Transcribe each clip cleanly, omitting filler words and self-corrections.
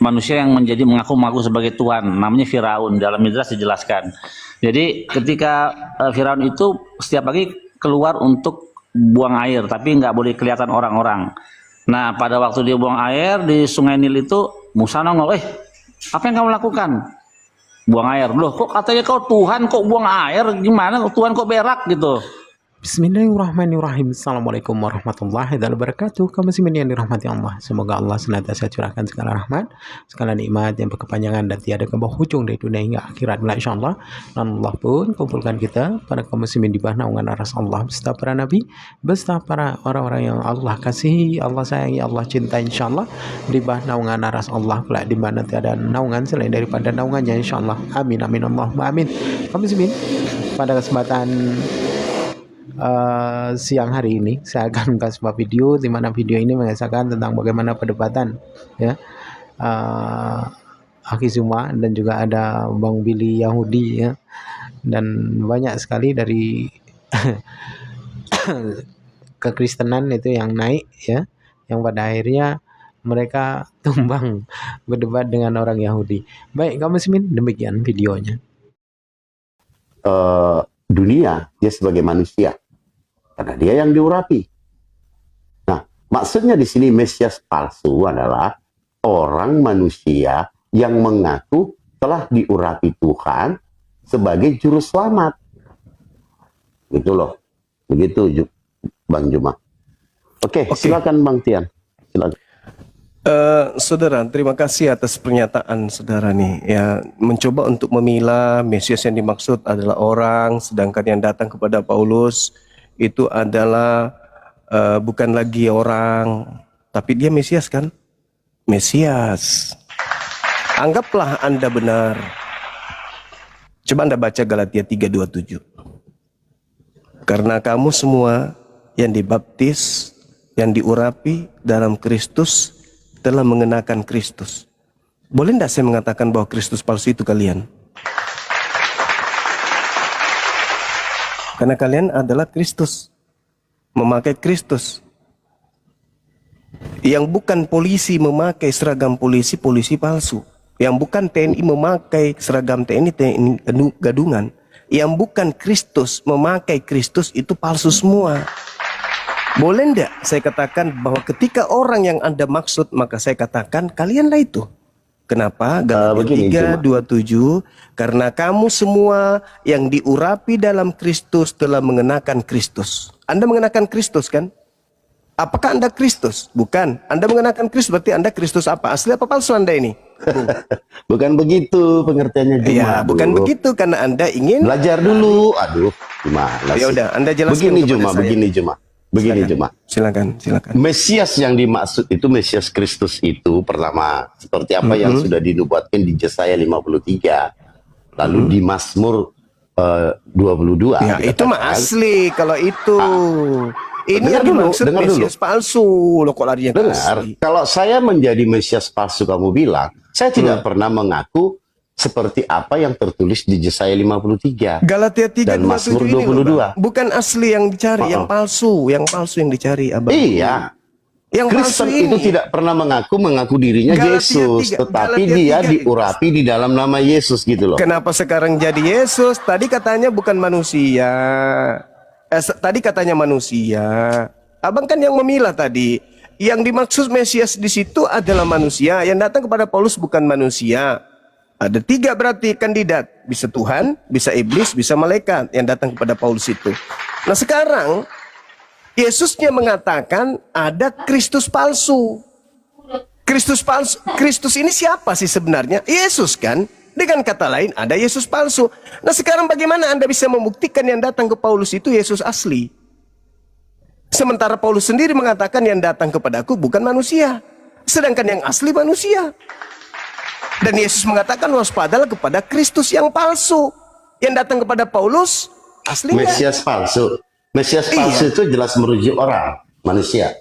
manusia yang mengaku sebagai Tuhan, namanya Firaun. Dalam Midrash dijelaskan. Jadi ketika Firaun itu setiap pagi keluar untuk buang air, tapi nggak boleh kelihatan orang-orang. Nah, pada waktu dia buang air di Sungai Nil itu, Musa nongol, apa yang kamu lakukan? Buang air. Loh, kok katanya kau Tuhan, kok buang air? Gimana? Tuhan kok berak gitu? Bismillahirrahmanirrahim. Assalamualaikum warahmatullahi wabarakatuh. Kaum muslimin yang dirahmati Allah, semoga Allah senantiasa curahkan segala rahmat, segala nikmat yang berkepanjangan dan tiada kebahujung dari dunia hingga akhirat. Insyaallah, dan Allah pun kumpulkan kita para kaum muslimin di bawah naungan aras Allah beserta para nabi, beserta para orang-orang yang Allah kasihi, Allah sayangi, Allah cinta, insyaallah di bawah naungan aras Allah pula, di mana tiada naungan selain daripada naungannya, insyaallah. Amin amin Allahumma amin. Kaum muslimin, pada kesempatan siang hari ini saya akan kasih sebuah video, di mana video ini mengisahkan tentang bagaimana perdebatan ya Aki Zuma dan juga ada Bang Billy Yahudi ya, dan banyak sekali dari kekristenan itu yang naik ya, yang pada akhirnya mereka tumbang berdebat dengan orang Yahudi. Baik kaum muslimin, demikian videonya. Dunia dia sebagai manusia, karena dia yang diurapi. Nah, maksudnya di sini Mesias palsu adalah orang manusia yang mengaku telah diurapi Tuhan sebagai juru selamat. Gitu loh. Begitu Bang Juma. Oke, silakan Bang Tian. Silakan. Saudara, terima kasih atas pernyataan saudara nih. Ya, mencoba untuk memilah Mesias yang dimaksud adalah orang, sedangkan yang datang kepada Paulus itu adalah bukan lagi orang, tapi dia Mesias kan? Mesias. Anggaplah Anda benar. Coba Anda baca Galatia 3:27. Karena kamu semua yang dibaptis, yang diurapi dalam Kristus, telah mengenakan Kristus. Boleh tidak saya mengatakan bahwa Kristus palsu itu kalian? Karena kalian adalah Kristus, memakai Kristus. Yang bukan polisi memakai seragam polisi, polisi palsu. Yang bukan TNI memakai seragam TNI, TNI gadungan. Yang bukan Kristus memakai Kristus, itu palsu semua. Boleh enggak saya katakan bahwa ketika orang yang Anda maksud, maka saya katakan kalianlah itu. Kenapa? Galatia 3:27, karena kamu semua yang diurapi dalam Kristus telah mengenakan Kristus. Anda mengenakan Kristus kan? Apakah Anda Kristus? Bukan. Anda mengenakan Kristus berarti Anda Kristus apa? Asli apa palsu Anda ini? Bukan begitu pengertiannya Juma. Ya, bukan begitu, karena Anda ingin belajar dulu. Aduh, gimana sih? Ya udah, Anda jelaskan Begini Juma. Silakan. Mesias yang dimaksud itu Mesias Kristus itu pertama seperti apa yang sudah dinubuatkan di Yesaya 53, lalu di Mazmur 22. Ya, itu mah asli kalau itu. Ini yang dimaksud Mesias palsu. Loh, kok larinya ke asli? Kalau saya menjadi Mesias palsu, kamu bilang, saya tidak pernah mengaku seperti apa yang tertulis di Yesaya 53 Galatia 3 dan Mazmur 22. Bukan asli yang dicari, yang palsu yang dicari, Abang. Iya. Yang Kristen itu tidak pernah mengaku dirinya Yesus, tetapi dia diurapi di dalam nama Yesus gitu loh. Kenapa sekarang jadi Yesus? Tadi katanya bukan manusia. Tadi katanya manusia. Abang kan yang memilah tadi. Yang dimaksud Mesias di situ adalah manusia. Yang datang kepada Paulus bukan manusia. Ada 3 berarti kandidat. Bisa Tuhan, bisa iblis, bisa malaikat yang datang kepada Paulus itu. Nah sekarang Yesusnya mengatakan ada Kristus palsu. Kristus palsu. Kristus ini siapa sih sebenarnya? Yesus kan? Dengan kata lain ada Yesus palsu. Nah sekarang bagaimana Anda bisa membuktikan yang datang ke Paulus itu Yesus asli? Sementara Paulus sendiri mengatakan yang datang kepadaku bukan manusia. Sedangkan yang asli manusia. Dan Yesus mengatakan waspadalah kepada Kristus yang palsu. Yang datang kepada Paulus asli Mesias palsu. Mesias palsu itu jelas merujuk orang, manusia.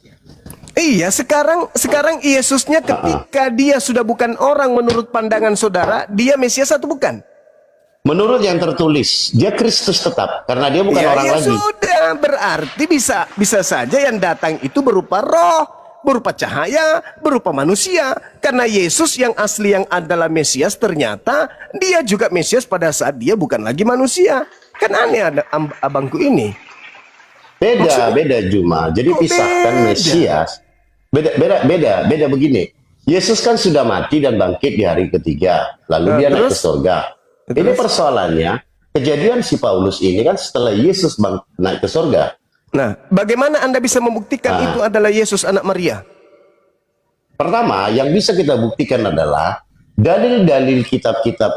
Iya, sekarang Yesusnya ketika dia sudah bukan orang menurut pandangan saudara, dia Mesias atau bukan? Menurut yang tertulis, dia Kristus tetap karena dia bukan orang lagi. Sudah, berarti bisa saja yang datang itu berupa roh. berupa cahaya, berupa manusia. Karena Yesus yang asli yang adalah Mesias, ternyata dia juga Mesias pada saat dia bukan lagi manusia. Kan aneh ada abangku ini. Beda Juma. Jadi Kok pisahkan beda? Mesias. Beda begini. Yesus kan sudah mati dan bangkit di hari ketiga. Lalu dia naik ke terus? surga. Ini Terus? persoalannya, kejadian si Paulus ini kan setelah Yesus naik ke surga. Nah, bagaimana Anda bisa membuktikan itu adalah Yesus anak Maria? Pertama, yang bisa kita buktikan adalah dalil-dalil kitab-kitab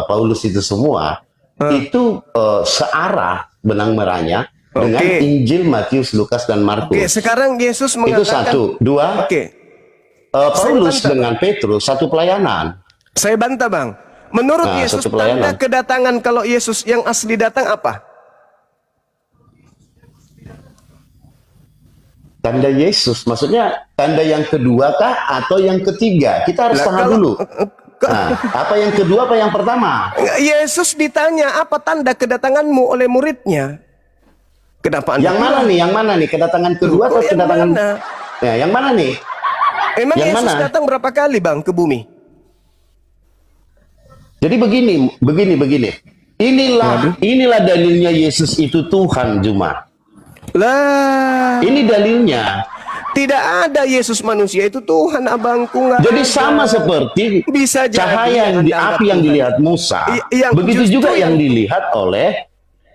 Paulus itu semua itu searah benang merahnya dengan Oke. Injil Matius, Lukas, dan Markus. Oke, sekarang Yesus Itu mengatakan... satu. Dua, Oke, Paulus Saya bantah. dengan Petrus satu pelayanan. saya bantah Bang. Menurut Nah, Yesus, satu pelayanan. tanda kedatangan kalau Yesus yang asli datang apa? Tanda Yesus, maksudnya tanda yang kedua kah atau yang ketiga? Kita harus Lah, tahan kalau- dulu. Nah, apa yang kedua apa yang pertama? Yesus ditanya apa tanda kedatanganmu oleh muridnya. Kenapa Anda Yang mana nih? Yang mana nih? Kedatangan kedua atau yang kedatangan? mana? Ya, yang mana nih? Emang Yang Yesus mana? datang berapa kali Bang ke bumi? Jadi begini. Inilah dalilnya Yesus itu Tuhan, Juma. Lah, Ini dalilnya. tidak ada Yesus manusia itu Tuhan abangku, nggak Jadi ada. sama seperti Bisa jadi cahaya yang Anda anggap api yang Tuhan. dilihat Musa, Yang begitu justru juga yang yang- dilihat oleh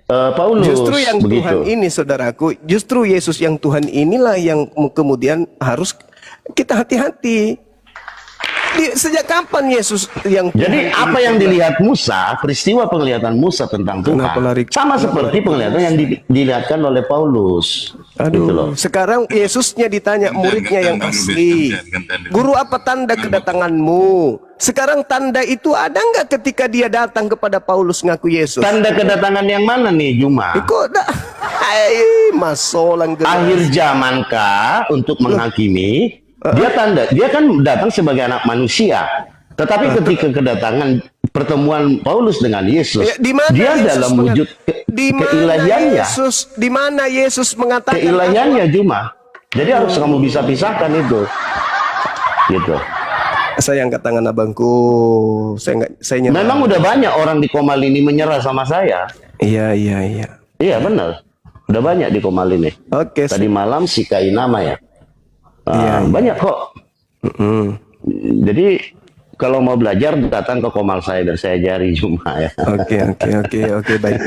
Paulus. Justru yang begitu. Tuhan ini saudaraku, justru Yesus yang Tuhan inilah yang kemudian harus kita hati-hati. Sejak kapan Yesus yang Jadi Tuhan apa ini yang Tuhan? dilihat Musa, peristiwa penglihatan Musa tentang Tuhan, Kenapa lari- sama seperti penglihatan yang dilihatkan oleh Paulus. Gitu loh. Aduh, sekarang Yesusnya ditanya muridnya yang asli, guru apa tanda kedatanganmu? Sekarang tanda itu ada nggak ketika dia datang kepada Paulus ngaku Yesus? Tanda kedatangan yang mana nih, Juma? Kok dah? Masolang Akhir zamankah untuk menghakimi? Dia kan datang sebagai anak manusia. Tetapi ketika kedatangan pertemuan Paulus dengan Yesus, Ya, di mana dia Yesus dalam mengat- wujud di mana keilahiannya. di mana Yesus mengatakan Keilahiannya, Juma. Jadi harus kamu bisa pisahkan itu. Gitu. saya angkat tangan abangku, saya nyerah. Memang udah banyak orang di Komal ini menyerah sama saya. Iya. Iya benar. Udah banyak di Komal ini. Oke. Tadi malam si Kainama ya. Iya. Banyak kok. Jadi kalau mau belajar datang ke Komal saya dan saya ajari Juma ya. Oke, baik.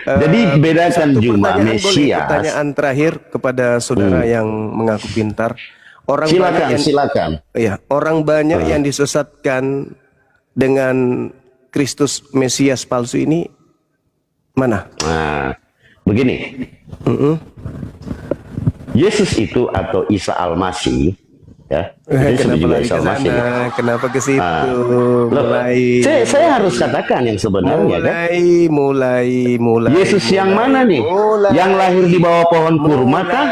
Jadi bedakan Satu Juma pertanyaan boleh, Mesias. pertanyaan terakhir kepada saudara yang mengaku pintar. Orang banyak Silakan. ya, orang banyak yang disesatkan dengan Kristus Mesias palsu ini mana? Nah, begini. Yesus itu atau Isa Al-Masih ya. Jadi Kenapa juga lari Isa ke Al-Masih. sana? Kenapa ke situ? Loh, saya harus katakan yang sebenarnya kan. mulai. Yesus yang mana nih? Yang lahir di bawah pohon kurma kan?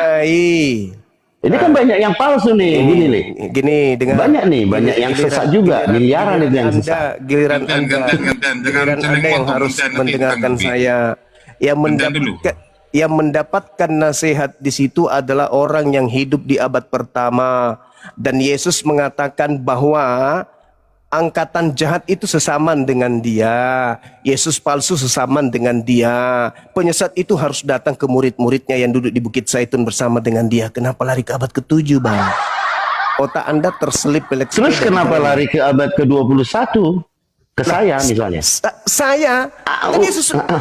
Ini kan banyak yang palsu nih, gini nih. Gini, dengan Banyak nih, banyak yang sesat juga. Miliaran itu yang sesat. Giliran Anda yang harus mendengarkan saya. Yang mendapatkan nasihat di situ adalah orang yang hidup di abad pertama. Dan Yesus mengatakan bahwa angkatan jahat itu sesaman dengan dia. Yesus palsu sesaman dengan dia. Penyesat itu harus datang ke murid-muridnya yang duduk di Bukit Zaitun bersama dengan dia. Kenapa lari ke abad ke-7, Bang? Otak Anda terselip elektrik. Terus kenapa lari ke abad ke-21? Ke saya misalnya. Saya kan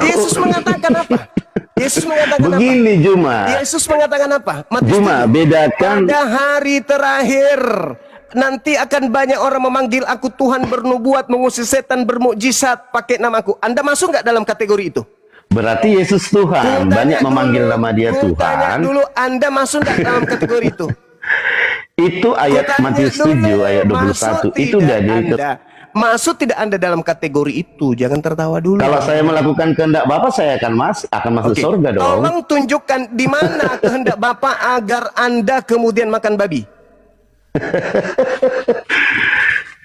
Yesus mengatakan apa? Yesus mengatakan Begini Juma. apa? Yesus mengatakan apa? Matius Juma, 7. bedakan. Pada hari terakhir nanti akan banyak orang memanggil aku Tuhan, bernubuat, mengusir setan, bermukjizat pakai namaku. Anda masuk nggak dalam kategori itu? Berarti Yesus Tuhan. Banyak memanggil nama dia Tanya Tuhan. dulu, Anda masuk nggak dalam kategori itu? Itu ayat Kutanya Matius dulu, 7 ayat 21. masuk Itu tidak dalil Anda? Masuk tidak Anda dalam kategori itu? Jangan tertawa dulu. kalau saya melakukan kehendak Bapa, saya akan masuk Oke. surga dong. Tolong tunjukkan di mana kehendak Bapak agar Anda kemudian makan babi.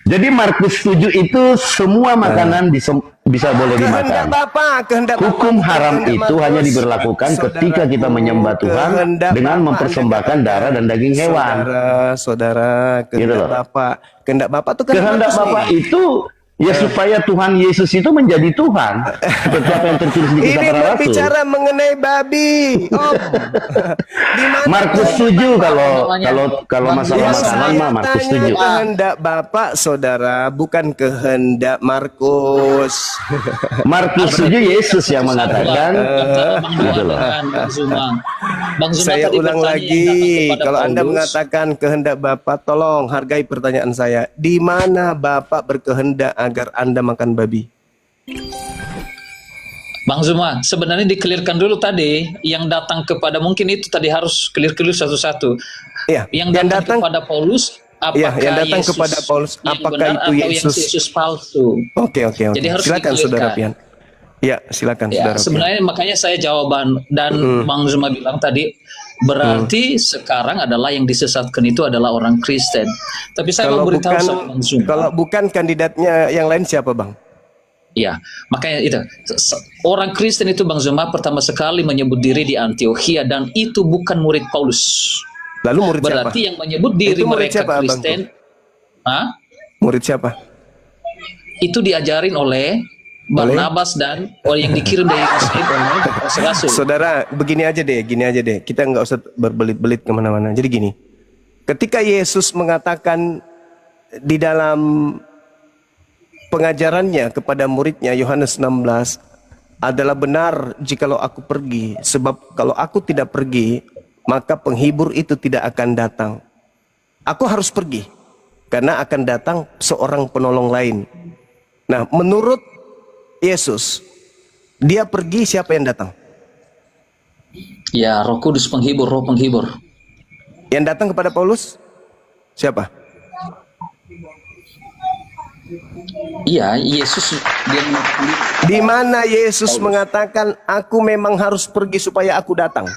Jadi Markus 7 itu semua makanan bisa boleh Kehendak dimakan. Bapa, kehendak Bapa, Hukum bukan haram kehendak itu hanya Markus. diberlakukan ketika kita Saudaraku, menyembah Tuhan kehendak dengan Bapa mempersembahkan Anda darah dan daging hewan. Saudara, Gitu kehendak loh. Bapa. Kehendak Bapa itu kehendak Kehendak Markus Bapa nih. itu ya supaya Tuhan Yesus itu menjadi Tuhan seperti apa yang tertulis di Kitab Ini Para Rasul. berbicara mengenai babi. Om. Di mana Markus kehendak 7 Bapa? kalau masalah Yang makanan saya mah Markus tanya 7. kehendak Bapak, saudara, bukan kehendak Markus. Markus 7 Yesus yang mengatakan gitu loh. Bang Zuma. Bang Zuma Saya tadi ulang bertanya yang datang lagi, kepada kalau Anda Paulus. mengatakan kehendak Bapak, tolong hargai pertanyaan saya. Di mana Bapak berkehendak agar Anda makan babi? Bang Zuma, sebenarnya dikelirkan dulu tadi yang datang kepada, mungkin itu tadi harus clear satu-satu. Iya, Yang datang kepada Paulus, Iya, apakah yang datang Yesus kepada Paulus, yang apakah benar itu atau yang Yesus? Yesus palsu? Oke. Jadi harus Silakan Saudara dikelirkan. Pian. Ya, silakan Ya, Saudara Pian. sebenarnya makanya saya jawaban dan Bang Zuma bilang tadi berarti sekarang adalah yang disesatkan itu adalah orang Kristen. Tapi saya mau beritahu sama Bang Zuma. Kalau bukan kandidatnya yang lain siapa, Bang? Ya, makanya itu orang Kristen itu Bang Zuma pertama sekali menyebut diri di Antiokhia dan itu bukan murid Paulus. Lalu murid Berarti siapa? yang menyebut diri Itu murid mereka siapa, Bang? Kristen, Murid siapa? itu diajarin oleh Barnabas dan yang dikirim dari Rasul. Saudara, begini aja deh, kita nggak usah berbelit-belit kemana-mana. Jadi gini, ketika Yesus mengatakan di dalam pengajarannya kepada muridnya Yohanes 16, adalah benar jikalau aku pergi, sebab kalau aku tidak pergi, maka penghibur itu tidak akan datang. Aku harus pergi, karena akan datang seorang penolong lain. Nah, menurut Yesus, dia pergi, siapa yang datang? Ya, Roh Kudus penghibur, Roh penghibur. Yang datang kepada Paulus, siapa? Iya, Yesus dia Di mana Yesus mengatakan, aku memang harus pergi supaya aku datang.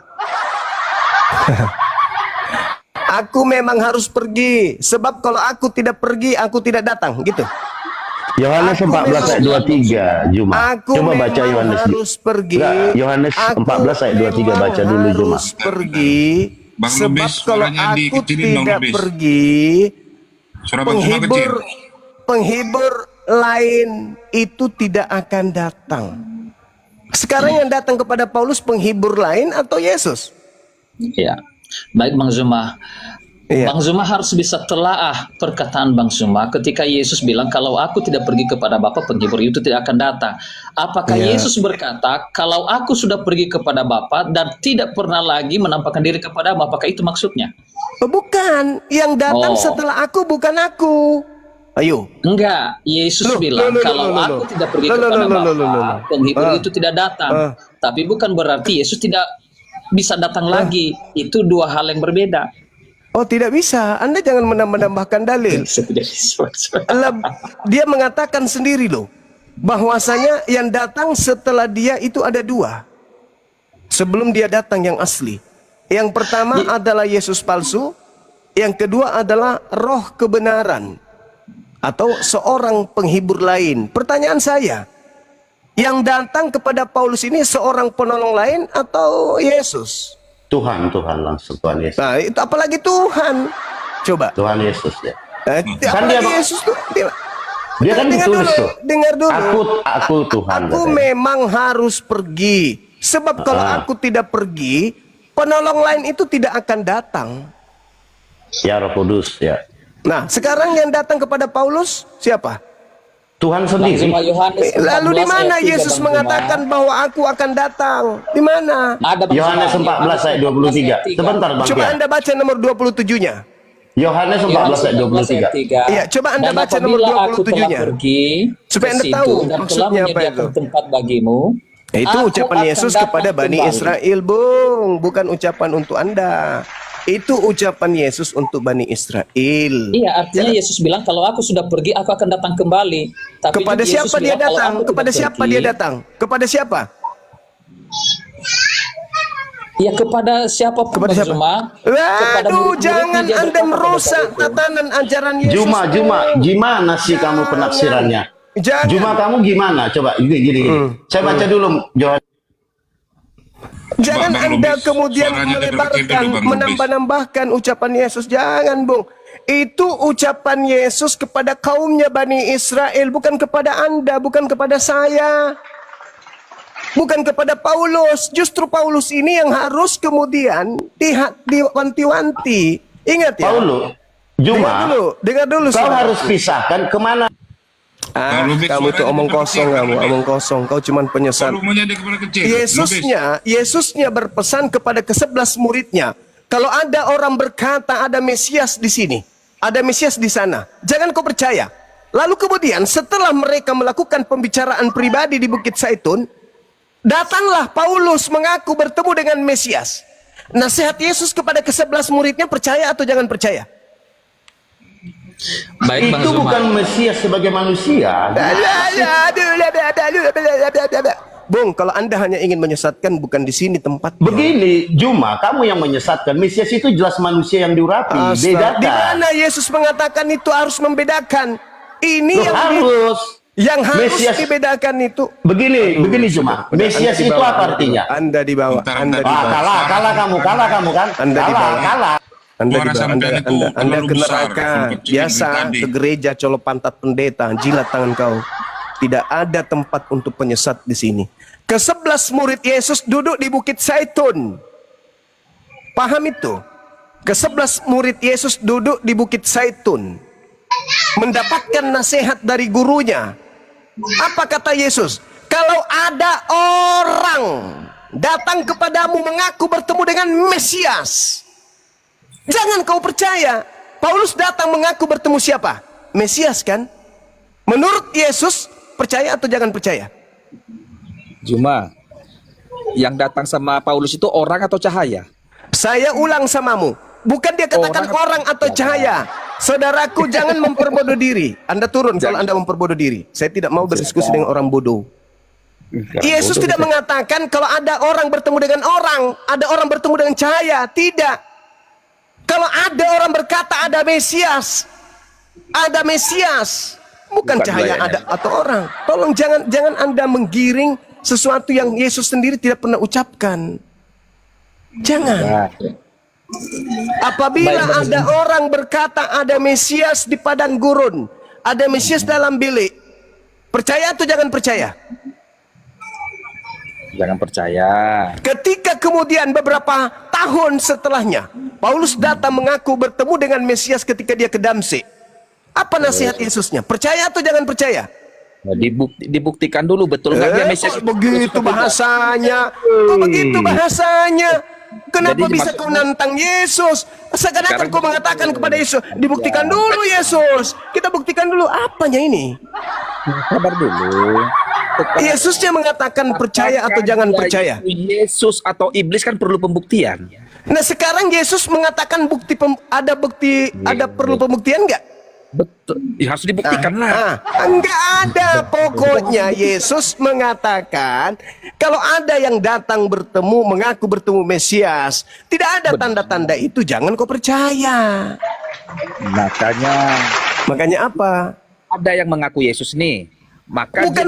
Aku memang harus pergi, sebab kalau aku tidak pergi, aku tidak datang, gitu. Yohanes 14 ayat 23 Juma. Aku Coba baca memang Yohanes harus pergi. Enggak, Yohanes 14 ayat 23 baca dulu Juma. Harus pergi, Bang sebab Lubis, kalau suaranya aku dikecilin, Bang tidak Lubis. pergi, Suara Bang Zuma kecil. penghibur lain itu tidak akan datang. Sekarang yang datang kepada Paulus penghibur lain atau Yesus? ya. Baik Bang Zuma. Iya. Bang Zuma harus bisa telaah perkataan Bang Zuma ketika Yesus bilang kalau aku tidak pergi kepada Bapa penghibur itu tidak akan datang. Apakah Iya. Yesus berkata kalau aku sudah pergi kepada Bapa dan tidak pernah lagi menampakkan diri kepada Bapa, apakah itu maksudnya? Oh, bukan, yang datang Oh. setelah aku bukan aku. Ayo. Enggak, Yesus bilang kalau aku tidak pergi kepada Bapa, penghibur itu tidak datang. Tapi bukan berarti Yesus tidak bisa datang lagi. Itu dua hal yang berbeda. Oh, tidak bisa. Anda jangan menambahkan dalil. Dia mengatakan sendiri loh, bahwasanya yang datang setelah dia itu ada dua. Sebelum dia datang yang asli. Yang pertama adalah Yesus palsu. Yang kedua adalah roh kebenaran. Atau seorang penghibur lain. Pertanyaan saya, yang datang kepada Paulus ini seorang penolong lain atau Yesus? Tuhan langsung Tuhan Yesus. Nah, itu apalagi Tuhan. Coba. Tuhan Yesus ya. Kan Apalagi dia- Yesus tuh. Dia kan dengar ditulis dulu, tuh. dengar dulu. Aku Tuhan. Aku katanya. memang harus pergi. Sebab kalau aku tidak pergi, penolong lain itu tidak akan datang. Ya Roh Kudus ya. Nah, sekarang yang datang kepada Paulus siapa? Tuhan Bang sendiri. Zuma, Yohanes Lalu di 14 mana ayat 3, Yesus Bang Zuma. mengatakan bahwa aku akan datang? Di mana? Ada Bang Yohanes Zuma, 14 ayat 23. Sebentar Bang Coba Pian. Anda baca nomor 27-nya. Yohanes 14 ayat 23. Iya, coba Anda Dan baca nomor apabila aku 27-nya. telah pergi Supaya ke Anda situ tahu dan telah maksudnya apa menyediakan itu. tempat bagimu. Itu aku ucapan akan Yesus datang kepada Bani kembali. Israel, Bung. Bukan ucapan untuk Anda. Itu ucapan Yesus untuk Bani Israel. Iya, artinya Yesus bilang kalau aku sudah pergi, aku akan datang kembali. Tapi Kepada juga Yesus siapa dia bilang, kalau datang? aku tidak Kepada siapa pergi, dia datang? Kepada siapa? Ya kepada siapapun Kepada Bang siapa? Zuma. kepada Waduh, murid-muridnya jangan dia Anda berkata pada merusak saat itu. tatanan ajaran Yesus. Juma, gimana sih kamu penafsirannya? Jangan. Cuma kamu gimana? Coba gini. Saya baca dulu jawaban. Jangan Bang Anda Lubis, kemudian suaranya diperkecil melebarkan, dulu, Bang Lubis. menambah-nambahkan ucapan Yesus. Jangan, Bung. Itu ucapan Yesus kepada kaumnya Bani Israel, bukan kepada Anda, bukan kepada saya. Bukan kepada Paulus. Justru Paulus ini yang harus kemudian diwanti-wanti. Ingat ya. Paulus, Juma, dengar dulu. kau harus pisahkan kemana. Ah, Bang Lubis, kamu tuh suaranya omong diperkecil, kosong, Bang kamu Lubis. omong kosong. Kau cuman penyesat. Volumenya dia kepada kecil. Yesusnya berpesan kepada ke-11 muridnya, kalau ada orang berkata ada Mesias di sini, ada Mesias di sana, jangan kau percaya. Lalu kemudian setelah mereka melakukan pembicaraan pribadi di Bukit Zaitun, datanglah Paulus mengaku bertemu dengan Mesias. Nasihat Yesus kepada ke-11 muridnya, percaya atau jangan percaya? Baik Bang Itu Zuma. bukan Mesias sebagai manusia. Bung, kalau Anda hanya ingin menyesatkan, bukan di sini tempatnya. Begini, Juma, kamu yang menyesatkan. Mesias itu jelas manusia yang diurapi. Di Bedakan. mana Yesus mengatakan itu harus membedakan? Ini Loh, harus. yang harus Mesias. dibedakan itu. Begini Juma. Mesias itu apa artinya? Anda di bawah. Anda di bawah. Kalah kamu kan? Anda di bawah. Kalah. Anda Suara sampean itu Anda terlalu ke besar, neraka. terlalu kecil Biasa dari tadi. ke gereja colok pantat pendeta, jilat tangan kau. Tidak ada tempat untuk penyesat di sini. Ke-11 murid Yesus duduk di Bukit Zaitun. Paham itu? Ke-11 murid Yesus duduk di Bukit Zaitun, mendapatkan nasihat dari gurunya. Apa kata Yesus? Kalau ada orang datang kepadamu mengaku bertemu dengan Mesias, jangan kau percaya. Paulus datang mengaku bertemu siapa? Mesias kan? Menurut Yesus, percaya atau jangan percaya? Juma, yang datang sama Paulus itu orang atau cahaya? Saya ulang samamu. Bukan dia katakan orang atau cahaya. Saudaraku, jangan memperbodoh diri. Anda turun kalau Anda memperbodoh diri. Saya tidak mau berdiskusi dengan orang bodoh. Yesus tidak mengatakan kalau ada orang bertemu dengan orang, ada orang bertemu dengan cahaya. Tidak. Kalau ada orang berkata ada Mesias, bukan cahaya ada atau orang. Tolong jangan Anda menggiring sesuatu yang Yesus sendiri tidak pernah ucapkan. Jangan. Apabila ada orang berkata ada Mesias di padang gurun, ada Mesias dalam bilik, percaya atau jangan percaya? Jangan percaya. Ketika kemudian beberapa tahun setelahnya, Paulus datang mengaku bertemu dengan Mesias ketika dia ke Damsik. Apa nasihat Yesusnya? Percaya atau jangan percaya? Nah, dibuktikan dulu betul nggak dia Mesias? Kok begitu bahasanya? Kok begitu bahasanya? Kenapa Jadi bisa maksudnya- kau nantang Yesus? Seakan-akan kau mengatakan kepada Yesus, dibuktikan dulu Yesus. Kita buktikan dulu apanya ini. Sabar dulu. Yesusnya mengatakan percaya atau jangan Apakah percaya. itu Yesus atau iblis kan perlu pembuktian. Nah sekarang Yesus mengatakan ada perlu pembuktian nggak? Betul, ya, harus dibuktikan lah. Enggak ada. Pokoknya Yesus mengatakan kalau ada yang datang bertemu mengaku bertemu Mesias, tidak ada tanda-tanda itu, jangan kau percaya. Makanya apa? Ada yang mengaku Yesus nih, maka Bukan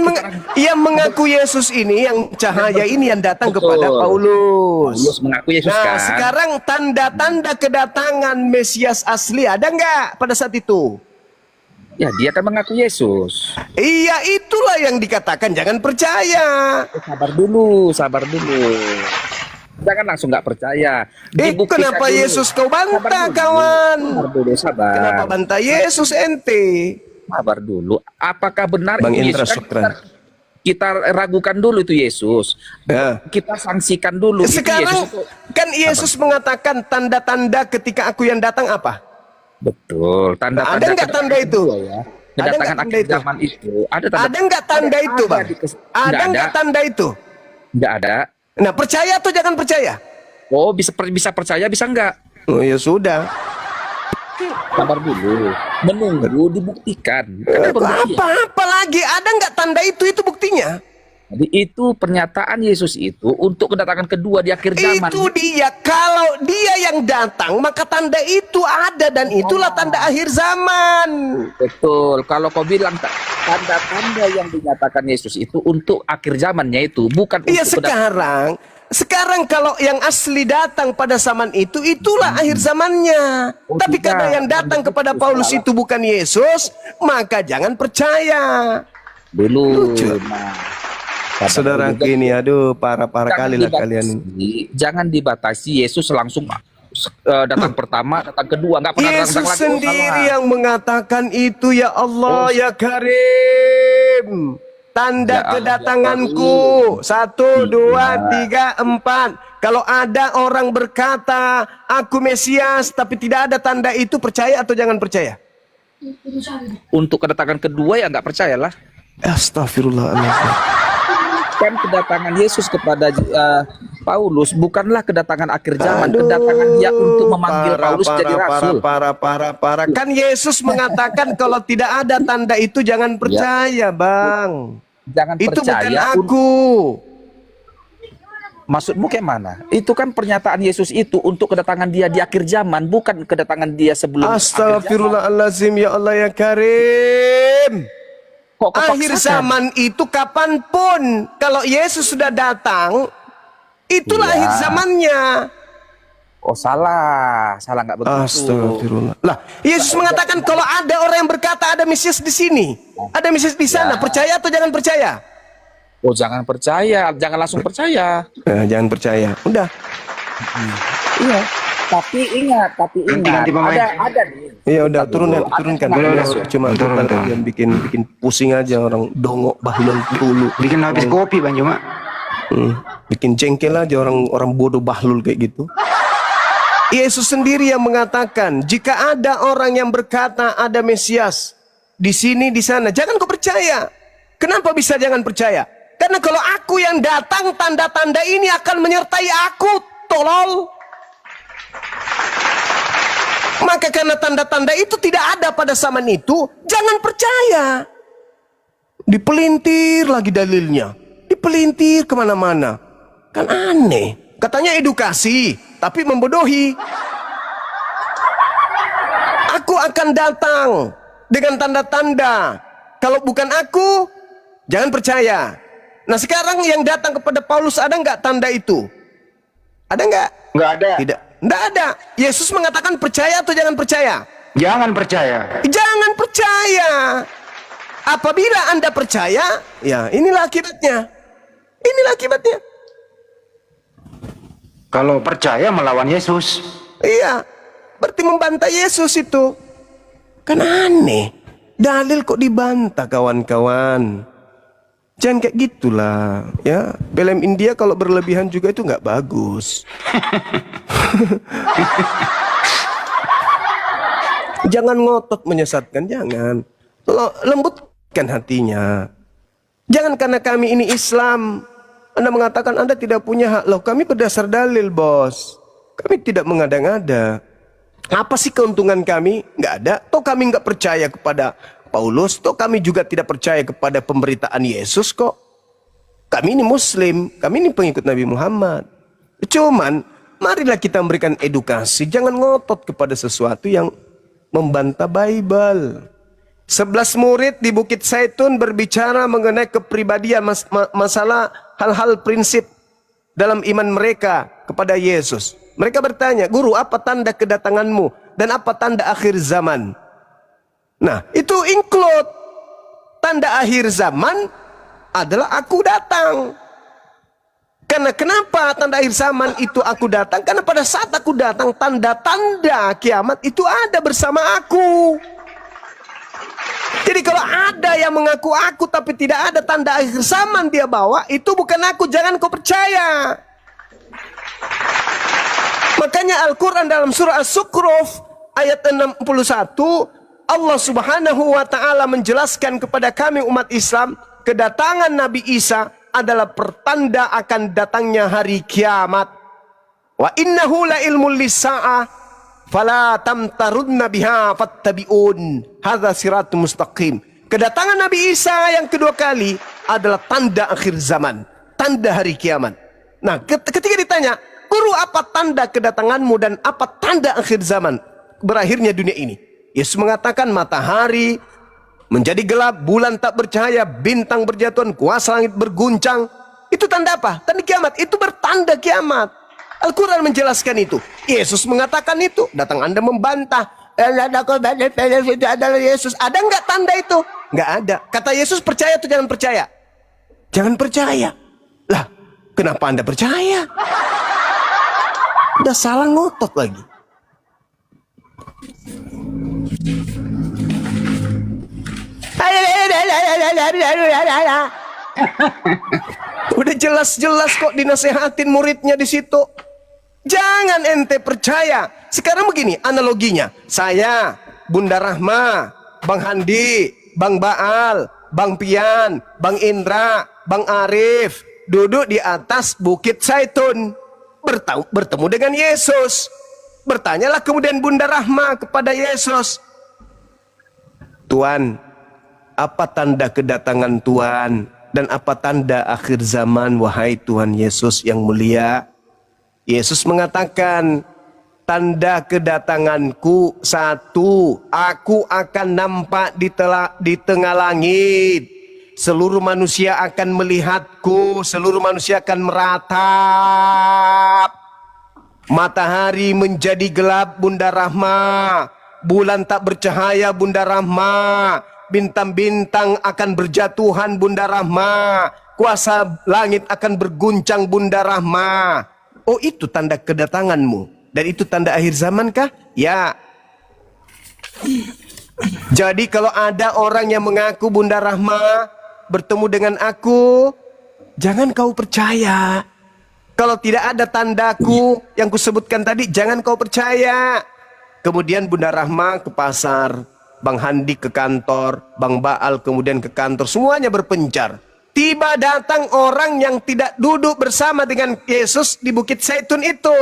dia yang mengaku Yesus ini, yang cahaya ini yang datang Betul. kepada Paulus. Paulus mengaku Yesus Nah kan. sekarang tanda-tanda kedatangan Mesias asli ada nggak pada saat itu? Ya dia kan mengaku Yesus. Iya, itulah yang dikatakan jangan percaya. Sabar dulu, sabar dulu. Jangan langsung nggak percaya. Dibuktikan Kenapa dulu. Yesus kau Sabar bantah, dulu. kawan? Sabar dulu, sabar. Kenapa bantah Yesus ente? Sabar dulu. Apakah benar Bang itu Indra Yesus? Sukran. Kita ragukan dulu itu Yesus. Ya. Kita sanksikan dulu. itu Sekarang Yesus itu. kan Yesus mengatakan tanda-tanda ketika aku yang datang apa? Betul. Tanda-tanda. Ada nggak tanda itu? Ya. Ada nggak Kedatangan tanda akhir itu? zaman itu. Ada tanda. Ada nggak tanda itu, Bang? Ada nggak tanda itu? Nggak ada. Nah, percaya atau jangan percaya? Oh, bisa percaya, bisa enggak? Oh ya sudah. Sabar dulu. Menunggu dibuktikan. Kan ada pembuktian. Apa lagi? Ada nggak tanda itu? Itu buktinya. Jadi itu pernyataan Yesus itu untuk kedatangan kedua di akhir zaman. Itu dia. Kalau dia yang datang, maka tanda itu ada dan itulah tanda akhir zaman. Betul. Kalau kau bilang tanda-tanda yang dinyatakan Yesus itu untuk akhir zamannya itu, bukan Iya, untuk sekarang kalau yang asli datang pada zaman itu, itulah akhir zamannya. Oh, Tapi tidak. karena yang datang kepada Paulus itu bukan Yesus, maka jangan percaya. dulu. Lucu. Nah, Saudara ini, aduh, parah kali lah kalian. Jangan dibatasi Yesus langsung datang pertama, datang kedua, nggak pernah Yesus datang lagi. sendiri yang mengatakan itu, ya Allah, ya Karim. Tanda Ya Allah, kedatanganku. ya 1, 2, 3, 4. Kalau ada orang berkata, aku Mesias, tapi tidak ada tanda itu, percaya atau jangan percaya? Untuk kedatangan kedua ya nggak percayalah. Astagfirullahaladzim. Kan kedatangan Yesus kepada Paulus bukanlah kedatangan akhir zaman, Aduh, kedatangan dia untuk memanggil Paulus jadi rasul. Parah. Kan Yesus mengatakan kalau tidak ada tanda itu jangan percaya, Bang. Jangan Itu bukan percaya. aku. Maksudmu kayak mana? Itu kan pernyataan Yesus itu untuk kedatangan dia di akhir zaman, bukan kedatangan dia sebelum akhir zaman. Astagfirullahaladzim, ya Allah, ya Karim. Kok Akhir kepaksakan? zaman itu kapanpun, kalau Yesus sudah datang, itulah Iya. akhir zamannya. Oh, salah nggak begitu. Astagfirullah. Lah, Yesus mengatakan kalau ada orang yang berkata ada Mesias di sini, ada Mesias di sana, Ya. percaya atau jangan percaya? Oh, jangan percaya, jangan langsung percaya. Jangan percaya. Udah. Iya. Tapi ingat, Ganti pemain. ada nih. Iya, udah turunkan. Udah. Cuma Turun. yang bikin pusing aja orang dongok bahlul dulu. Bikin habis kopi Bang Juma. Bikin jengkel aja orang bodoh bahlul kayak gitu. Yesus sendiri yang mengatakan, jika ada orang yang berkata ada Mesias di sini di sana, jangan kau percaya. Kenapa bisa jangan percaya? Karena kalau aku yang datang, tanda-tanda ini akan menyertai aku, tolol. Maka karena tanda-tanda itu tidak ada pada zaman itu, jangan percaya. Dipelintir lagi dalilnya, dipelintir kemana-mana. Kan aneh. Katanya edukasi, tapi membodohi. Aku akan datang dengan tanda-tanda. Kalau bukan aku, jangan percaya. Nah, sekarang yang datang kepada Paulus ada nggak tanda itu? Ada nggak? Nggak ada. Tidak. Nggak ada. Yesus mengatakan percaya atau jangan percaya? Jangan percaya. Jangan percaya. Apabila Anda percaya, ya inilah akibatnya. Inilah akibatnya. Kalau percaya melawan Yesus. Iya, berarti membantah Yesus itu. Kan aneh. Dalil kok dibantah, kawan-kawan. Jangan kayak gitulah, ya. Film India kalau berlebihan juga itu nggak bagus. Jangan ngotot menyesatkan, jangan. Lembutkan hatinya. Jangan karena kami ini Islam, Anda mengatakan Anda tidak punya hak. Loh, kami berdasar dalil, bos. Kami tidak mengada-ngada. Apa sih keuntungan kami? Nggak ada. Toh kami nggak percaya kepada Paulus. Toh kami juga tidak percaya kepada pemberitaan Yesus kok. Kami ini Muslim. Kami ini pengikut Nabi Muhammad. Cuman, marilah kita memberikan edukasi. Jangan ngotot kepada sesuatu yang membantah Bible. 11 murid di Bukit Zaitun berbicara mengenai kepribadian masalah hal-hal prinsip dalam iman mereka kepada Yesus. Mereka bertanya, "Guru, apa tanda kedatanganmu dan apa tanda akhir zaman?" Nah, itu include tanda akhir zaman adalah aku datang. Karena kenapa tanda akhir zaman itu aku datang? Karena pada saat aku datang, tanda-tanda kiamat itu ada bersama aku. Jadi kalau ada yang mengaku aku tapi tidak ada tanda akhir zaman dia bawa, itu bukan aku, jangan kau percaya. Makanya Al-Quran dalam surah As-Sukhruf ayat 61, Allah subhanahu wa ta'ala menjelaskan kepada kami umat Islam, kedatangan Nabi Isa adalah pertanda akan datangnya hari kiamat. Wa innahu la ilmul lis-sa'ah fala tamtarunna biha fattabi'un hadza siratul mustaqim. Kedatangan Nabi Isa yang kedua kali adalah tanda akhir zaman, tanda hari kiamat. Nah, ketika ditanya, "Guru, apa tanda kedatanganmu dan apa tanda akhir zaman, berakhirnya dunia ini?" Yesus mengatakan matahari menjadi gelap, bulan tak bercahaya, bintang berjatuhan, kuasa langit berguncang. Itu tanda apa? Tanda kiamat. Itu bertanda kiamat. Al-Quran menjelaskan itu. Yesus mengatakan itu. Datang Anda membantah. Itu adalah Yesus. Ada nggak tanda itu? Nggak ada. Kata Yesus, percaya atau jangan percaya? Jangan percaya. Lah, kenapa Anda percaya? Udah salah ngotot lagi. Udah jelas-jelas kok dinasehatin muridnya di situ. Jangan ente percaya. Sekarang begini analoginya. Saya, Bunda Rahma, Bang Handi, Bang Baal, Bang Pian, Bang Indra, Bang Arif duduk di atas Bukit Zaitun, bertemu dengan Yesus. Bertanyalah kemudian Bunda Rahma kepada Yesus, Tuhan, apa tanda kedatangan Tuhan dan apa tanda akhir zaman, wahai Tuhan Yesus yang mulia? Yesus mengatakan, tanda kedatanganku satu, aku akan nampak di tengah langit. Seluruh manusia akan melihatku, seluruh manusia akan meratap. Matahari menjadi gelap, Bunda Rahma. Bulan tak bercahaya, Bunda Rahma. Bintang-bintang akan berjatuhan, Bunda Rahma. Kuasa langit akan berguncang, Bunda Rahma. Oh, itu tanda kedatanganmu. Dan itu tanda akhir zaman kah? Ya. Jadi kalau ada orang yang mengaku Bunda Rahma bertemu dengan aku, jangan kau percaya. Kalau tidak ada tandaku yang kusebutkan tadi, jangan kau percaya. Kemudian Bunda Rahma ke pasar, Bang Handi ke kantor, Bang Baal kemudian ke kantor, semuanya berpencar. Tiba datang orang yang tidak duduk bersama dengan Yesus di Bukit Zaitun itu.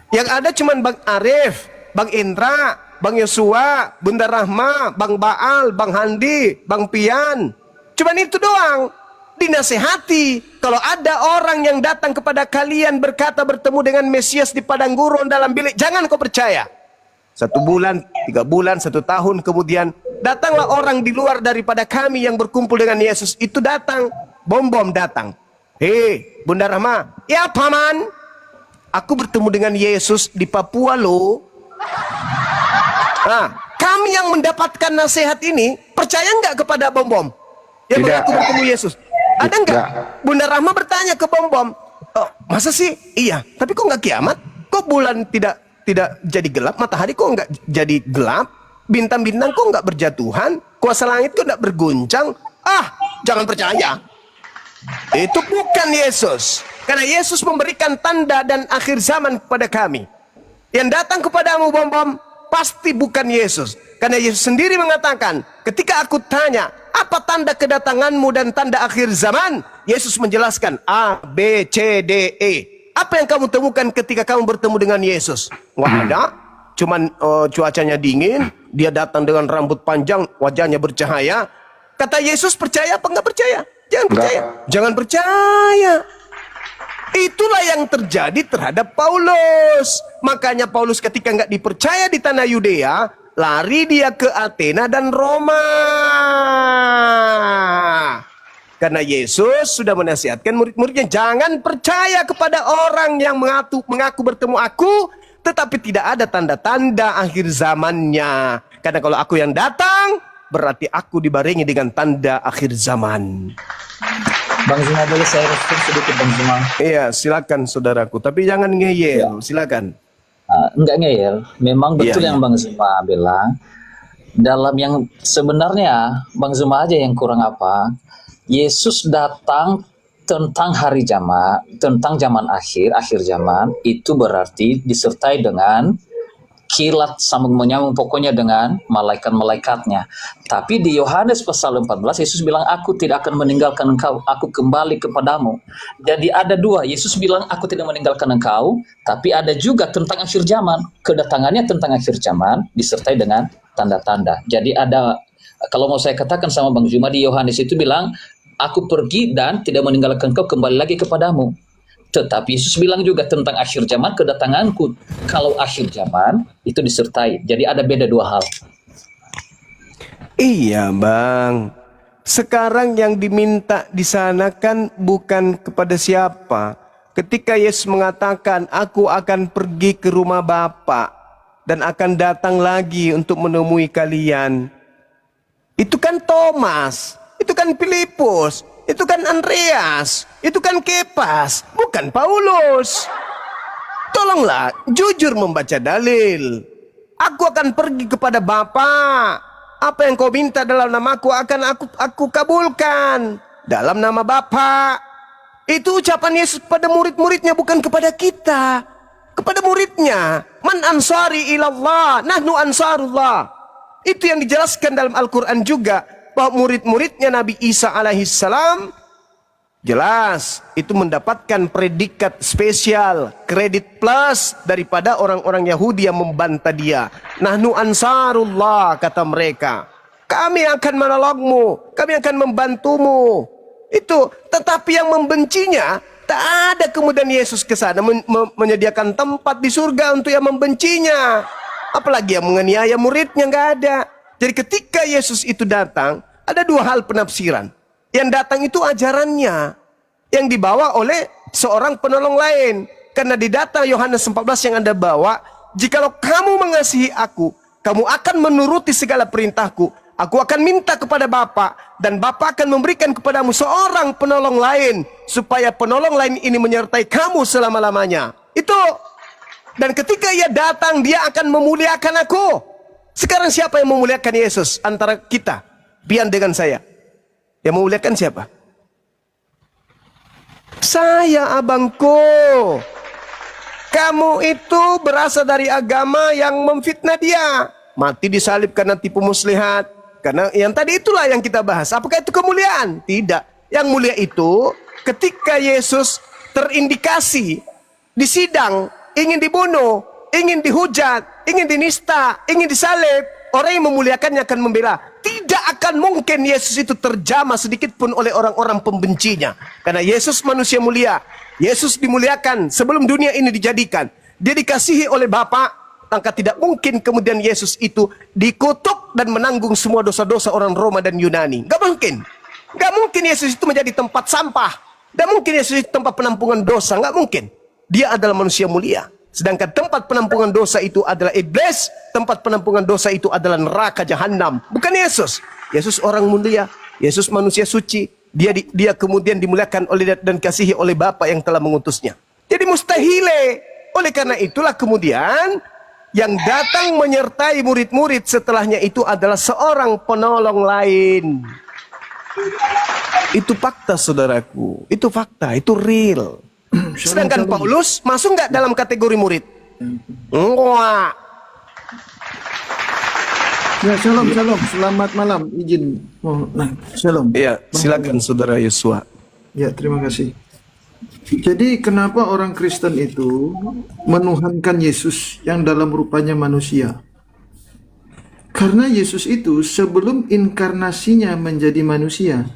Yang ada cuma Bang Arif, Bang Indra, Bang Yosua, Bunda Rahma, Bang Baal, Bang Handi, Bang Pian. Cuman itu doang. Dinasehati, kalau ada orang yang datang kepada kalian berkata bertemu dengan Mesias di padang gurun dalam bilik, jangan kau percaya. 1 bulan, 3 bulan, 1 tahun kemudian, datanglah orang di luar daripada kami yang berkumpul dengan Yesus. Itu datang, bom-bom datang. Hei, Bunda Rahma, ya paman, aku bertemu dengan Yesus di Papua loh. Nah, kami yang mendapatkan nasihat ini, percaya nggak kepada bom-bom yang mengaku bertemu Yesus? Ada nggak? Bunda Rahma bertanya ke bom-bom, oh, masa sih? Iya, tapi kok nggak kiamat? Kok bulan tidak jadi gelap? Matahari kok nggak jadi gelap? Bintang-bintang kok nggak berjatuhan? Kuasa langit kok nggak berguncang? Ah, jangan percaya. Itu bukan Yesus. Karena Yesus memberikan tanda dan akhir zaman kepada kami. Yang datang kepadamu bom-bom pasti bukan Yesus. Karena Yesus sendiri mengatakan, ketika aku tanya, apa tanda kedatanganmu dan tanda akhir zaman? Yesus menjelaskan, A, B, C, D, E. Apa yang kamu temukan ketika kamu bertemu dengan Yesus? Nggak ada. Cuman cuacanya dingin, dia datang dengan rambut panjang, wajahnya bercahaya. Kata Yesus, percaya apa nggak percaya? Jangan percaya. Jangan percaya. Itulah yang terjadi terhadap Paulus. Makanya Paulus ketika nggak dipercaya di tanah Yudea, lari dia ke Athena dan Roma. Karena Yesus sudah menasihatkan murid-muridnya, jangan percaya kepada orang yang mengaku bertemu aku, tetapi tidak ada tanda-tanda akhir zamannya. Karena kalau aku yang datang, berarti aku dibarengi dengan tanda akhir zaman. Bang Zuma, boleh saya respon sedikit Bang Zuma? Iya, silakan saudaraku. Tapi jangan ngeyel, silakan. Enggak ngeyel. Memang betul Iya, yang Bang Zuma bilang. Dalam yang sebenarnya Bang Zuma aja yang kurang apa. Yesus datang tentang hari zaman, tentang zaman akhir zaman, itu berarti disertai dengan kilat sambung menyambung, pokoknya dengan malaikat-malaikatnya. Tapi di Yohanes pasal 14 Yesus bilang, aku tidak akan meninggalkan engkau, aku kembali kepadamu. Jadi ada dua, Yesus bilang aku tidak meninggalkan engkau, tapi ada juga tentang akhir zaman, kedatangannya tentang akhir zaman disertai dengan tanda-tanda. Jadi ada, kalau mau saya katakan sama Bang Zuma, di Yohanes itu bilang, aku pergi dan tidak meninggalkan engkau, kembali lagi kepadamu. Tetapi Yesus bilang juga tentang akhir zaman, kedatanganku. Kalau akhir zaman itu disertai. Jadi ada beda dua hal. Iya bang, sekarang yang diminta di sana kan bukan kepada siapa. Ketika Yesus mengatakan, aku akan pergi ke rumah Bapa dan akan datang lagi untuk menemui kalian. Itu kan Thomas, itu kan Filipus, itu kan Andreas, itu kan Kepas, bukan Paulus. Tolonglah jujur membaca dalil. Aku akan pergi kepada Bapa. Apa yang kau minta dalam namaku akan aku kabulkan. Dalam nama Bapa. Itu ucapan Yesus pada murid-muridnya, bukan kepada kita. Kepada muridnya. Man ansari ilallah, nahnu ansarullah. Itu yang dijelaskan dalam Al-Quran juga. Bahwa murid-muridnya Nabi Isa alaihissalam, jelas itu mendapatkan predikat spesial, kredit plus daripada orang-orang Yahudi yang membantah dia. Nahnu ansarullah, kata mereka. Kami akan menolongmu, kami akan membantumu. Itu, tetapi yang membencinya, tak ada kemudian Yesus ke sana menyediakan tempat di surga untuk yang membencinya. Apalagi yang menganiaya muridnya, nggak ada. Jadi ketika Yesus itu datang, ada dua hal penafsiran. Yang datang itu ajarannya, yang dibawa oleh seorang penolong lain. Karena di data Yohanes 14 yang Anda bawa, jikalau kamu mengasihi aku, kamu akan menuruti segala perintahku. Aku akan minta kepada Bapa, dan Bapa akan memberikan kepadamu seorang penolong lain, supaya penolong lain ini menyertai kamu selama-lamanya. Itu. Dan ketika ia datang, dia akan memuliakan aku. Sekarang siapa yang memuliakan Yesus antara kita? Pian dengan saya. Yang memuliakan siapa? Saya, abangku. Kamu itu berasal dari agama yang memfitnah dia. Mati disalib karena tipu muslihat. Karena yang tadi itulah yang kita bahas. Apakah itu kemuliaan? Tidak. Yang mulia itu ketika Yesus terindikasi di sidang, ingin dibunuh, ingin dihujat, ingin dinista, ingin disalib, orang yang memuliakannya akan membela. Tidak akan mungkin Yesus itu terjamah sedikit pun oleh orang-orang pembencinya. Karena Yesus manusia mulia. Yesus dimuliakan sebelum dunia ini dijadikan. Dia dikasihi oleh Bapa. Maka tidak mungkin kemudian Yesus itu dikutuk dan menanggung semua dosa-dosa orang Roma dan Yunani. Gak mungkin. Gak mungkin Yesus itu menjadi tempat sampah. Gak mungkin Yesus itu tempat penampungan dosa. Gak mungkin. Dia adalah manusia mulia. Sedangkan tempat penampungan dosa itu adalah iblis. Tempat penampungan dosa itu adalah neraka jahanam. Bukan Yesus. Yesus orang mulia. Yesus manusia suci. Dia kemudian dimuliakan oleh dan kasihi oleh Bapa yang telah mengutusnya. Jadi mustahile. Oleh karena itulah kemudian yang datang menyertai murid-murid setelahnya itu adalah seorang penolong lain. Itu fakta, saudaraku. Itu fakta, itu real. Sedangkan Paulus masuk nggak dalam kategori murid? Enggak. Ya, shalom. Selamat malam. Izin. Shalom. Ya, silakan saudara Yosua. Ya, terima kasih. Jadi kenapa orang Kristen itu menuhankan Yesus yang dalam rupanya manusia? Karena Yesus itu sebelum inkarnasinya menjadi manusia,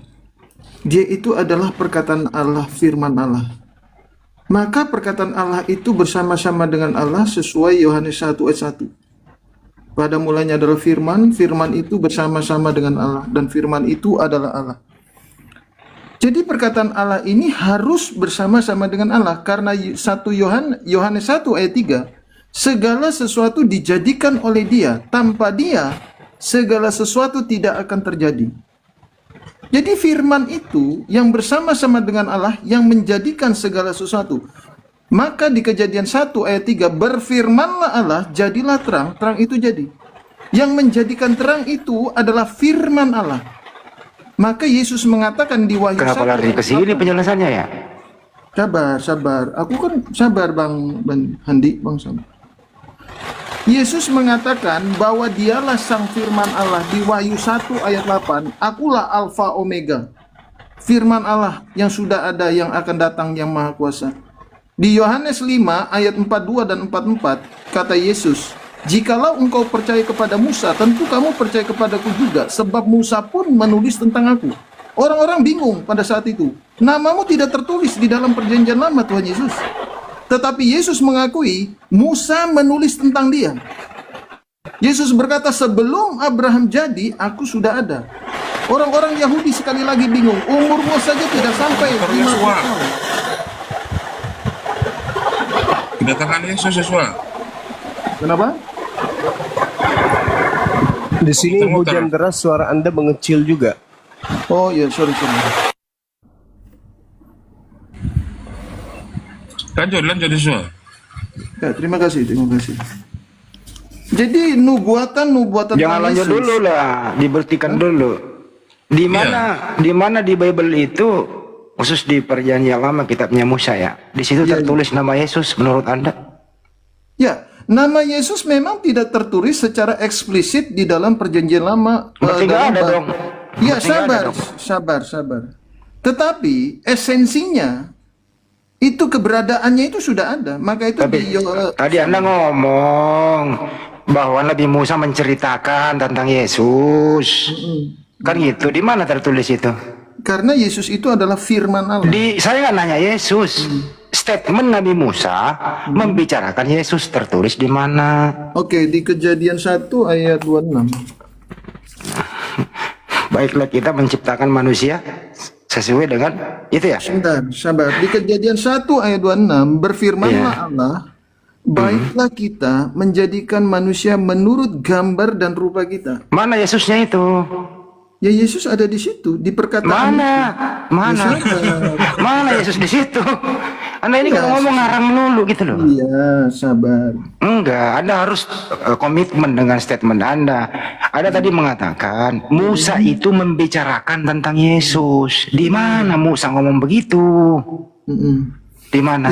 dia itu adalah perkataan Allah, firman Allah. Maka perkataan Allah itu bersama-sama dengan Allah sesuai Yohanes 1 ayat 1. Pada mulanya adalah firman, firman itu bersama-sama dengan Allah, dan firman itu adalah Allah. Jadi perkataan Allah ini harus bersama-sama dengan Allah, karena Yohanes 1 ayat 3, segala sesuatu dijadikan oleh Dia, tanpa Dia segala sesuatu tidak akan terjadi. Jadi firman itu yang bersama-sama dengan Allah yang menjadikan segala sesuatu. Maka di Kejadian 1 ayat 3, berfirmanlah Allah, jadilah terang, terang itu jadi. Yang menjadikan terang itu adalah firman Allah. Maka Yesus mengatakan di Wahyu 1. Kenapa lari ke sini penjelasannya ya? Sabar. Aku kan sabar Bang Handi, Bang sabar. Yesus mengatakan bahwa dialah sang firman Allah di Wahyu 1 ayat 8. Akulah Alfa Omega. Firman Allah yang sudah ada, yang akan datang, yang maha kuasa. Di Yohanes 5 ayat 42 dan 44 kata Yesus, jikalau engkau percaya kepada Musa, tentu kamu percaya kepadaku juga, sebab Musa pun menulis tentang aku. Orang-orang bingung pada saat itu. Namamu tidak tertulis di dalam perjanjian lama, Tuhan Yesus. Tetapi Yesus mengakui Musa menulis tentang dia. Yesus berkata, sebelum Abraham jadi, aku sudah ada. Orang-orang Yahudi sekali lagi bingung. Umurmu saja tidak sampai 50 tahun. Kedatangan Yesus Yosua. Kenapa? Di sini Muter-muter. hujan deras, suara Anda mengecil juga. Oh iya, sorry. Lanjut Yosua. Ya, terima kasih. Jadi nubuatan Jangan lanjut Yesus. dulu lah, dibertikan dulu. Di mana di Bible itu, khusus di Perjanjian Lama kitabnya Musa ya, di situ tertulis nama Yesus menurut Anda? Ya, nama Yesus memang tidak tertulis secara eksplisit di dalam Perjanjian Lama. Berarti nggak ada dong. Ya, Berarti nggak ada sabar. Tetapi esensinya itu, keberadaannya itu sudah ada. Maka itu Tapi tadi Anda ngomong bahwa Nabi Musa menceritakan tentang Yesus. Kan gitu, di mana tertulis itu? karena Yesus itu adalah firman Allah. Saya nggak nanya Yesus. Statement Nabi Musa membicarakan Yesus tertulis di mana? Oke, di Kejadian 1 ayat 26. Baiklah, kita menciptakan manusia sesuai dengan itu ya. Sebentar, sabar. Di Kejadian 1 ayat 26 berfirmanlah Allah, baiklah kita menjadikan manusia menurut gambar dan rupa kita. Mana Yesusnya itu? Ya, Yesus ada di situ, di perkataan. Mana Yesus di situ? Anda ini kalau ngomong ngarang dulu gitu loh. Iya, sabar. Enggak, Anda harus komitmen dengan statement Anda. Anda tadi mengatakan Musa itu membicarakan tentang Yesus. Di mana Musa ngomong begitu? Di mana?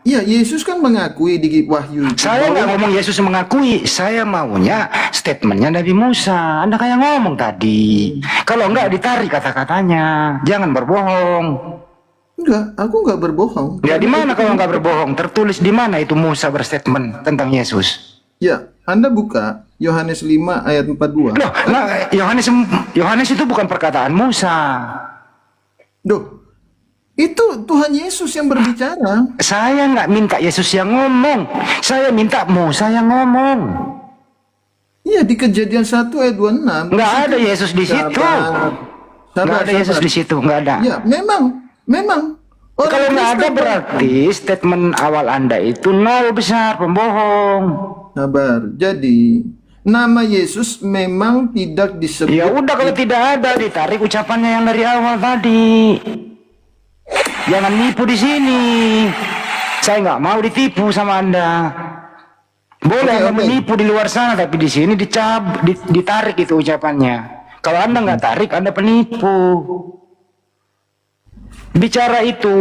Iya, Yesus kan mengakui di Wahyu. Saya nggak ngomong Yesus mengakui, saya maunya statementnya Nabi Musa. Anda kayak ngomong tadi. Kalau enggak ditarik kata-katanya, jangan berbohong. Enggak, aku enggak berbohong. Ya di mana kalau enggak berbohong? Tertulis di mana itu Musa berstatement tentang Yesus? Ya, Anda buka Yohanes 5 ayat 42. Loh, nah, Yohanes itu bukan perkataan Musa. Duh, itu Tuhan Yesus yang berbicara. Saya nggak minta Yesus yang ngomong, saya minta Musa yang ngomong. Iya, di Kejadian 1 ayat 26. Nggak ada Yesus di situ. Nggak ada Yesus di situ, nggak ada. Ya, memang. Kalau nggak ada berarti statement awal Anda itu nol besar, pembohong. Sabar. Jadi, nama Yesus memang tidak disebut. Ya udah, kalau tidak ada ditarik ucapannya yang dari awal tadi. Jangan nipu di sini. Saya nggak mau ditipu sama Anda. Boleh Anda menipu di luar sana, tapi di sini ditarik itu ucapannya. Kalau Anda nggak tarik, Anda penipu. Bicara itu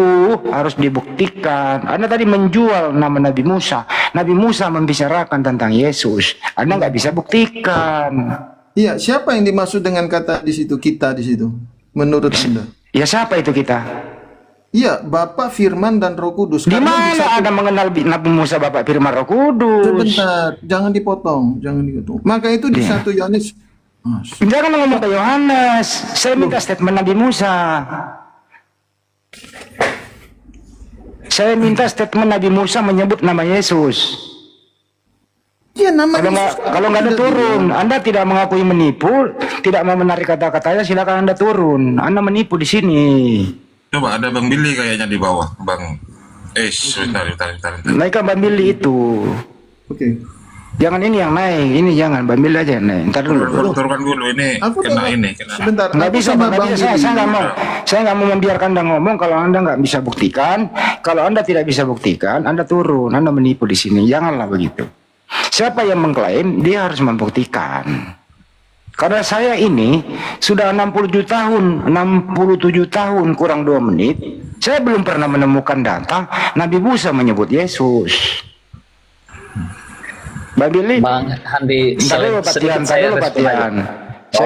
harus dibuktikan. Anda tadi menjual nama Nabi Musa. Nabi Musa membicarakan tentang Yesus. Anda nggak bisa buktikan. Iya, siapa yang dimaksud dengan kata di situ, kita di situ? Menurut Anda? Ya siapa itu kita? Iya, Bapa, Firman, dan Roh Kudus. Di mana Anda mengenal Nabi Musa, Bapak, Firman, Roh Kudus? Sebentar, jangan dipotong. Maka itu di 1 Yohanes. Jangan ngomong ke Yohanes. Saya minta statement Nabi Musa. Saya minta statement Nabi Musa menyebut nama Yesus. Ya, nama Kalau nggak ada turun, Anda tidak mengakui menipu, tidak mau menarik kata-katanya, silakan Anda turun. Anda menipu di sini. Coba ada Bang Billy kayaknya di bawah, Bang. Sebentar. Naikkan Bang Billy itu. Oke. Jangan ini yang naik, ini jangan Bang Billy aja naik. Ntar dulu. Turunkan dulu ini. Kena. Sebentar. Nggak bisa, sama nggak bisa. Saya nggak mau membiarkan Anda ngomong kalau Anda nggak bisa buktikan. Kalau Anda tidak bisa buktikan, Anda turun. Anda menipu di sini. Janganlah begitu. Siapa yang mengklaim, dia harus membuktikan. Karena saya ini sudah 67 tahun kurang 2 menit. Saya belum pernah menemukan data Nabi Musa menyebut Yesus. Bang Billy, Bang Handi, Patian. Saya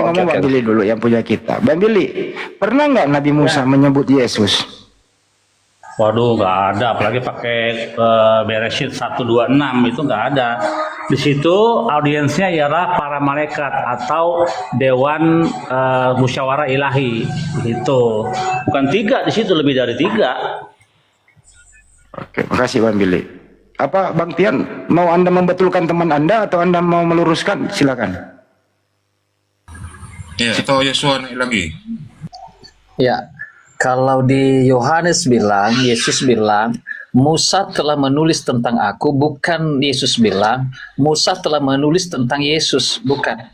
ngomong Bang Billy dulu yang punya kita. Bang Billy, pernah nggak Nabi Musa menyebut Yesus? Waduh, nggak ada. Apalagi pakai Bereshit 126 itu nggak ada. Di situ audiensnya ialah para malaikat atau dewan musyawarah ilahi. Itu bukan 3 di situ, lebih dari 3. Oke, makasih Bang Billy. Apa Bang Tian, mau Anda membetulkan teman Anda atau Anda mau meluruskan? Silakan. Ya, atau Yosua naik lagi. Ya, kalau di Yohanes bilang, Yesus bilang, Musa telah menulis tentang aku, bukan Yesus bilang, Musa telah menulis tentang Yesus, bukan.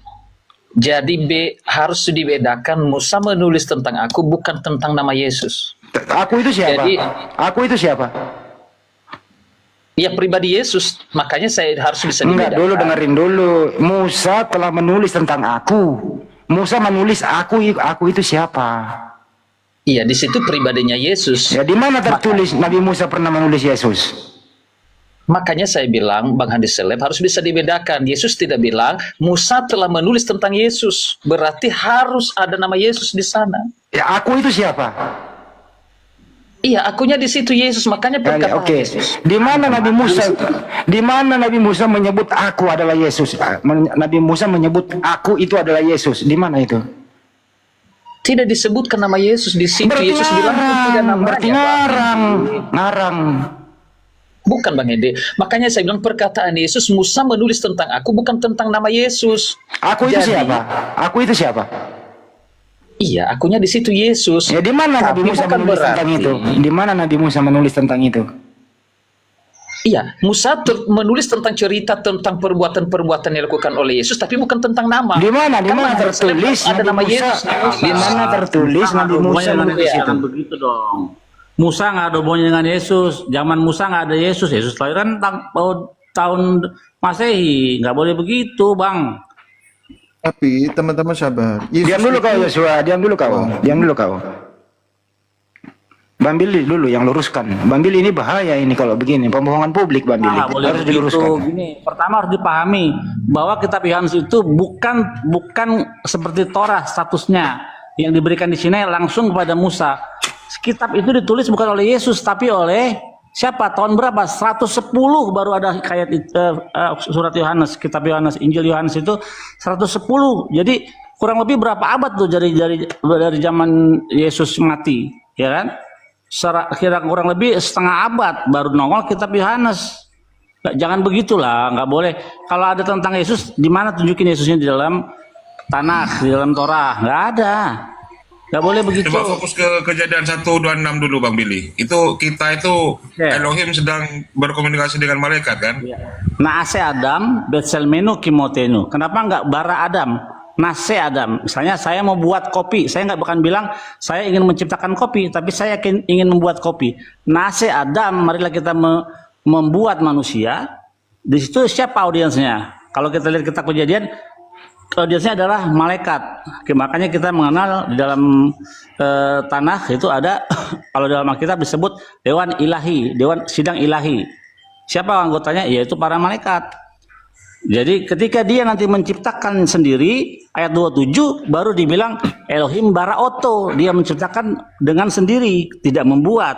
Jadi harus dibedakan, Musa menulis tentang aku, bukan tentang nama Yesus. Aku itu siapa? Jadi, Aku itu siapa? ya pribadi Yesus, makanya saya harus bisa Enggak, dibedakan. dulu dengerin dulu. Musa telah menulis tentang aku. Musa menulis aku itu siapa? Iya, di situ pribadinya Yesus. Ya, di mana tertulis Nabi Musa pernah menulis Yesus? Makanya saya bilang, Bang Handi Seleb harus bisa dibedakan. Yesus tidak bilang, Musa telah menulis tentang Yesus. Berarti harus ada nama Yesus di sana. Ya, aku itu siapa? Iya, akunya di situ Yesus. Makanya perkataan Oke. Yesus. Di mana Nabi Musa? Di mana Nabi Musa menyebut aku adalah Yesus? Nabi Musa menyebut aku itu adalah Yesus. Di mana itu? Tidak disebutkan nama Yesus di situ. Berarti Yesus bilang itu tidak namanya. berarti ngarang. Bukan Bang Hende. Makanya saya bilang perkataan Yesus, Musa menulis tentang aku, bukan tentang nama Yesus. Aku itu Jadi, siapa? Aku itu siapa? Iya, akunya di situ Yesus. Ya, di mana Nabi Tapi Musa bukan menulis tentang berarti- itu? Di mana Nabi Musa menulis tentang itu? Iya, Musa menulis tentang cerita tentang perbuatan-perbuatan yang dilakukan oleh Yesus, tapi bukan tentang nama. Di mana? Di Kan mana Bang Handi Seleb tertulis ada Nabi nama Musa? Yesus? Di mana tertulis Nabi Musa menulis itu? Jangan begitu dong. Musa nggak ada hubungannya dengan Yesus. Zaman Musa nggak ada Yesus. Yesus lahiran tahun Masehi. Nggak boleh begitu, Bang. Tapi teman-teman sabar. Diam dulu kau Yosua, diam dulu kau. Bang Billy dulu yang luruskan. Bang Billy ini bahaya ini kalau begini, pembohongan publik Bang Billy. Nggak boleh Harus begitu. diluruskan. Gini, pertama harus dipahami bahwa kitab Yohanes itu bukan seperti Torah statusnya yang diberikan di sini langsung kepada Musa. Kitab itu ditulis bukan oleh Yesus tapi oleh siapa? Tahun berapa? 110 baru ada ayat surat Yohanes, kitab Yohanes, Injil Yohanes itu 110. Jadi kurang lebih berapa abad tuh dari zaman Yesus mati, ya kan? Kira kurang lebih setengah abad baru nongol kitab Yohanes. Jangan begitulah, nggak boleh. Kalau ada tentang Yesus, di mana tunjukin Yesusnya di dalam Tanakh, di dalam Torah? Nggak ada. Nggak boleh begitu. Coba fokus ke kejadian 1:26 dulu Bang Billy. Itu kita itu Elohim sedang berkomunikasi dengan malaikat kan? Naase Adam, Betselmenu Kimotenu. Kenapa nggak bara Adam? Nase Adam. Misalnya saya mau buat kopi, saya nggak bukan bilang saya ingin menciptakan kopi, tapi saya ingin membuat kopi. Nase Adam, marilah kita membuat manusia. Di situ siapa audiensnya? Kalau kita lihat kitab Kejadian, audiensnya adalah malaikat. Oke, makanya kita mengenal di dalam Tanakh itu ada kalau dalam Alkitab disebut dewan ilahi, dewan sidang ilahi. Siapa anggotanya? Yaitu para malaikat. Jadi ketika dia nanti menciptakan sendiri, ayat 27 baru dibilang Elohim bara'oto, dia menciptakan dengan sendiri, tidak membuat.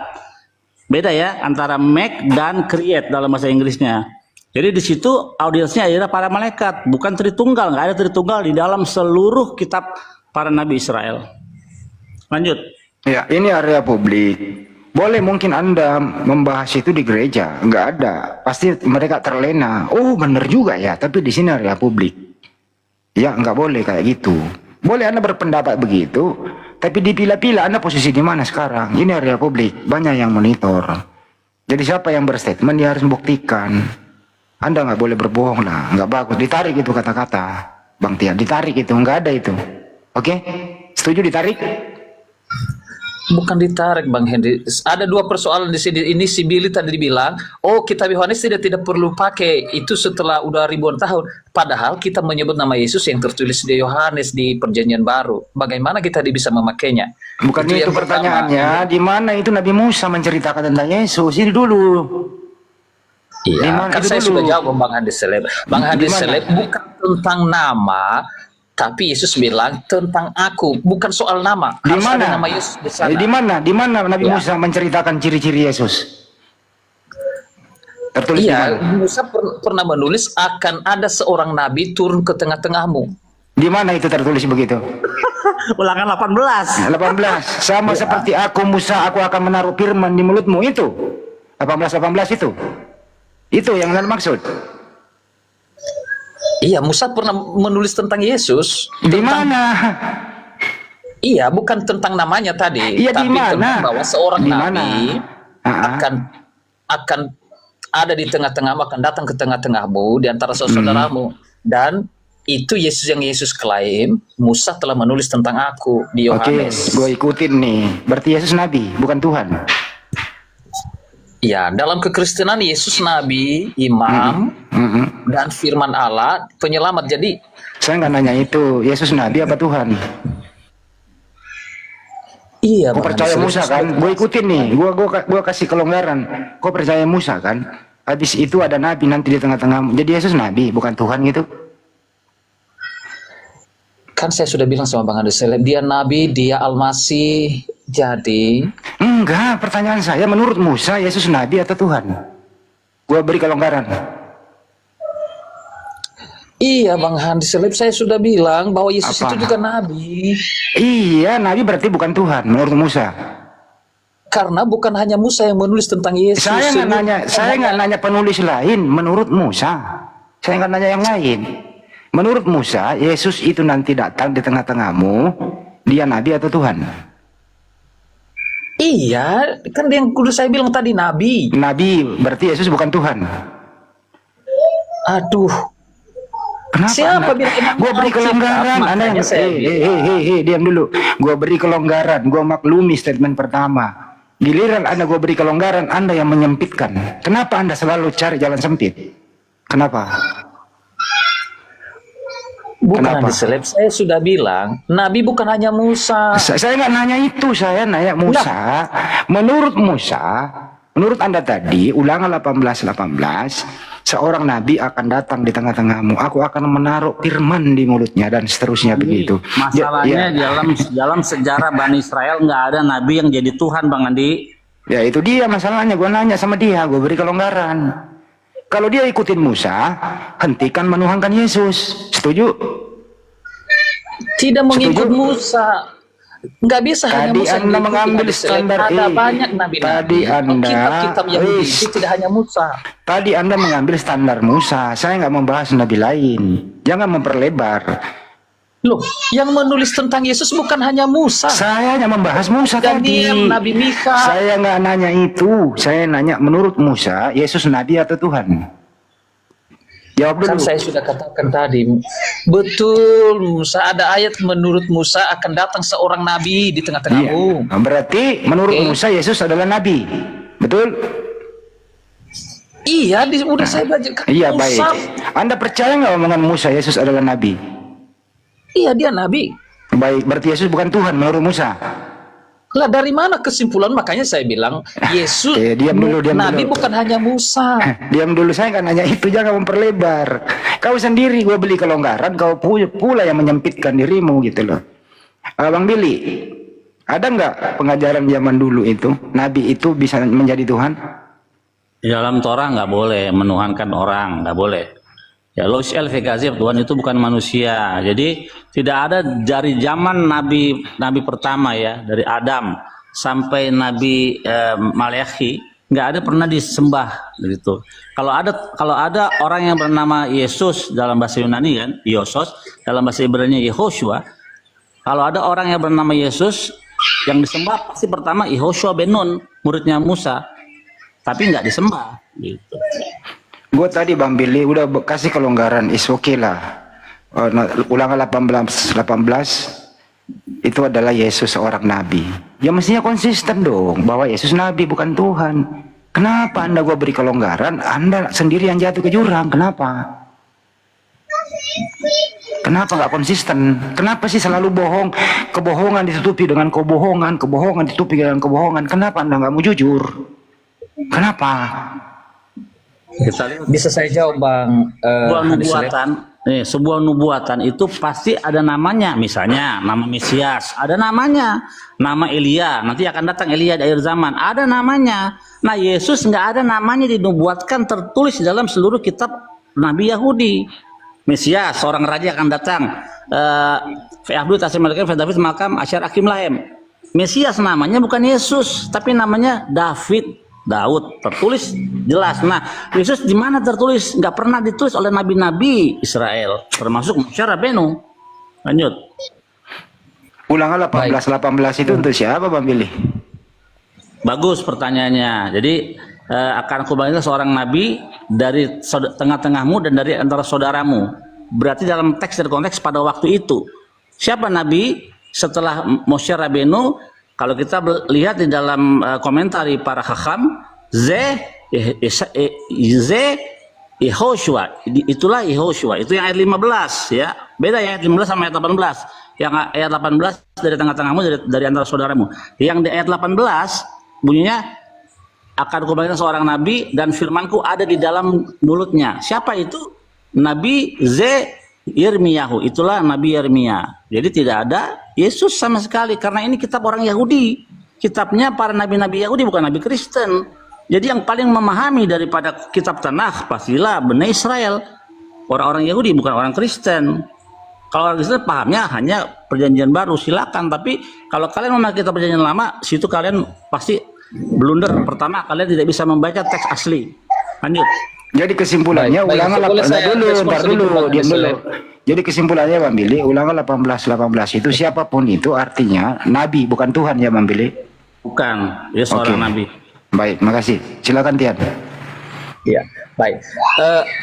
Beda ya antara make dan create dalam bahasa Inggrisnya. Jadi di situ audiensnya adalah para malaikat, bukan Tritunggal. Nggak ada Tritunggal di dalam seluruh kitab para nabi Israel. Lanjut. Ya, ini area publik. Boleh mungkin Anda membahas itu di gereja, nggak ada. Pasti mereka terlena. Oh, benar juga ya. Tapi di sini area publik. Ya, nggak boleh kayak gitu. Boleh Anda berpendapat begitu, tapi dipilah-pilah Anda posisi di mana sekarang. Ini area publik, banyak yang monitor. Jadi siapa yang berstatement dia harus membuktikan. Anda nggak boleh berbohong lah, nggak bagus. Ditarik itu kata-kata, Bang Tia. Ditarik itu, nggak ada itu. Oke? Setuju ditarik? Bukan ditarik Bang Henry. Ada dua persoalan di sini. Ini si Billy tadi dibilang, oh kitab Yohanes tidak perlu pakai itu setelah udah ribuan tahun. Padahal kita menyebut nama Yesus yang tertulis di Yohanes di Perjanjian Baru. Bagaimana kita bisa memakainya? Bukan itu yang pertanyaannya. Di mana itu Nabi Musa menceritakan tentang Yesus? Ini dulu. Iya, Dimana kan itu saya dulu? sudah jawab Bang Handi Seleb. Bang Handi Dimana? Seleb bukan tentang nama, tapi Yesus bilang tentang aku, bukan soal nama. Di Harus ada mana? nama Yesus di sana. Di mana? Di mana Nabi Ya. Musa menceritakan ciri-ciri Yesus? Tertulis di Iya, mana? Musa pernah menulis akan ada seorang nabi turun ke tengah-tengahmu. Di mana itu tertulis begitu? Ulangan 18. 18. Sama seperti aku Musa, aku akan menaruh firman di mulutmu itu. 18 itu. Itu yang Anda maksud. Iya, Musa pernah menulis tentang Yesus. Di Tentang, mana? iya, bukan tentang namanya tadi, Iya, di tapi mana? tentang bahwa seorang Di mana? nabi akan ada di tengah-tengahmu, akan datang ke tengah-tengahmu di antara saudaramu. Dan itu Yesus yang Yesus klaim, Musa telah menulis tentang aku di Oke, Yohanes. gue ikutin nih. Berarti Yesus nabi, bukan Tuhan. Ya, dalam kekristenan Yesus nabi, imam, dan firman Allah, penyelamat. Jadi Saya nggak nanya itu. Yesus nabi apa Tuhan? iya, Kau Bang percaya Andi, Musa kan? Gue ikutin nih. Gue kasih kelonggaran. Kau percaya Musa kan? Habis itu ada nabi nanti di tengah-tengah. Jadi Yesus nabi, bukan Tuhan gitu. kan saya sudah bilang sama Bang Andi, dia nabi, dia almasih. Jadi Enggak, pertanyaan saya menurut Musa Yesus nabi atau Tuhan? Gue beri kelonggaran. iya Bang Andi, saya sudah bilang bahwa Yesus Apa? itu juga nabi. Iya, nabi berarti bukan Tuhan menurut Musa. Karena bukan hanya Musa yang menulis tentang Yesus. Saya nggak nanya penulis lain menurut Musa. Saya nggak nanya yang lain. Menurut Musa, Yesus itu nanti datang di tengah-tengahmu. Dia nabi atau Tuhan? Iya, kan yang kudu saya bilang tadi nabi. Nabi berarti Yesus bukan Tuhan. Aduh, Kenapa? siapa bilang emang Gue beri Alkitab? kelonggaran. Anda yang Makanya saya bilang. diam dulu. Gue beri kelonggaran. Gue maklumi statement pertama. Giliran Anda gue beri kelonggaran, Anda yang menyempitkan. Kenapa Anda selalu cari jalan sempit? Kenapa? Bukan Kenapa? diseleb, saya sudah bilang nabi bukan hanya Musa. Saya nggak nanya itu, saya nanya Musa. Menurut Musa, menurut Anda tadi, Ulangan 18:18, seorang nabi akan datang di tengah-tengahmu. Aku akan menaruh firman di mulutnya dan seterusnya begitu. Masalahnya dalam sejarah Bani Israel nggak ada nabi yang jadi Tuhan, Bang Andi. Ya itu dia masalahnya. Gue nanya sama dia, gue beri kelonggaran. Kalau dia ikutin Musa, hentikan menuhankan Yesus. Setuju? Tidak mengikut Setuju? Musa. Nggak bisa hanya Tadi Musa yang Anda diikuti, mengambil Andi Seleb. standar Ada ini. banyak nabi-nabi. Tadi Anda, Kitab-kitab Yahudi itu tidak hanya Musa. Tadi Anda mengambil standar Musa. Saya nggak membahas nabi lain. Jangan memperlebar. Loh, yang menulis tentang Yesus bukan hanya Musa. Saya hanya membahas Musa tadi. Daniel, Nabi Mika. Saya nggak nanya itu. Saya nanya menurut Musa, Yesus nabi atau Tuhan? Jawab Kan dulu. saya sudah katakan tadi, betul Musa, ada ayat menurut Musa akan datang seorang nabi di Iya. tengah-tengahmu. Berarti menurut Oke. Musa Yesus adalah nabi. Betul? Iya, udah saya baca. Iya, Musa, baik. Anda percaya nggak omongan Musa Yesus adalah nabi? iya dia nabi. Baik, berarti Yesus bukan Tuhan menurut Musa. Lah dari mana kesimpulan? Makanya saya bilang Yesus Diam dulu. nabi bukan hanya Musa. Diam dulu, saya nggak nanya itu, jangan memperlebar. Kau sendiri gue beli kelonggaran, kau pula yang menyempitkan dirimu gitu loh. Bang Billy, ada nggak pengajaran zaman dulu itu, nabi itu bisa menjadi Tuhan? Di dalam Torah nggak boleh menuhankan orang, nggak boleh. Ya, Lois El Fekazib, Tuhan itu bukan manusia. Jadi tidak ada dari zaman nabi pertama ya, dari Adam sampai Nabi Maleakhi, nggak ada pernah disembah gitu. Kalau ada orang yang bernama Yesus dalam bahasa Yunani kan, Yosos, dalam bahasa Ibrani Yehoshua. Kalau ada orang yang bernama Yesus yang disembah pasti pertama Yehoshua ben Nun, muridnya Musa. Tapi nggak disembah gitu. Gue tadi Bang Billy udah kasih kelonggaran, is okay lah. Ulangan 18 itu adalah Yesus seorang nabi. Ya mestinya konsisten dong bahwa Yesus nabi bukan Tuhan. Kenapa Anda gue beri kelonggaran, Anda sendiri yang jatuh ke jurang? Kenapa? Kenapa nggak konsisten? Kenapa sih selalu bohong? Kebohongan ditutupi dengan kebohongan, kebohongan ditutupi dengan kebohongan. Kenapa Anda nggak mau jujur? Kenapa? Kita lihat Bisa saya jawab Bang? sebuah nubuatan itu pasti ada namanya, misalnya nama Mesias, ada namanya, nama Elia, nanti akan datang Elia di akhir zaman, ada namanya. Nah Yesus nggak ada namanya dinubuatkan tertulis dalam seluruh kitab Nabi Yahudi. Mesias, seorang raja akan datang. David makam Asyar Akim Lahem. Mesias namanya bukan Yesus, tapi namanya David. Daud, tertulis jelas. Nah, Yesus di mana tertulis? Nggak pernah ditulis oleh nabi-nabi Israel, termasuk Moshe Rabenu. Lanjut. Ulangan 18 itu untuk siapa Bang Billy? Bagus pertanyaannya. Jadi akan kubagikan seorang nabi dari tengah-tengahmu dan dari antara saudaramu. Berarti dalam teks dan konteks pada waktu itu. Siapa nabi setelah Moshe Rabenu? Kalau kita lihat di dalam komentari para hakam, Yehoshua, itulah Yehoshua. Itu yang ayat 15 ya. Beda ya ayat 15 sama ayat 18. Yang ayat 18 dari tengah-tengahmu, dari antara saudaramu. Yang di ayat 18 bunyinya, akan kubagikan seorang nabi dan firmanku ada di dalam mulutnya. Siapa itu? Nabi Yirmiyahu, itulah Nabi Yeremia. Jadi tidak ada Yesus sama sekali, karena ini kitab orang Yahudi. Kitabnya para nabi-nabi Yahudi, bukan nabi Kristen. Jadi yang paling memahami daripada kitab Tanakh pastilah Bani Israel, orang-orang Yahudi, bukan orang Kristen. Kalau orang Kristen pahamnya hanya perjanjian baru, silakan. Tapi kalau kalian memakai kitab perjanjian lama, situ kalian pasti blunder. Pertama, kalian tidak bisa membaca teks asli. Lanjut. Jadi kesimpulannya ulangan diam dulu. Jadi kesimpulannya Bang Billy, ulangan 18 itu siapapun itu artinya nabi, bukan Tuhan ya Bang Billy? Bukan, dia seorang nabi. Baik, makasih. Silakan Tian. Ya, baik.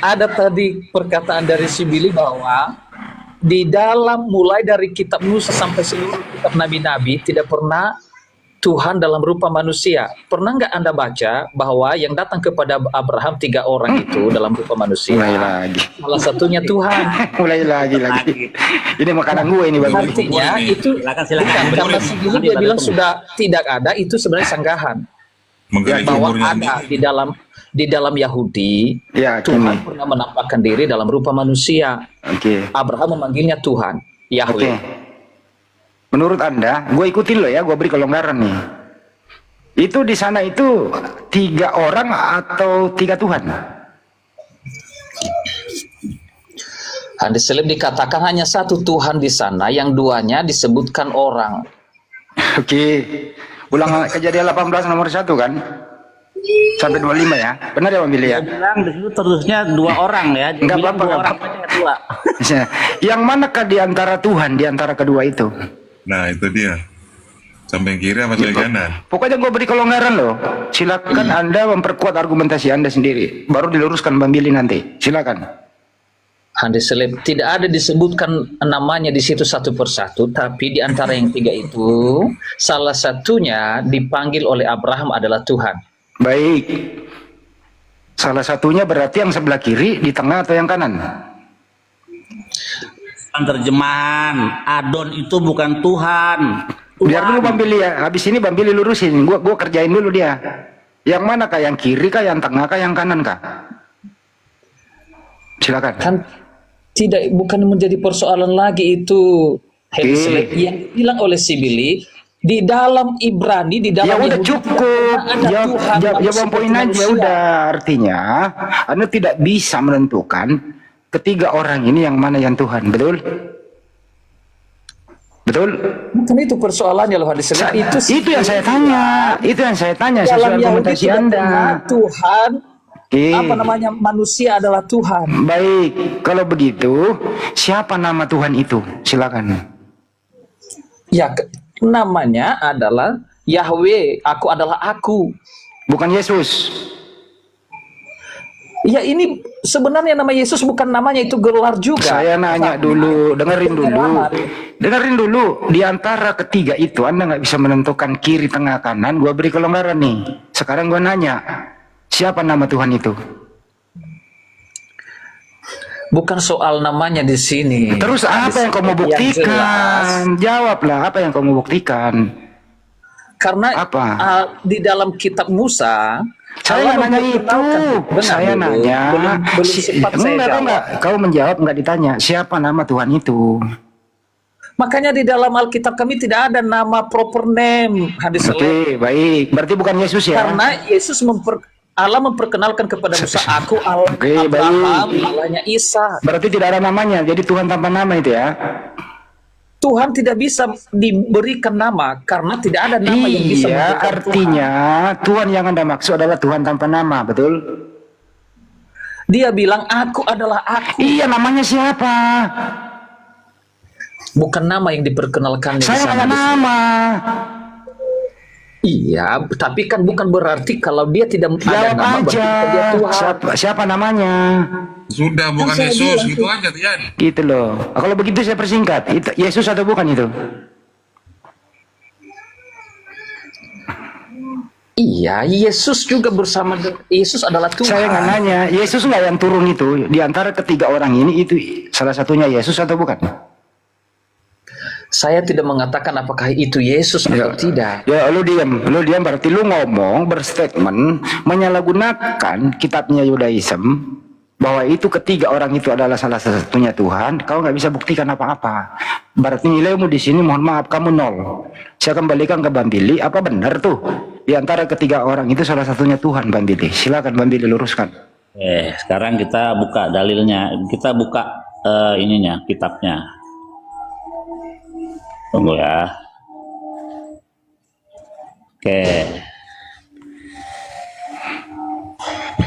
Ada tadi perkataan dari si Billy bahwa di dalam mulai dari kitab Musa sampai seluruh kitab nabi-nabi tidak pernah Tuhan dalam rupa manusia. Pernah nggak Anda baca bahwa yang datang kepada Abraham 3 orang itu dalam rupa manusia? Mulai lagi. Salah satunya Tuhan. Mulai lagi. Ini makanan gue ini Bang Billy. Artinya itu bukan karena si Billy dia bilang sudah tidak ada, itu sebenarnya sanggahan. Menggali Bahwa kuburnya ada sendiri. di dalam Yahudi, Ya, Tuhan pernah menampakkan diri dalam rupa manusia. Oke. Abraham memanggilnya Tuhan, Yahweh. Oke. Menurut Anda, gue ikutin loh ya, gue beri kelonggaran nih. Itu di sana itu 3 orang atau 3 Tuhan? Hadis seleb dikatakan hanya 1 Tuhan di sana, yang 2-nya disebutkan orang. Oke. Ulang Kejadian 18 nomor 1 kan? Sampai 25 ya. Benar ya Bang Billy ya? Dia bilang di situ terusnya 2 orang ya. Dia Enggak bilang apa-apa, 2 orang enggak aja dua. Yang manakah di antara Tuhan di antara kedua itu? Nah, itu dia. Samping kiri apa samping kanan? Pokoknya gue beri kelonggaran loh. Silakan Anda memperkuat argumentasi Anda sendiri. Baru diluruskan Bang Billy nanti. Silakan. Hadis seleb tidak ada disebutkan namanya di situ satu persatu, tapi di antara yang 3 itu salah satunya dipanggil oleh Abraham adalah Tuhan. Baik. Salah satunya berarti yang sebelah kiri, di tengah atau yang kanan? Terjemahan Adon itu bukan Tuhan. Biar dulu Bang Billy ya. Habis ini Bang Billy lurusin. Gua kerjain dulu dia. Yang mana kah? Yang kiri kah? Yang tengah kah? Yang kanan kah? Silakan. Kan bukan menjadi persoalan lagi itu. Hadis seleb yang dibilang oleh si Billy di dalam Ibrani, di dalam Ya udah Yahudi, cukup. Jawab poin aja udah. Artinya Anda tidak bisa menentukan ketiga orang ini yang mana yang Tuhan, betul? Betul? Bukan itu persoalannya loh hadis seleb. Itu yang saya tanya. Itu yang saya tanya sesuai argumentasi Anda. Tuhan, apa namanya, manusia adalah Tuhan. Baik, kalau begitu siapa nama Tuhan itu? Silakan. Ya, namanya adalah Yahweh. Aku adalah aku. Bukan Yesus. Ya, ini sebenarnya nama Yesus bukan namanya, itu gelar juga. Saya nanya dulu, dengerin dulu. Di antara ketiga itu Anda nggak bisa menentukan kiri, tengah, kanan. Gua beri kelonggaran nih. Sekarang gua nanya, siapa nama Tuhan itu? Bukan soal namanya di sini. Terus apa yang kau mau buktikan? Jawablah, apa yang kau mau buktikan? Karena apa? Di dalam kitab Musa, saya nanya itu. Saya nanya. Belum sempat saya jawab. Enggak. Kau menjawab nggak ditanya. Siapa nama Tuhan itu? Makanya di dalam Alkitab kami tidak ada nama proper name. Hadis Oke, baik. Berarti bukan Yesus ya? Karena Yesus Allah memperkenalkan kepada Musa, aku Allah Abraham, Allahnya Isa. Berarti tidak ada namanya. Jadi Tuhan tanpa nama itu ya? Tuhan tidak bisa diberikan nama karena tidak ada nama yang bisa Iya, memberikan artinya Tuhan yang Anda maksud adalah Tuhan tanpa nama, betul? Dia bilang aku adalah aku. Iya, namanya siapa? Bukan nama yang diperkenalkan di Saya sana. nggak nama. Iya, tapi kan bukan berarti kalau dia tidak ada Jawab nama berarti aja. dia Tuhan. Siapa namanya? Sudah bukan saya Yesus, bilang gitu aja Tian. Gitu loh. Kalau begitu saya persingkat. Itu Yesus atau bukan itu? Iya, Yesus juga Yesus adalah Tuhan. Saya nggak nanya. Yesus nggak yang turun itu? Di antara ketiga orang ini itu salah satunya Yesus atau bukan? Saya tidak mengatakan apakah itu Yesus atau tidak. Ya, lu diam berarti lu ngomong berstatement menyalahgunakan kitabnya Yudaism bahwa itu ketiga orang itu adalah salah satunya Tuhan. Kau nggak bisa buktikan apa-apa. Berarti nilaimu di sini mohon maaf kamu nol. Saya kembalikan ke Bang Billy. Apa benar tuh di antara ketiga orang itu salah satunya Tuhan, Bang Billy? Silakan Bang Billy luruskan. Sekarang kita buka dalilnya, kita buka ininya, kitabnya. Tunggu ya. Oke.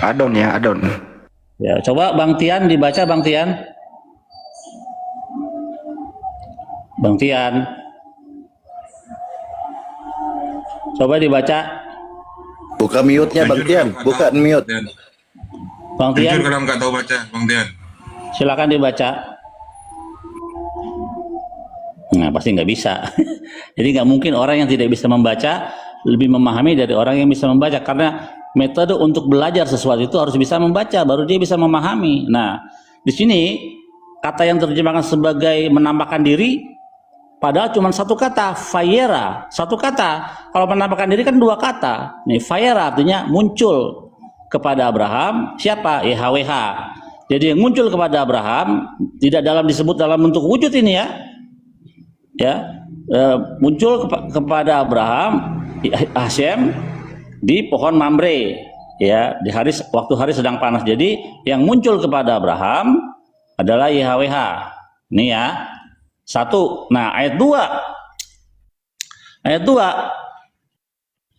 Adon ya, Adon. Ya, coba Bang Tian dibaca, Bang Tian. Bang Tian. Coba dibaca. Buka mute-nya Bang Tian, buka mute. Bang Tian, Jujur kalau nggak tahu baca, Bang Tian. silakan dibaca. Nah, pasti nggak bisa. Jadi nggak mungkin orang yang tidak bisa membaca lebih memahami dari orang yang bisa membaca, karena metode untuk belajar sesuatu itu harus bisa membaca, baru dia bisa memahami. Nah, di sini kata yang terjemahkan sebagai menampakkan diri, padahal cuma satu kata, fayera, satu kata. Kalau menampakkan diri kan dua kata. Nih, fayera artinya muncul kepada Abraham. Siapa? YHWH. Jadi yang muncul kepada Abraham tidak disebut dalam bentuk wujud ini muncul kepada Abraham Hashem di pohon Mamre, ya, waktu hari sedang panas. Jadi yang muncul kepada Abraham adalah YHWH. Ini ya. Satu. Nah, ayat 2.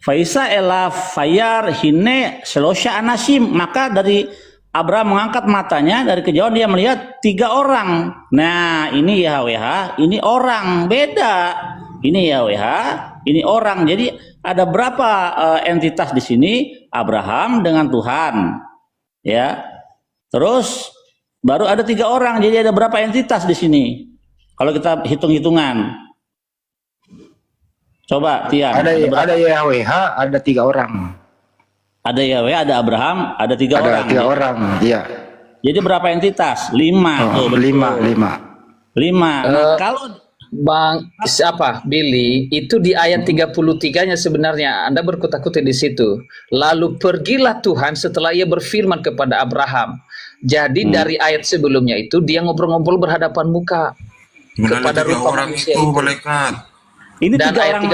Faisa ela fayar hine selosya anasim, maka dari Abraham mengangkat matanya, dari kejauhan dia melihat 3 orang. Nah, ini YHWH, ini orang, beda. Ini YHWH, ini orang. Jadi ada berapa entitas di sini? Abraham dengan Tuhan, ya. Terus baru ada 3 orang. Jadi ada berapa entitas di sini? Kalau kita hitung-hitungan, coba Tian. Ada YHWH, ada 3 orang. Ada Yahweh, ada Abraham, ada 3 orang. Ada 3 orang, iya. Jadi berapa entitas? 5. Oh, 5. Nah, kalau Bang Billy, itu di ayat 33-nya sebenarnya Anda berkutat-kutit di situ. Lalu pergilah Tuhan setelah ia berfirman kepada Abraham. Jadi dari ayat sebelumnya itu dia ngobrol-ngobrol berhadapan muka kepada rupa orang manusia itu itu. malaikat. ini Dan 3 ayat orang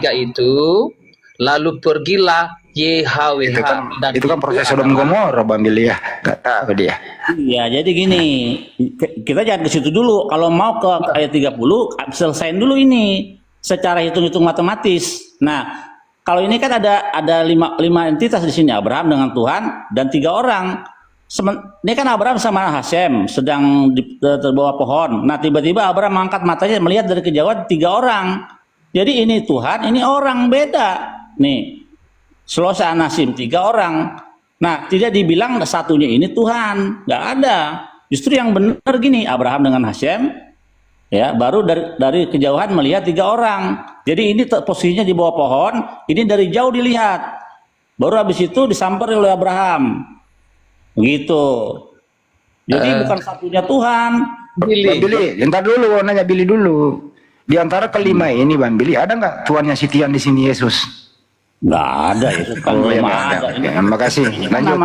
33 itu, lalu pergilah YHWH dan Itu kan proses Sodom Gomora, Bang Billy ya. Gak tahu dia. Iya, jadi gini, kita jangan ke situ dulu. Kalau mau ke ayat 30, selesaiin dulu ini secara hitung-hitung matematis. Nah, kalau ini kan ada 5 entitas di sini, Abraham dengan Tuhan dan 3 orang. Ini kan Abraham sama Hashem sedang di bawah pohon. Nah, tiba-tiba Abraham mengangkat matanya melihat dari kejauhan 3 orang. Jadi ini Tuhan, ini orang, beda. Nih, Selosa Anasim 3 orang. Nah, tidak dibilang satunya ini Tuhan, nggak ada. Justru yang benar gini, Abraham dengan Hashem, ya, baru dari kejauhan melihat 3 orang. Jadi ini posisinya di bawah pohon, ini dari jauh dilihat. Baru habis itu disamper oleh Abraham, begitu. Jadi bukan satunya Tuhan. Bang Billy, entar dulu, nanya Billy dulu. Di antara kelima ini, Bang Billy, ada nggak tuannya si Tian di sini Yesus? Nggak ada, Yesus kan belum ada. Terima kasih. Lanjut.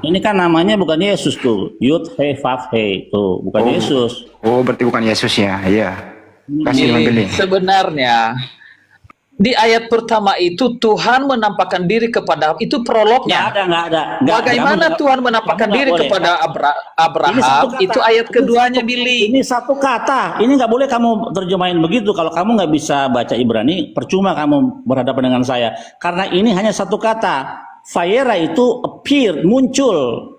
Ini kan namanya bukan Yesus tuh, Yud He Vav He tuh, bukan Yesus. Oh, berarti bukan Yesus ya? Iya. Kasih Bang Billy. Sebenarnya Di ayat pertama itu Tuhan menampakkan diri kepada, itu Nggak prolognya. ada, nggak ada. Bagaimana Tuhan menampakkan kamu nggak diri boleh. kepada Ini Abraham? satu kata. Itu ayat keduanya, Ini Billy. Ini satu kata. Ini nggak boleh kamu terjemahin begitu. Kalau kamu nggak bisa baca Ibrani, percuma kamu berhadapan dengan saya. Karena ini hanya satu kata. Fayera itu appear, muncul.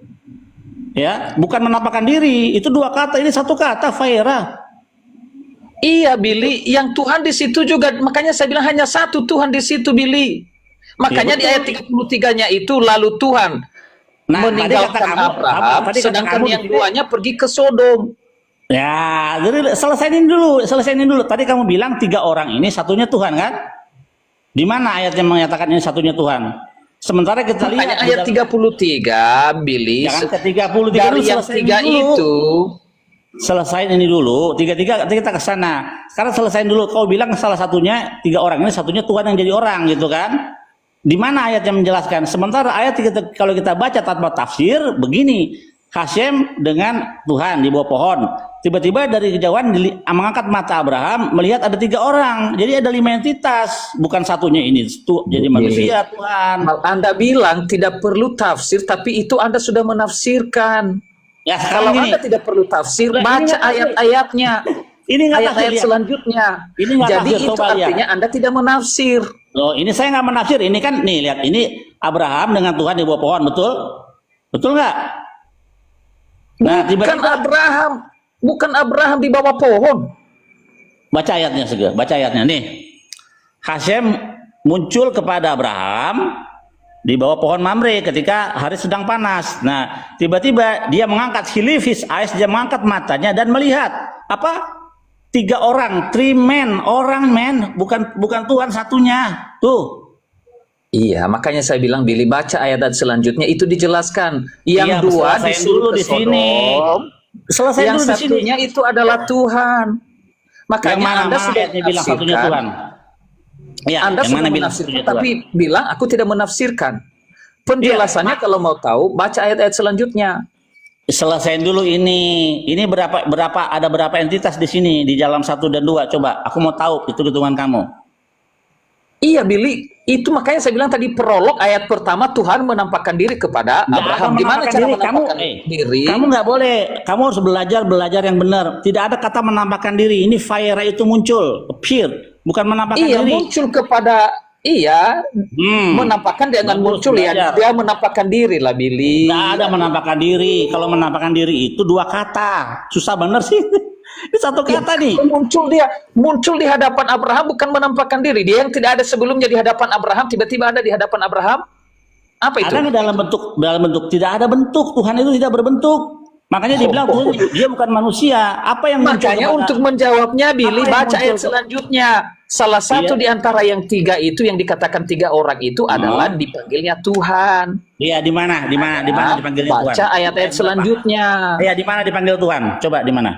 Ya, bukan menampakkan diri. Itu dua kata. Ini satu kata, Fayera. Iya, Billy, yang Tuhan di situ juga, makanya saya bilang hanya satu Tuhan di situ, Billy. Makanya Ya, di ayat 33-nya itu lalu Tuhan meninggalkan tadi kata kamu, Abraham, tadi kata sedangkan kamu yang di sini- duanya pergi ke Sodom. Ya, jadi selesaiin dulu. Tadi kamu bilang 3 orang ini satunya Tuhan kan? Di mana ayat yang menyatakan ini satunya Tuhan? Sementara kita Makanya lihat ayat 33, Billy, jangan ke 33 dari dulu, yang selesaiin 3 dulu. itu, Selesaiin ini dulu, 33 kita ke sana. Sekarang selesaiin dulu. Kau bilang salah satunya 3 orang ini satunya Tuhan yang jadi orang gitu kan? Di mana ayat yang menjelaskan? Sementara ayat kalau kita baca tanpa tafsir begini, Hashem dengan Tuhan di bawah pohon. Tiba-tiba dari kejauhan mengangkat mata Abraham melihat ada 3 orang. Jadi ada 5 entitas, bukan satunya ini jadi manusia Tuhan. Anda bilang tidak perlu tafsir, tapi itu Anda sudah menafsirkan. Ya Kalau sekarang gini, Anda tidak perlu tafsir, Ini baca nggak tafsir. ayat-ayatnya. Ini nggak tafsir, Ayat-ayat lihat. selanjutnya. Ini nggak Jadi tafsir, itu coba lihat. artinya Anda tidak menafsir. Loh, ini saya nggak menafsir. Ini kan nih lihat, ini Abraham dengan Tuhan di bawah pohon, betul? Betul nggak? Nah, Bukan Abraham di bawah pohon. baca ayatnya segera, baca ayatnya nih. Hashem muncul kepada Abraham di bawah pohon Mamre ketika hari sedang panas. Nah, tiba-tiba dia mengangkat hilifis eyes, dia mengangkat matanya dan melihat apa? 3 orang, 3 men, bukan Tuhan satunya. Tuh. Iya, makanya saya bilang Billy baca ayat selanjutnya itu dijelaskan. Yang Iya, 2 selesaiin disuruh dulu ke di sini. Sodom. Selesai Yang dulu di sini. satunya itu adalah Tuhan. Makanya Yang mana, Anda sudah ayatnya bilang satunya menafsirkan. Tuhan? Ya, Anda yang sudah mana bilang menafsirkan, satunya Tuhan? tapi bilang aku tidak menafsirkan. Penjelasannya kalau mau tahu baca ayat-ayat selanjutnya. Selesaiin dulu ini. Ini ada berapa entitas di sini di dalam 1 dan 2? Coba, aku mau tahu hitungan kamu. Iya, Billy, itu makanya saya bilang tadi prolog ayat pertama Tuhan menampakkan diri kepada Nggak Abraham. ada Gimana cara menampakkan menampakkan diri? diri? Kamu nggak boleh. Kamu harus belajar yang benar. Tidak ada kata menampakkan diri. Ini fire itu muncul, appear, bukan menampakkan Iya, diri. muncul kepada menampakkan dengan Bagus, muncul ya. belajar. Dia menampakkan diri lah, Billy. Nggak ada menampakkan diri. Kalau menampakkan diri itu 2 kata. Susah bener sih. Ini 1 kata nih. Muncul di hadapan Abraham bukan menampakkan diri. Dia yang tidak ada sebelumnya di hadapan Abraham tiba-tiba ada di hadapan Abraham. Apa itu? Ada nggak dalam bentuk? Tidak ada bentuk. Tuhan itu tidak berbentuk. Makanya dibilang Tuhan dia bukan manusia. Apa yang muncul Makanya kepada- untuk menjawabnya Billy Apa yang baca ayat muncul? selanjutnya. Salah satu di antara yang 3 itu yang dikatakan 3 orang itu adalah dipanggilnya Tuhan. Iya, di mana? Di mana dipanggilnya Tuhan? Baca ayat-ayat selanjutnya. Iya, di mana dipanggil Tuhan? Coba di mana?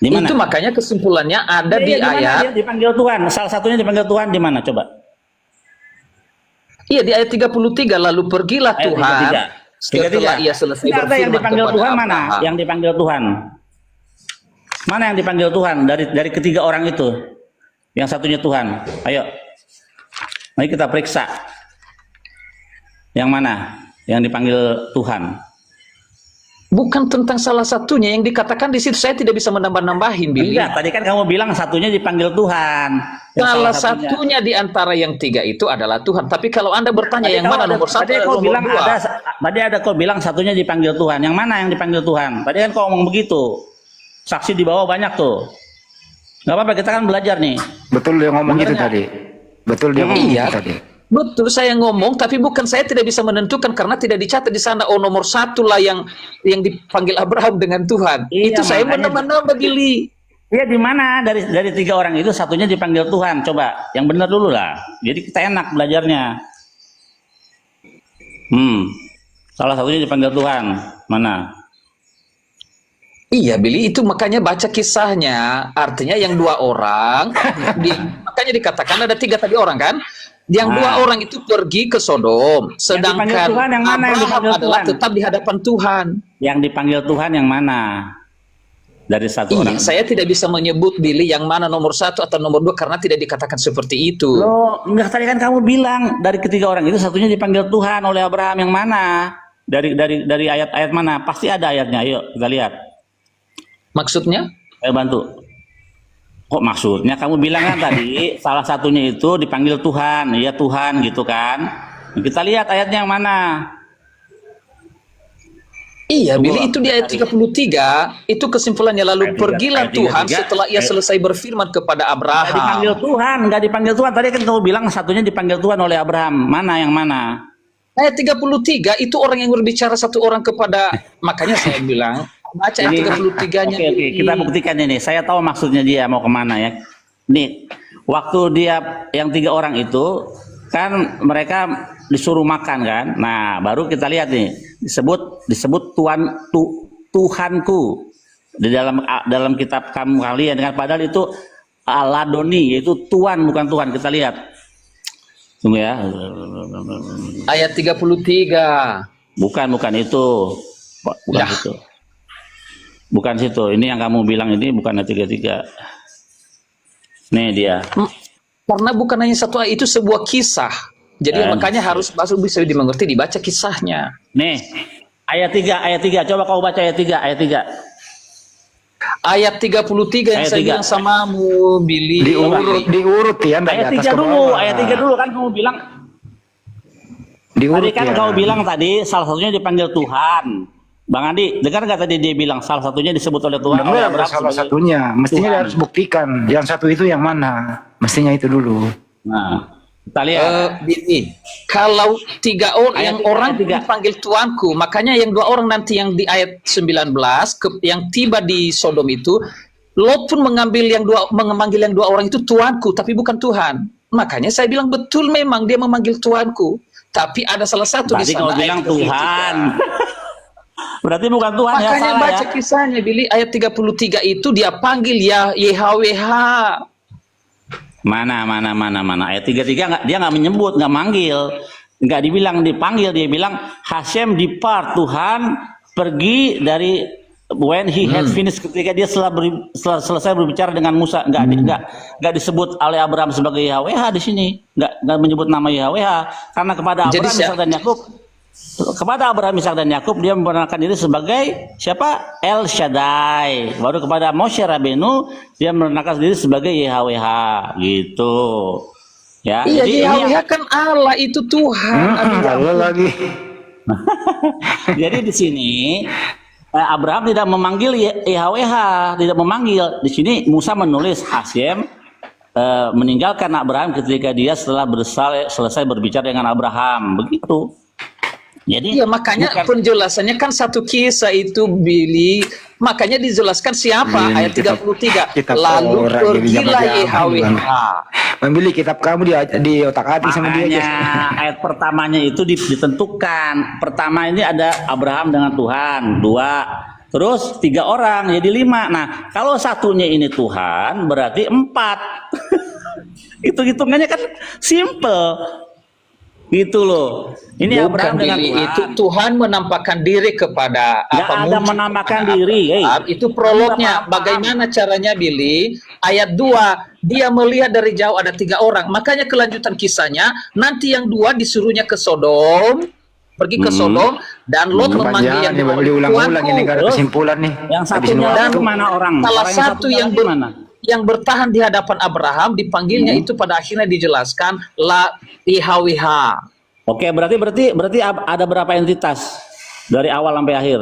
Di mana? Itu makanya kesimpulannya ada Iya, di mana ayat. dia dipanggil Tuhan. Salah satunya dipanggil Tuhan di mana? Coba. Iya, di ayat 33 lalu pergilah Ayat Tuhan 33. setelah ia selesai Tidak ada yang berfirman dipanggil kepada Tuhan mana? Abraham. Yang dipanggil Tuhan. Mana yang dipanggil Tuhan dari ketiga orang itu? Yang satunya Tuhan. Ayo. Mari kita periksa. Yang mana? Yang dipanggil Tuhan. Bukan tentang salah satunya yang dikatakan di situ, saya tidak bisa menambah-nambahin, Billy. Tidak, tadi kan kamu bilang satunya dipanggil Tuhan. Yang Salah satunya di antara yang 3 itu adalah Tuhan. Tapi kalau Anda bertanya Tadi yang kau mana ada- nomor 1 tadi dan kau nomor bilang 2? tadi ada kau bilang satunya dipanggil Tuhan. Yang mana yang dipanggil Tuhan? Tadi kan kau ngomong begitu. Saksi di bawah banyak tuh. Nggak apa-apa, kita kan belajar nih. Betul dia ngomong itu Benernya. tadi. Betul dia ngomong Iya. itu tadi. Betul, saya ngomong, tapi bukan saya tidak bisa menentukan karena tidak dicatat di sana. Oh, nomor 1 lah yang dipanggil Abraham dengan Tuhan. Iya, Itu saya makanya- menambah-nambah, Billy. Iya, di mana dari 3 orang itu satunya dipanggil Tuhan. Coba yang benar dulu lah. Jadi kita enak belajarnya. Salah satunya dipanggil Tuhan. Mana? Iya, Billy, itu makanya baca kisahnya. Artinya yang 2 orang, makanya dikatakan ada 3 tadi orang kan? Yang 2 orang itu pergi ke Sodom, sedangkan dipanggil Tuhan yang mana yang Abraham dipanggil adalah Tuhan? tetap di hadapan Tuhan. Yang dipanggil Tuhan yang mana? dari satu Iya, orang. saya tidak bisa menyebut Billy yang mana nomor 1 atau nomor 2 karena tidak dikatakan seperti itu. Loh, enggak, tadi kan kamu bilang dari ketiga orang itu satunya dipanggil Tuhan oleh Abraham, yang mana? Dari ayat-ayat mana? Pasti ada ayatnya. Ayo kita lihat. Maksudnya? Saya bantu. Kok maksudnya? Kamu bilang kan tadi salah satunya itu dipanggil Tuhan. Iya Tuhan gitu kan. Kita lihat ayatnya yang mana. Iya, Tunggu, Billy, itu di ayat 33, itu kesimpulannya. Lalu Ayat pergilah 33, Tuhan setelah ia selesai berfirman kepada Nggak dipanggil Abraham. Tuhan, nggak dipanggil Tuhan. Tadi kan kamu bilang satunya dipanggil Tuhan oleh Abraham. Mana yang mana? Ayat 33 itu orang yang berbicara satu orang kepada, makanya saya bilang baca ayat 33-nya. Oke, kita buktikan ini. Saya tahu maksudnya dia mau kemana ya. Nih, waktu dia yang 3 orang itu kan mereka disuruh makan kan. Nah, baru kita lihat nih disebut Tuhanku di dalam kitab kamu kalian dengan padahal itu Aladoni, yaitu Tuhan bukan Tuhan. Kita lihat. Tunggu ya. Ayat 33. Bukan itu. Bukan Ya. itu. Bukan situ. Ini yang kamu bilang ini bukan ayat 33. Nih dia. Karena bukan hanya satu ayat, itu sebuah kisah. Jadi makanya harus bisa dimengerti, dibaca kisahnya. Nih. Ayat 3. Coba kau baca ayat 3. Ayat 33 yang Ayat saya 3. bilang samamu, Billy. Diurut ya, dari Ayat atas 3 ke dulu. bawah. Ayat 3 dulu kan kamu bilang. Diurut Tadi kan ya. kau bilang tadi salah satunya dipanggil Tuhan. Bang Andi, dengar nggak tadi dia bilang salah satunya disebut oleh Tuhan? oleh Benar, Abraham salah sebagai satunya. Mestinya Tuhan. dia harus buktikan. Yang satu itu yang mana? Mestinya itu dulu. Nah, kita lihat. Billy, kalau 3 orang Ayat yang 3, orang ayat 3. dipanggil tuanku, makanya yang 2 orang nanti yang di ayat 19 yang tiba di Sodom itu, Lot pun memanggil yang 2 orang itu tuanku, tapi bukan Tuhan. Makanya saya bilang betul, memang dia memanggil tuanku, tapi ada salah satu Tadi di sana. kau bilang ayat 33. Tuhan. Berarti bukan Tuhan ya, Makanya salah baca ya. kisahnya, Billy, ayat 33 itu dia panggil ya YHWH. Mana. Ayat 33 nggak, dia nggak menyebut, nggak manggil, nggak dibilang dipanggil, dia bilang Hashem depart, Tuhan pergi dari when he had finished, ketika dia selesai berbicara dengan Musa. Nggak disebut oleh Abraham sebagai YHWH di sini, nggak menyebut nama YHWH karena kepada Jadi Abraham, Ishak dan Yakub. Kepada Abraham, Ishak dan Yakub dia memperkenalkan diri sebagai siapa? El Shaddai. Baru kepada Moshe Rabenu dia memperkenalkan diri sebagai YHWH gitu. Ya. Iya, Jadi ini YHWH kan Allah, itu Tuhan. Allah lagi. Jadi di sini Abraham tidak memanggil YHWH, tidak memanggil. Di sini Musa menulis Hashem meninggalkan Abraham ketika dia setelah selesai berbicara dengan Abraham, begitu. Jadi Iya, makanya penjelasannya kan satu kisah itu, Billy. Makanya dijelaskan siapa, Ini ayat kitab- 33. kitab Lalu orang, pergilah jadi jangan YHWH. Membeli kitab kamu di otak-atik sama dia makanya aja. ayat pertamanya itu ditentukan. Pertama ini ada Abraham dengan Tuhan, 2. Terus 3 orang jadi 5. Nah, kalau satunya ini Tuhan berarti 4. Hitung-hitungannya kan simple. Gitu loh. Ini Bukan, Abraham dengan Billy, Tuhan. itu Tuhan menampakkan diri kepada Nggak ada muncul menampakkan kepada diri, Abraham. Itu prolognya. Apa-apa. Bagaimana caranya, Billy? Ayat 2, dia melihat dari jauh ada 3 orang. Makanya kelanjutan kisahnya, nanti yang 2 disuruhnya ke Sodom, pergi ke Sodom, dan Lot memanggil yang Kepanjangan nih, 2 diulang-ulang ini nggak ada Terus? kesimpulan nih. Yang Habisin satunya waktu. lagi mana orang? Salah Orang satu satunya yang lagi mana? yang bertahan di hadapan Abraham dipanggilnya itu pada akhirnya dijelaskan la YHWH. Oke, berarti ada berapa entitas dari awal sampai akhir?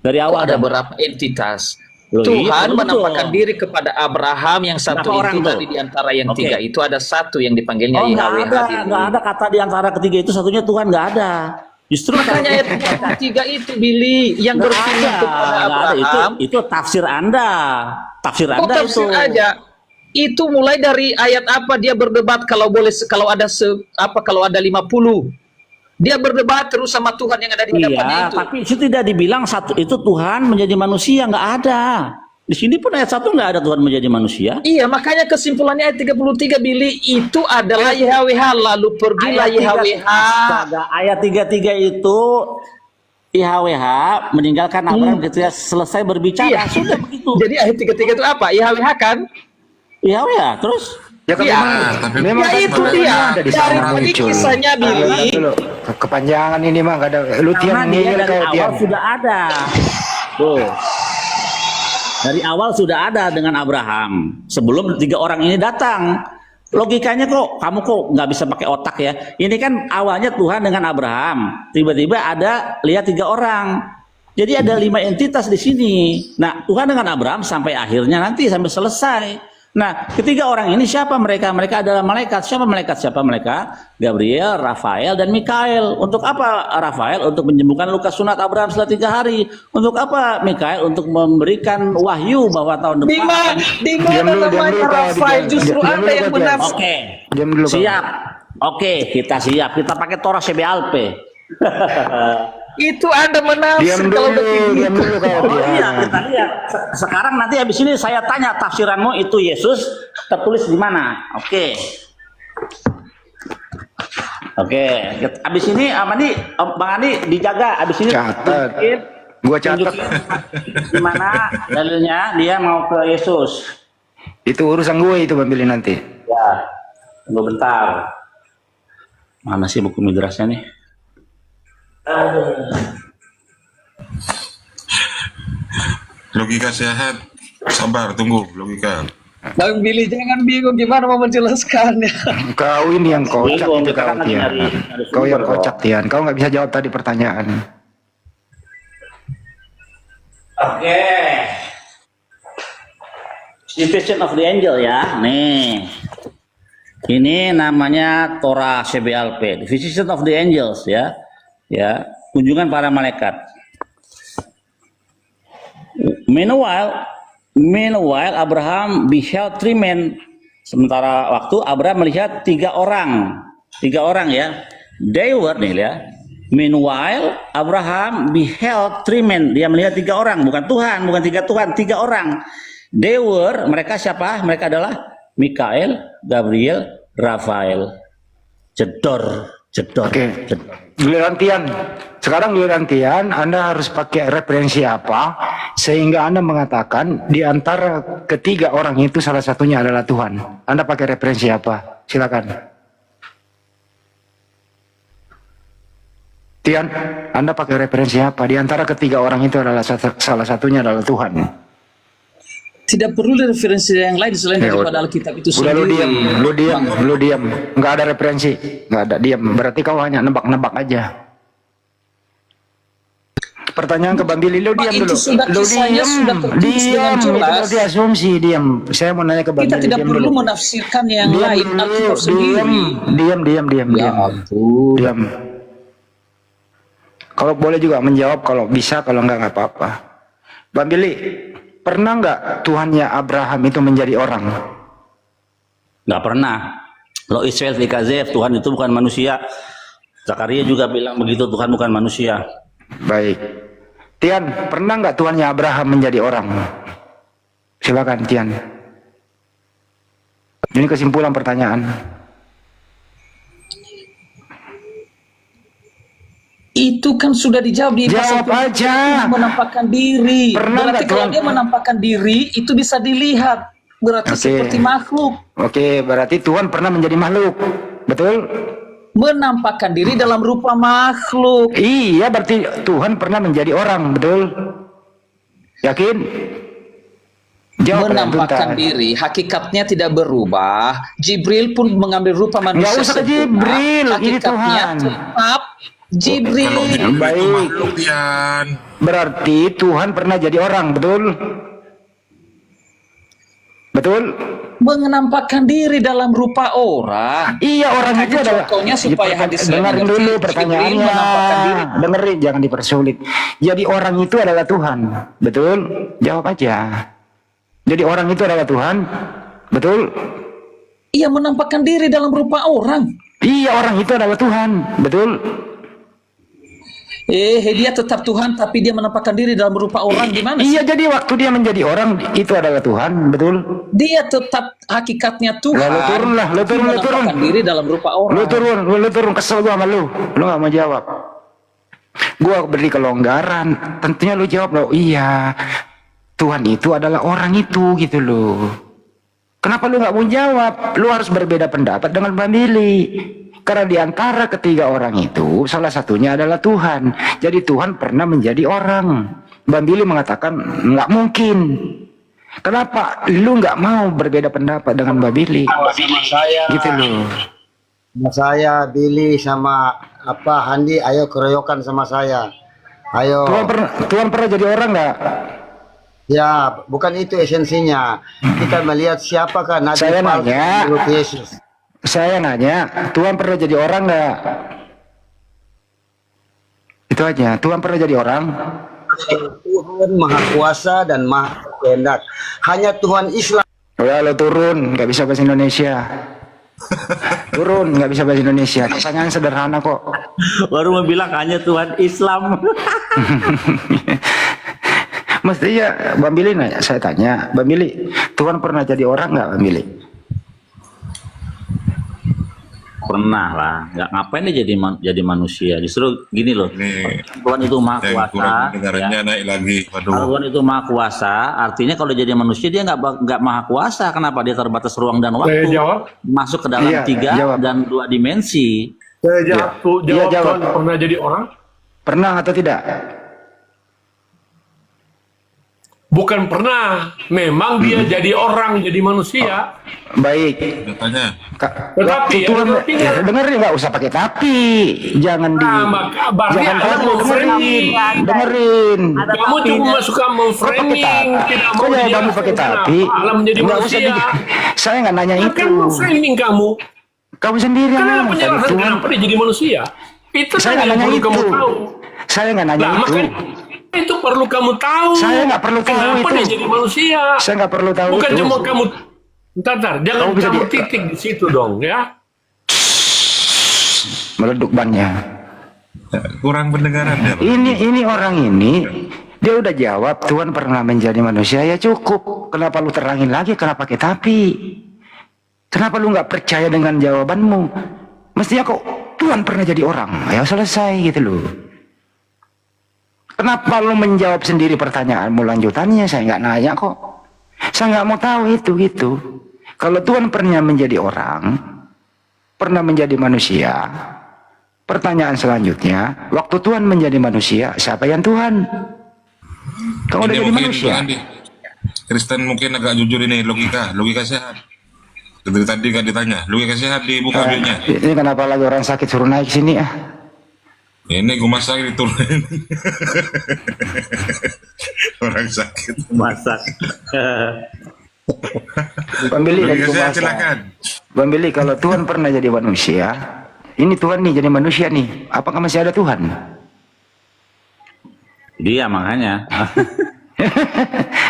Dari Kok awal ada berapa entitas? Loh, iya, Tuhan betul. menampakkan diri kepada Abraham, yang satu Berapa orang itu tuh? tadi di antara yang Oke. 3 itu ada satu yang dipanggilnya Oh, YHWH. nggak ada kata di antara ketiga itu satunya Tuhan, nggak ada. Justru Makanya ayat 33 itu, Billy, yang nggak berfirman ada, kepada nggak ada. Abraham. Itu tafsir Anda, tafsir Kok Anda tafsir itu. aja? Itu mulai dari ayat apa dia berdebat kalau kalau ada 50. Dia berdebat terus sama Tuhan yang ada di hadapannya Iya, itu. tapi itu tidak dibilang satu itu Tuhan menjadi manusia, nggak ada. Di sini pun ayat 1 nggak ada Tuhan menjadi manusia. Iya, makanya kesimpulannya ayat 33, Billy, itu adalah YHWH, lalu pergilah YHWH. Astaga, ayat 33 itu IHWH meninggalkan Abraham ketika selesai berbicara. Iya. Sudah begitu. Jadi ayat 33 itu apa? IHWH kan? IHWH terus Ya kan Iya. memang Ya kan itu pada dia. ada di Dari sana tadi muncul. kisahnya Billy. Dulu. Kepanjangan ini mah nggak ada. Lu karena tiang dia ngeyel dari kau awal tiang. sudah ada. Tuh. Dari awal sudah ada dengan Abraham sebelum 3 orang ini datang. Logikanya kamu kok nggak bisa pakai otak ya? Ini kan awalnya Tuhan dengan Abraham, tiba-tiba ada lihat 3 orang. Jadi ada 5 entitas di sini. Nah, Tuhan dengan Abraham sampai akhirnya nanti sampai selesai. Nah, ketiga orang ini siapa mereka? Mereka adalah malaikat. Siapa malaikat? Siapa mereka? Gabriel, Rafael, dan Mikael. Untuk apa Rafael? Untuk menyembuhkan luka sunat Abraham setelah 3 hari. Untuk apa Mikael? Untuk memberikan wahyu bahwa tahun depan. Di mana namanya Rafael? Justru Anda yang menafsir. Oke, Diam dulu, Kak. siap. Oke, kita siap. Kita pakai Torah CBLP. Itu Anda menafsir Diam kalau udah dulu, kayak diam gitu. dulu kau Oh iya, tiang. kita lihat. Sekarang nanti habis ini saya tanya tafsiranmu itu Yesus tertulis di mana? Oke. Oke, habis ini Bang Andi dijaga. Habis ini Catat. tunjukin- Gua catat. tunjukin di mana dalilnya dia mau ke Yesus. Itu urusan gue itu Bang Billy nanti. Ya, tunggu bentar. Mana sih buku midrasnya nih? Logika sehat. Sabar, tunggu logika. Bang Billy jangan bingung gimana mau menjelaskannya. Kau ini yang kocak Bingung, itu kita kau kan lagi Tian. nyari Kau yang sumber, kocak Tian. Kau nggak bisa jawab tadi pertanyaan. Oke. Division of the Angel ya. Nih. Ini namanya Torah CBLP, Division of the Angels ya. Ya, kunjungan para malaikat. Meanwhile Abraham beheld 3 men. Sementara waktu Abraham melihat 3 orang. 3 orang ya. They were nih ya. Meanwhile Abraham beheld 3 men. Dia melihat 3 orang, bukan Tuhan, bukan 3 Tuhan, 3 orang. They were, mereka siapa? Mereka adalah Mikael, Gabriel, Rafael. Jedor. Oke. Giliran Tian. Sekarang giliran Tian, Anda harus pakai referensi apa sehingga Anda mengatakan di antara ketiga orang itu salah satunya adalah Tuhan. Anda pakai referensi apa? Silakan. Tian, Anda pakai referensi apa? Di antara ketiga orang itu adalah salah satunya adalah Tuhan. Tidak perlu referensi yang lain selain Ya, daripada Alkitab itu Udah sendiri. lu diam, nggak ada referensi, nggak ada, diam. Berarti kau hanya nebak-nebak aja. Pertanyaan ke Bang Billy, lu Pak, diam itu dulu. sudah Lu kisahnya sudah tertulis dengan itu jelas. berarti asumsi, diam. Saya mau nanya ke Bang Kita Billy, tidak diam perlu dulu. menafsirkan yang Diam lain, dulu, Alkitab sendiri. diam. Ya ampun. Diam. Kalau boleh juga menjawab, kalau bisa, kalau nggak apa-apa. Bang Billy, pernah nggak Tuhannya Abraham itu menjadi orang? Nggak pernah. Lo Israel dikazef, Tuhan itu bukan manusia. Zakaria juga bilang begitu, Tuhan bukan manusia. Baik. Tian, pernah nggak Tuhannya Abraham menjadi orang? Silakan Tian. Ini kesimpulan pertanyaan. Itu kan sudah dijawab di pasal Jawab aja. menampakkan diri. Pernah Berarti nggak kalau Tuhan- dia menampakkan diri itu bisa dilihat. Berarti Oke. seperti makhluk. Oke, berarti Tuhan pernah menjadi makhluk. Betul? Menampakkan diri dalam rupa makhluk. Iya, berarti Tuhan pernah menjadi orang, betul? Yakin? Jawab Menampakkan diri, hakikatnya tidak berubah. Jibril pun mengambil rupa manusia. Nggak usah ke sempurna. Jibril, ini Hakikatnya Tuhan. tetap Jibril. Kalau Jibril itu Baik. makhluk, Tian. Berarti Tuhan pernah jadi orang, betul? Betul? Menampakkan diri dalam rupa orang. Iya, orang itu adalah. Contohnya supaya hadis lain dengerin mengerti, dulu Jibril pertanyaannya. menampakkan diri. Dengerin, jangan dipersulit. Jadi orang itu adalah Tuhan, betul? Jawab aja. Jadi orang itu adalah Tuhan, betul? Ia menampakkan diri dalam rupa orang. Iya, orang itu adalah Tuhan, betul? Dia tetap Tuhan tapi dia menampakkan diri dalam rupa orang gimana sih? Iya, jadi waktu dia menjadi orang itu adalah Tuhan, betul? Dia tetap hakikatnya Tuhan. Lah, lu turun lah, lu tapi turun. menampakkan diri dalam rupa orang. Lu turun, kesel gua sama lu nggak mau jawab. Gua beri kelonggaran. Tentunya lu jawab loh, iya. Tuhan itu adalah orang itu gitu loh. Kenapa lu nggak mau jawab? Lu harus berbeda pendapat dengan Bang Billy. Karena di antara ketiga orang itu, salah satunya adalah Tuhan. Jadi Tuhan pernah menjadi orang. Bang Billy mengatakan nggak mungkin. Kenapa lu nggak mau berbeda pendapat dengan Bang Billy? Sama saya, Gitu loh. sama saya, Billy, sama apa Handi, ayo keroyokan sama saya. Ayo. Tuhan pernah jadi orang nggak? Ya, bukan itu esensinya. Kita melihat siapakah Nabi Saya palsu nanya. menurut Yesus. Saya nanya, Tuhan pernah jadi orang nggak? Itu aja. Tuhan pernah jadi orang? Tuhan Maha Kuasa dan Maha Kehendak. Hanya Tuhan Islam. Udah lo turun, nggak bisa bahasa Indonesia. Turun, nggak bisa bahasa Indonesia. Pertanyaan sederhana kok. Baru mau bilang hanya Tuhan Islam. Mestinya Bang Billy nanya, saya tanya, Bang Billy, Tuhan pernah jadi orang nggak, Bang Billy? Pernah lah, nggak ngapain dia jadi manusia. Justru gini loh, Ini Tuhan itu maha yang kuasa. kurang pendengarannya Ya. naik lagi. Kalau Waduh. Tuhan itu maha kuasa, artinya kalau jadi manusia dia nggak maha kuasa. Kenapa? Dia terbatas ruang dan waktu. Masuk ke dalam Iya, 3 jawab. dan 2 dimensi. Saya jawab, Iya, jawab. Tuhan pernah jadi orang? Pernah atau tidak? Bukan pernah. Memang dia jadi orang, jadi manusia. Baik. Datanya. Tetapi, Waktu Tuhan, ada tapi- dengerin, nggak usah pakai tapi, jangan di, maka berarti jangan Anda ragu, memframing. dengerin. Kamu cuma suka memframing, tidak mau Kok jawabanmu pakai dijelaskan tapi? kenapa Allah menjadi Nggak usah manusia. saya nggak nanya itu. Kan memframing kamu. Kamu sendiri yang Kenapa ngomong tadi, penjelasan Tuhan. kenapa dia jadi manusia? Itu Saya kan nggak yang nanya perlu itu. kamu tahu. Saya nggak nanya Nah, itu. makanya itu perlu kamu tahu. Saya nggak perlu tahu kenapa itu. dia jadi manusia. Saya nggak perlu tahu Bukan itu. cuma kamu. Jangan Kamu bisa kamu di- titik di situ dong, ya. Meleduk bannya. Kurang pendengaran dia. Bang. Ini orang ini dia udah jawab Tuhan pernah menjadi manusia, ya cukup. Kenapa lu terangin lagi? Kenapa pakai tapi? Kenapa lu nggak percaya dengan jawabanmu? Mestinya kok Tuhan pernah jadi orang. Ya selesai gitu loh. Kenapa lu menjawab sendiri pertanyaanmu lanjutannya? Saya nggak nanya kok. Saya nggak mau tahu itu gitu. Kalau Tuhan pernah menjadi orang, pernah menjadi manusia, pertanyaan selanjutnya, waktu Tuhan menjadi manusia, siapa yang Tuhan? Kamu udah Ini jadi mungkin manusia. Andi, Kristen mungkin agak jujur ini logika sehat. Dari tadi kan ditanya, logika sehat di buka duitnya. Ini kenapa lagi orang sakit suruh naik sini ah? Ini gue masak diturunin. Orang sakit. Masak. Bang Billy dan Logika sehat Kumasa. silakan. Bang Billy, kalau Tuhan pernah jadi manusia, ini Tuhan nih jadi manusia nih. Apakah masih ada Tuhan? Dia makanya.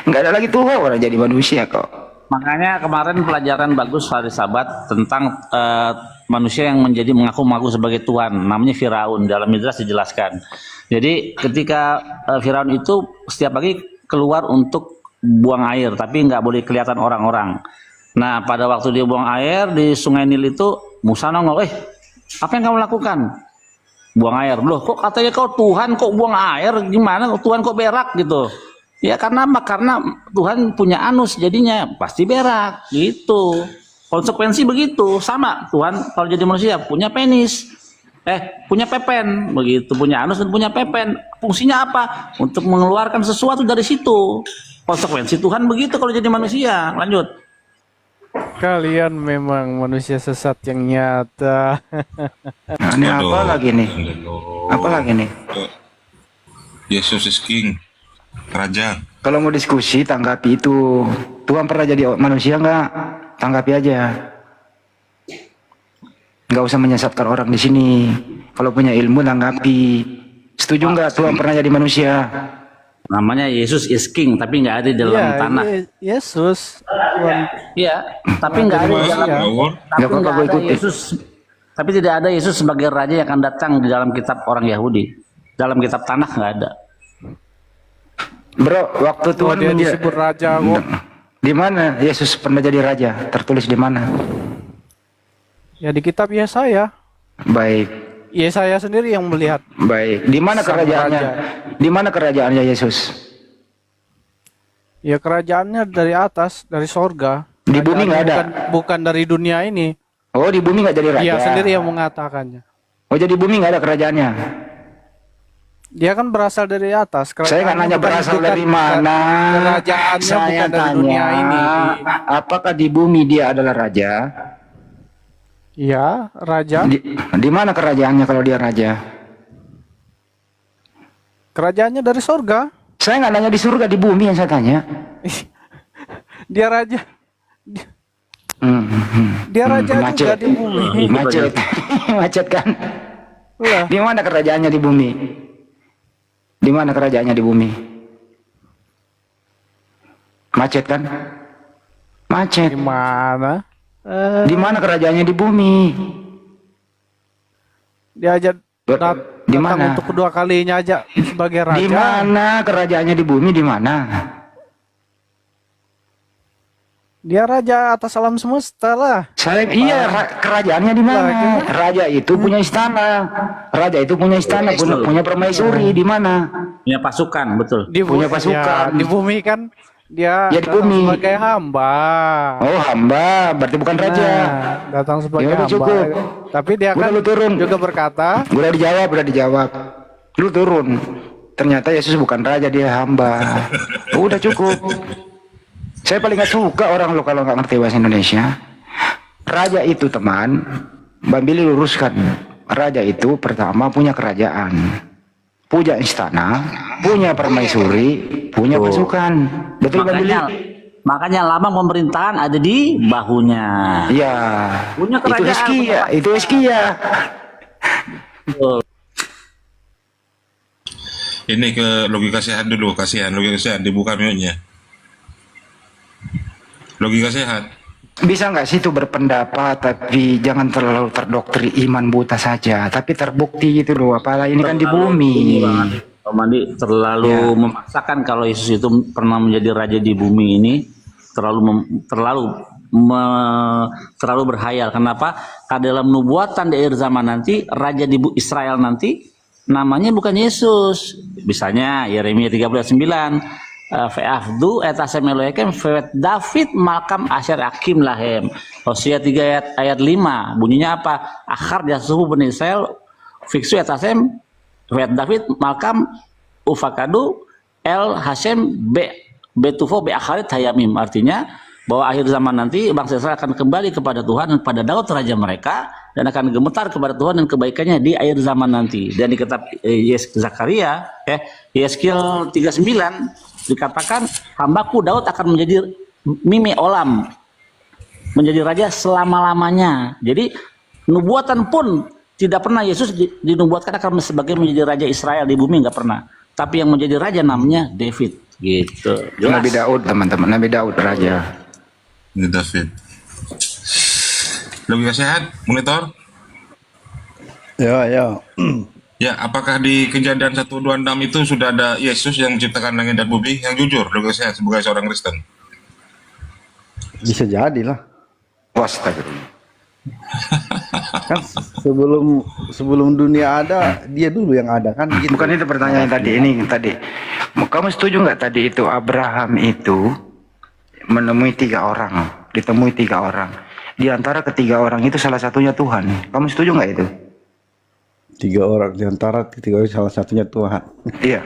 Nggak ada lagi Tuhan, orang jadi manusia kok. Makanya kemarin pelajaran bagus hari Sabat tentang manusia yang mengaku sebagai Tuhan, namanya Firaun. Dalam Midrash dijelaskan. Jadi ketika Firaun itu setiap pagi keluar untuk buang air, tapi nggak boleh kelihatan orang-orang. Nah pada waktu dia buang air di Sungai Nil itu, Musa nongol, apa yang kamu lakukan? Buang air. Loh kok katanya kau Tuhan kok buang air? Gimana? Tuhan kok berak gitu? Ya karena Tuhan punya anus jadinya pasti berak gitu. Konsekuensi begitu. Sama Tuhan kalau jadi manusia punya penis. Punya pepen begitu, punya anus dan punya pepen. Fungsinya apa? Untuk mengeluarkan sesuatu dari situ. Konsekuensi Tuhan begitu kalau jadi manusia. Lanjut. Kalian memang manusia sesat yang nyata. Nah, ini apa lagi nih? Apa lagi nih? Yesus is King. Raja. Kalau mau diskusi tanggapi itu. Tuhan pernah jadi manusia nggak? Tanggapi aja. Nggak usah menyesatkan orang di sini. Kalau punya ilmu tanggapi. Setuju nggak Tuhan pernah jadi manusia? Namanya Yesus is King, tapi nggak ada di dalam Iya, tanah. Yesus. Tuhan. Iya, tapi nggak ada di dalam. Tapi Nggak apa-apa, nggak gue ada ikutin. Yesus. Tapi tidak ada Yesus sebagai raja yang akan datang di dalam kitab orang Yahudi. Dalam kitab tanah nggak ada. Bro, waktu Tuhan Dia disebut raja kok. di mana Yesus pernah jadi raja? Tertulis di mana? Ya di kitab Yesaya. Baik. Yesaya sendiri yang melihat. Baik, di mana Sang kerajaannya? Raja. Di mana kerajaannya Yesus? Ya kerajaannya dari atas, dari sorga. Di bumi nggak ada. Bukan dari dunia ini. Oh, di bumi nggak jadi raja. Dia sendiri yang mengatakannya. Oh, jadi bumi nggak ada kerajaannya. Dia kan berasal dari atas. Saya nggak nanya berasal dari mana. Kerajaannya Saya bukan dari tanya, dunia ini. apakah di bumi dia adalah raja? Ya, raja. Di mana kerajaannya kalau dia raja? Kerajaannya dari sorga. Saya nggak nanya di surga, di bumi yang saya tanya. Dia raja. Dia raja juga di bumi. Macet, macet kan? Lah. Di mana kerajaannya di bumi? Di mana kerajaannya di bumi? Macet kan? Macet. Di mana? Di mana kerajaannya di bumi? Dia aja Di mana? untuk kedua kalinya aja sebagai raja. Di mana kerajaannya di bumi? Di mana? Dia raja atas alam semesta lah. Kerajaannya di mana? Raja itu punya istana. Raja itu punya istana, punya permaisuri. Di mana? Punya pasukan, betul. Punya pasukan. Ya, di bumi kan dia Ya, di datang bumi. sebagai hamba. Oh, hamba, berarti bukan raja. Datang sebagai Ya udah, hamba. cukup. Tapi dia Udah, kan lu turun. juga berkata, Udah dijawab. Lu turun. Ternyata Yesus bukan raja, dia hamba. Udah cukup. Saya paling gak suka orang lo kalau nggak ngerti bahasa Indonesia. Raja itu, teman, Bang Billy luruskan. Raja itu pertama punya kerajaan, punya istana, punya permaisuri, punya pasukan. Betul, Bang Billy? Makanya lambang pemerintahan ada di bahunya. Iya. Punya Itu kerajaan. Hizkia, itu Hizkia. Ini ke logika sehat dulu, kasihan logika sehat, dibuka mute-nya. Logika sehat. Bisa nggak sih itu berpendapat, tapi jangan terlalu terdoktrin iman buta saja, tapi terbukti gitu loh. Apalagi ini kan di bumi. Pak Mandi terlalu memaksakan kalau Yesus itu pernah menjadi raja di bumi ini, terlalu berhayal. Kenapa? Karena dalam nubuatan di akhir zaman nanti, raja di Israel nanti namanya bukan Yesus. Misalnya Yeremia 13:9. Fe'afdu etasem Elohim fe'et David malkam asyar akim lahem. Hosea 3 ayat 5 bunyinya apa? Akhar jasuhu bani Israel fiksu etasem fe'et David malkam ufakadu el hasem betufo be akharit hayamim. Artinya bahwa akhir zaman nanti bangsa Israel akan kembali kepada Tuhan dan pada Daud raja mereka, dan akan gemetar kepada Tuhan dan kebaikannya di akhir zaman nanti. Dan di kitab Zakaria Yeskiel 39 dikatakan hambaku Daud akan menjadi mimi olam, menjadi raja selama-lamanya. Jadi nubuatan pun tidak pernah Yesus dinubuatkan akan sebagai menjadi raja Israel di bumi, nggak pernah. Tapi yang menjadi raja namanya David gitu. Jelas. Nabi Daud, teman-teman, Nabi Daud raja. Ini David. Logika sehat, monitor. Ya. Ya, apakah di Kejadian 1:26 itu sudah ada Yesus yang menciptakan langit dan bumi? Yang jujur, logika sehat sebagai seorang Kristen. Bisa jadi lah. Astagfirullah. Kan sebelum dunia ada, dia dulu yang ada kan gitu. Bukan itu pertanyaan tadi, ini tadi. Kamu setuju nggak tadi itu Abraham itu menemui 3 orang, ditemui 3 orang. Di antara ketiga orang itu salah satunya Tuhan. Kamu setuju nggak itu? 3 orang di antara 3 orang salah satunya Tuhan. Iya.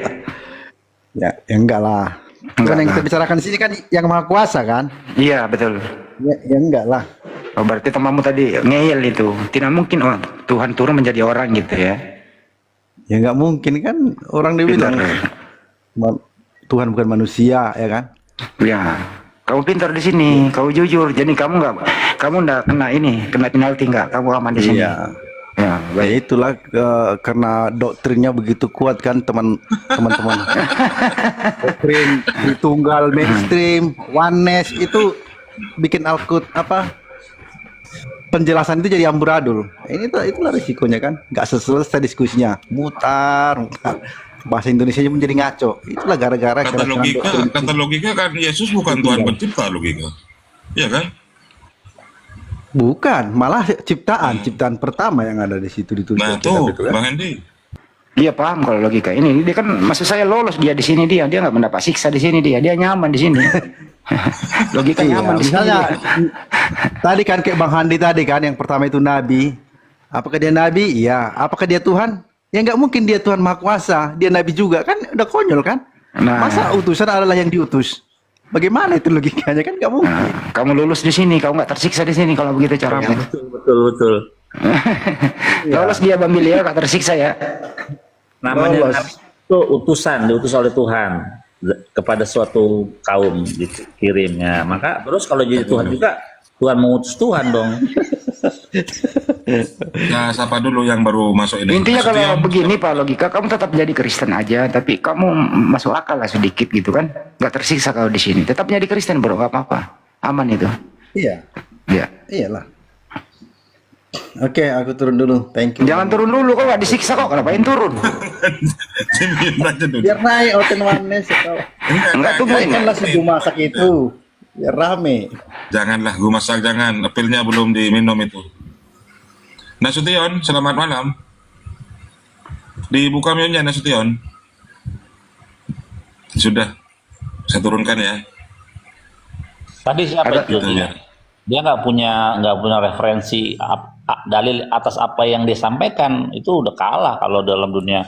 Ya enggak lah. Bukan yang kita bicarakan di sini kan yang Maha Kuasa kan? Iya, betul. Ya enggak lah. Oh, berarti temanmu tadi ngeyel itu. Tidak mungkin Tuhan turun menjadi orang gitu ya. Ya enggak mungkin kan, orang dibilang Tuhan bukan manusia ya kan? Ya. Kamu pintar di sini, kau jujur. Jadi kamu nggak kena penalti nggak? Kamu aman di sini. Iya. Ya, baik. Itulah karena doktrinnya begitu kuat kan teman-teman. Doktrin tunggal mainstream, oneness itu bikin penjelasan itu jadi amburadul. Itulah risikonya kan, nggak selesai diskusinya, mutar. Bahasa Indonesia pun jadi ngaco. Itulah gara-gara kata logika kan Yesus bukan Tuhan pencipta, logika. Iya kan? Bukan, malah ciptaan pertama yang ada di situ ditulis. Nah Alkitab tuh, itu kan. Bang Hendy. Dia paham kalau logika ini. Dia kan maksud saya lolos dia di sini dia nggak mendapat siksa di sini dia nyaman di sini. Logika Iya, nyaman di sini. misalnya dia. tadi kan kayak Bang Handi tadi kan, yang pertama itu nabi. Apakah dia nabi? Iya. Apakah dia Tuhan? Ya nggak mungkin dia Tuhan Maha Kuasa. Dia nabi juga kan, udah konyol kan? Nah. Masa utusan adalah yang diutus? Bagaimana itu logikanya kan nggak mungkin. Nah, kamu lulus di sini, kamu nggak tersiksa di sini kalau begitu caranya. Betul. Lolos dia Bang Billy ya, nggak tersiksa ya. Namanya nabi itu utusan, diutus oleh Tuhan kepada suatu kaum dikirimnya. Maka terus kalau jadi Tuhan juga, Tuhan mengutus Tuhan dong. Ya, siapa dulu yang baru masuk ini? Intinya kalau Nasution. begini Pak logika, kamu tetap jadi Kristen aja, tapi kamu masuk akal lah sedikit gitu kan, nggak tersiksa kalau di sini. Tetap jadi Kristen bro, nggak apa-apa, aman itu. Iya. Ya. Iyalah. Oke, aku turun dulu. Thank you. Jangan turun dulu, kok nggak disiksa kok, ngapain turun? Dimin aja dulu. Biar naik Oten Manes. Enggak tuh Naikkanlah si masak itu. Biar rame. Janganlah, gue masak jangan. Pilnya belum diminum itu. Nasution, selamat malam. Dibuka mute-nya Nasution. Sudah, saya turunkan ya. Tadi siapa itu? Gitu ya. Dia nggak punya referensi dalil atas apa yang disampaikan, itu udah kalah kalau dalam dunia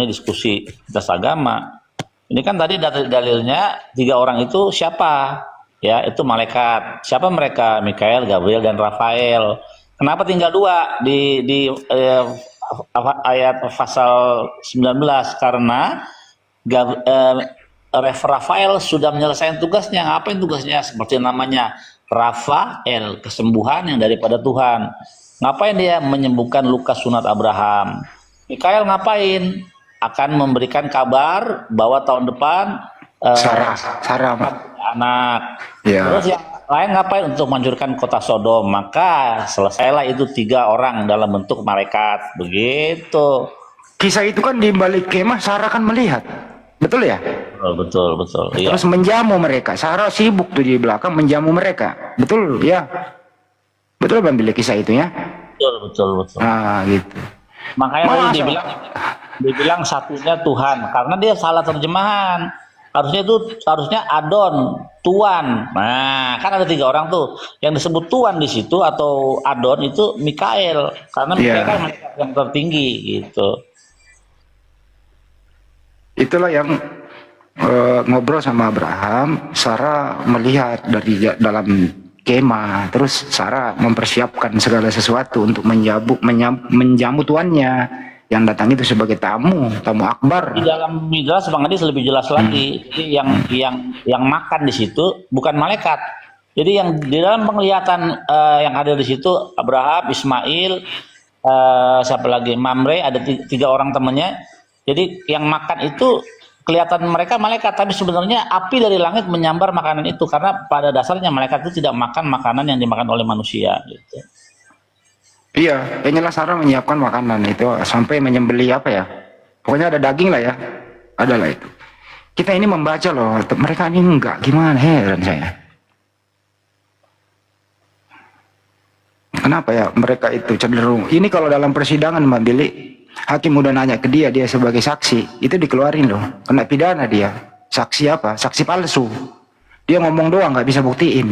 diskusi atas agama. Ini kan tadi dalilnya 3 orang itu siapa? Ya, itu malaikat. Siapa mereka? Mikael, Gabriel, dan Rafael. Kenapa tinggal 2 di ayat pasal 19? Karena Rafael sudah menyelesaikan tugasnya. Ngapain tugasnya? Seperti namanya, Rafael, kesembuhan yang daripada Tuhan. Ngapain dia menyembuhkan luka sunat Abraham? Mikael ngapain? Akan memberikan kabar bahwa tahun depan Sarah anak. Ya. Terus yang lain ngapain? Untuk menghancurkan kota Sodom. Maka selesailah itu 3 orang dalam bentuk malaikat. Begitu. Kisah itu kan di balik kemah Sarah kan melihat, betul ya? Betul. Iya. Terus menjamu mereka. Sarah sibuk tuh di belakang menjamu mereka, betul ya? Betul Bang Billy kisah itu ya? Betul. Ah gitu. Makanya tadi dibilang satunya Tuhan, karena dia salah terjemahan. Harusnya Adon, Tuan. Nah, kan ada 3 orang tuh. Yang disebut Tuan di situ atau Adon itu Mikael, karena Mikael kan malaikat yang tertinggi gitu. Itulah yang ngobrol sama Abraham, Sarah melihat dari dalam kemah, terus Sarah mempersiapkan segala sesuatu untuk menjamu tuannya yang datang itu sebagai tamu akbar. Di dalam Midrash Bang Adi lebih jelas lagi. Jadi yang makan di situ bukan malaikat. Jadi yang di dalam penglihatan yang ada di situ Abraham, Ismail, siapa lagi? Mamre, ada 3 orang temannya. Jadi yang makan itu kelihatan mereka malaikat, tapi sebenarnya api dari langit menyambar makanan itu, karena pada dasarnya malaikat itu tidak makan makanan yang dimakan oleh manusia gitu. Iya, inilah Sarah menyiapkan makanan itu sampai menyembeli apa ya? Pokoknya ada daging lah ya. Adalah itu. Kita ini membaca loh, mereka ini enggak, gimana heran saya. Kenapa ya mereka itu cenderung, ini kalau dalam persidangan Mbak Billy, hakim udah nanya ke dia sebagai saksi, itu dikeluarin loh, kena pidana dia. Saksi apa? Saksi palsu. Dia ngomong doang, nggak bisa buktiin.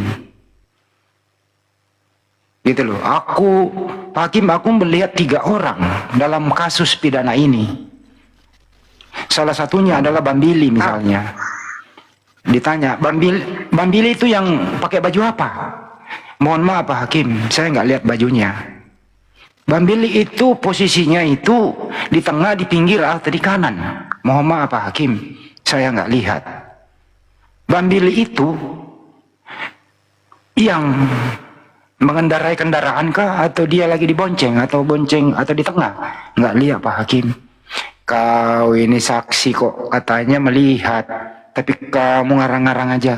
Gitu loh. Hakim aku melihat 3 orang dalam kasus pidana ini. Salah satunya adalah Bang Billy misalnya. Ditanya, Bang Billy itu yang pakai baju apa? Mohon maaf Pak Hakim, saya nggak lihat bajunya. Bang Billy itu posisinya itu di tengah, di pinggir atau di kanan. Mohon maaf Pak Hakim, saya nggak lihat. Bang Billy itu yang mengendarai kendaraan kah, atau dia lagi dibonceng atau di tengah? Nggak lihat Pak Hakim. Kau ini saksi kok katanya melihat, tapi kamu ngarang-ngarang aja.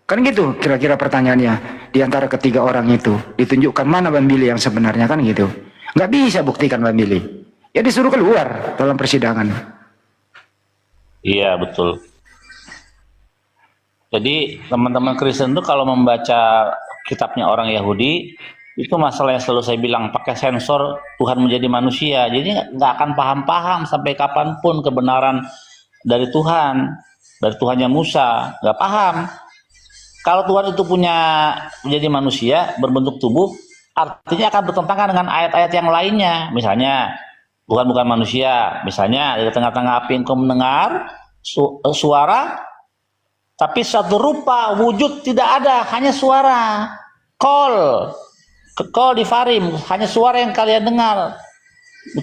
Kan gitu kira-kira pertanyaannya. Di antara ketiga orang itu ditunjukkan mana Bang Billy yang sebenarnya, kan gitu. Nggak bisa buktikan Bang Billy. Ya disuruh keluar dalam persidangan. Iya betul. Jadi teman-teman Kristen itu kalau membaca kitabnya orang Yahudi, itu masalah yang selalu saya bilang, pakai sensor Tuhan menjadi manusia. Jadi nggak akan paham-paham sampai kapanpun kebenaran dari Tuhannya Musa, nggak paham. Kalau Tuhan itu menjadi manusia berbentuk tubuh, artinya akan bertentangan dengan ayat-ayat yang lainnya. Misalnya Tuhan bukan manusia, misalnya di tengah-tengah api engkau mendengar suara, tapi satu rupa wujud tidak ada, hanya suara. Call di Farim, hanya suara yang kalian dengar,